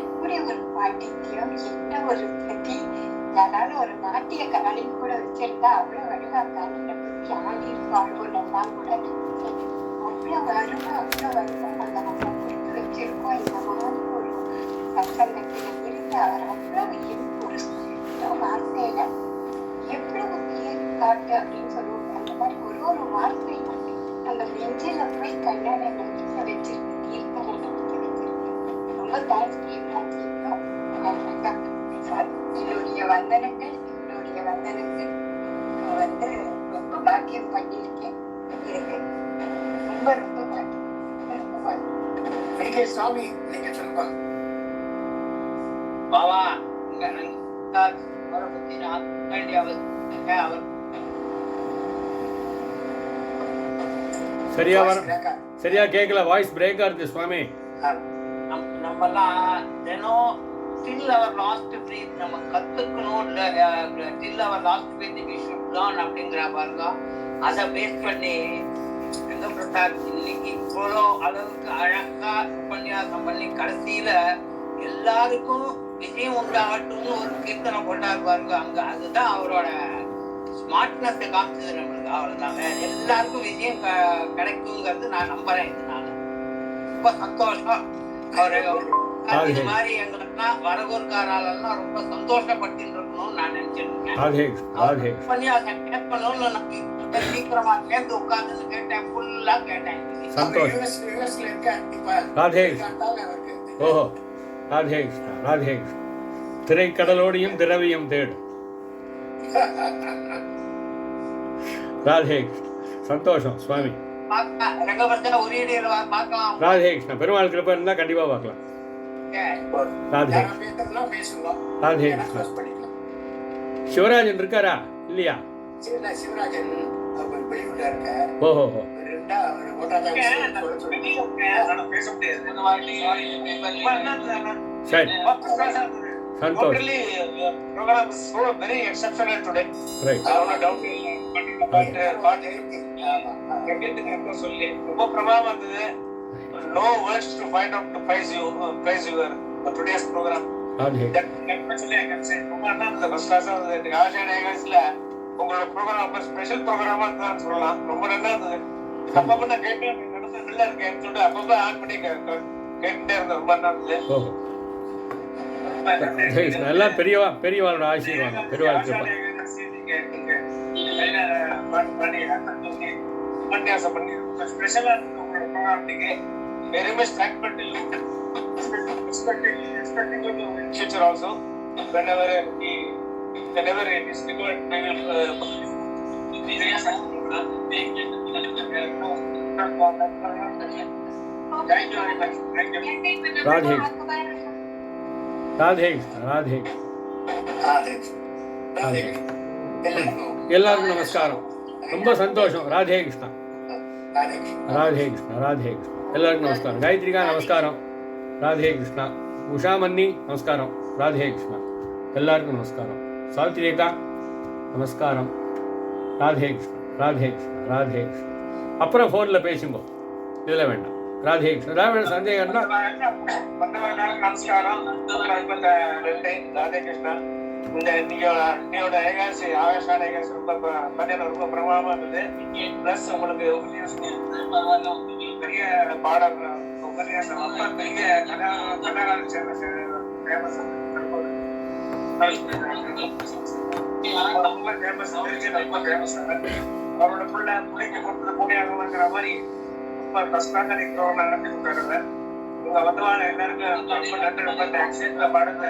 இப்படி ஒரு பாண்டித்யம், என்ன ஒரு பிரதி. யாராவது ஒரு நாட்டிய கலை கூட வச்சிருந்தா அவ்வளவு அழகா கண்ணில பத்தி ஆடிருப்பாளோன்னு எல்லாம் கூட அவ்வளவு அருமை அவ்வளவு அருமை நாங்க நம்ம கொடுத்து வச்சிருக்கோம். இந்த மாதிரி ஒரு சங்கத்துல இருந்து அவர் அவ்வளவு ஒரு வார்த்தையில எவ்வளவு பேர் காட்டு அப்படின்னு சொல்லுவாங்க. அந்த மாதிரி ஒரு வார்த்தையும் நம்ம நெஞ்சில போய் கண்ணாட நம்பிக்க வச்சிருக்கு, தீர்க்க நம்பிக்க வச்சிருக்கு. ரொம்ப தேங்க்ஸ். என்னுடைய வந்தனங்கள், என்னுடைய வந்தனங்கள் ஓகே சாமி, நீங்க சொல்லுங்க. பாவா அவரை பத்தி நான் அவர் சரியா வர சரியா கேட்கல, வாய்ஸ் பிரேக் ஆகுது சுவாமி. நம்மலாம் தினம் till our last breath நம்ம கத்துக்கணும், இல்ல till our last breath we should learn அப்படிங்கிற பாருங்க. அதை பேஸ் பண்ணி எங்க பிரசாத் இன்னைக்கு இவ்வளோ அளவுக்கு அழகா உபன்யாசம் பண்ணி கடைசியில எல்லாருக்கும் விஷயம் உண்டாகட்டும்னு ஒரு கீர்த்தனை போட்டார் பாருங்க. அங்க அதுதான் அவரோட ஸ்மார்ட்னஸ் காமிச்சது நம்மளுக்கு. அவ்வளவுதான், எல்லாருக்கும் விஷயம் கிடைக்குங்கிறது நான் நம்புறேன். இது நான் ரொம்ப சந்தோஷம். அவரு இது மாதிரி எங்களுக்குலாம் வரகூர்காரெல்லாம் ரொம்ப சந்தோஷப்பட்டு இருக்கணும்னு நான் நினைச்சிருக்கேன். உபன்யாசம் கேட்கணும்னு நான் சீக்கிரமா சேர்ந்து உட்கார்ந்து கேட்டேன், ஃபுல்லா கேட்டேன். ஓஹோ, ராதே ராதே. திரைக்கடலோடையும் திரவியம் தேடு. ராதே, சந்தோஷம் சுவாமி. ராதே கிருஷ்ணா. பெருமாள் கிருப்பை இருந்தா கண்டிப்பா பார்க்கலாம். ராதே ராதே கிருஷ்ணா. சிவராஜன் இருக்காரா இல்லையா? ஓஹோ, சரி, சந்தோஷம். program is so very exceptional today. Right. ரொம்ப பிரமாதமா இருந்தது. No words to find out to praise you for today's program. Actually, I can say ரொம்ப நல்லா இருந்தது. ஃபர்ஸ்ட் கிளாஸா இருந்தது. ஆஷாட ஏகாதசில உங்களோட ப்ரோக்ராம் ஸ்பெஷல் ப்ரோக்ராமா இருந்தான்னு சொல்லலாம். ரொம்ப நல்லா இருந்தது. அப்பப்ப நான் கேட்டு நடத்த நல்லா இருக்கேன்னு சொல்லிட்டு அப்பப்ப ஆன் பண்ணி கேட்டுட்டே இருந்தேன். ரொம்ப நல்லா இருந்தது. நல்லா பெரியவாளோட ஆசீர்வாதம். பெரியவாள் கிருப்பை. Very much thankful to you. Expecting future also. Whenever it is required, we will. Thank you very much. Thank you. Radhe Radhe Radhe. எல்லாருக்கும் நமஸ்காரம். ரொம்ப சந்தோஷம். ராதே கிருஷ்ணா. ராதே கிருஷ்ணா. ராதே கிருஷ்ணா. எல்லாருக்கும் நமஸ்காரம். காயத்ரிகா நமஸ்காரம். ராதே கிருஷ்ணா. உஷா மன்னி நமஸ்காரம். ராதே கிருஷ்ணா. எல்லாருக்கும் நமஸ்காரம். சாவித்ரிகா நமஸ்காரம். ராதே கிருஷ்ணா. ராதே கிருஷ்ணா. ராதே கிருஷ்ணா. அப்புறம் ஃபோனில் பேசுங்க, இதில் வேண்டாம். ராதே கிருஷ்ணா. ராவண சந்தேகம்னா நமஸ்காரம். ராதே கிருஷ்ணா. இந்த நீயோட ஏகாசி ஆகாஷான ஏகாசி ரொம்ப ரொம்ப பிரமாதமா இருந்தது. பிளஸ் உங்களுக்கு பெரிய பாடல் உபன்யாசம் ரொம்ப பெரிய கதாகார ஃபேமஸ் ரொம்ப ஃபேமஸ். ரொம்ப ஃபேமஸ். அவரோட புள்ள பிள்ளைக்கு கொடுத்தது புண்ணியாகங்கிற மாதிரி ரொம்ப கஷ்டமாக நிற்கிறோம் நடத்தி கொடுக்குறாங்க. இவங்க வந்தவான எல்லாருக்கும் ரொம்ப நன்றி. ரொம்ப தேங்க்ஸ். இந்த பாடத்தை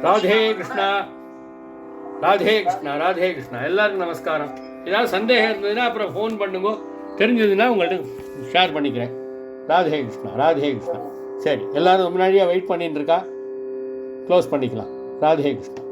ராதே கிருஷ்ணா. ராதே கிருஷ்ணா. ராதே கிருஷ்ணா. எல்லாருக்கும் நமஸ்காரம். ஏதாவது சந்தேகம் இருந்ததுன்னா அப்புறம் ஃபோன் பண்ணுங்க, தெரிஞ்சதுன்னா உங்கள்கிட்ட ஷேர் பண்ணிக்கிறேன். ராதே கிருஷ்ணா. ராதே கிருஷ்ணா. சரி, எல்லாரும் முன்னாடியே வெயிட் பண்ணிட்டு இருக்கா, க்ளோஸ் பண்ணிக்கலாம். ராதே கிருஷ்ணா.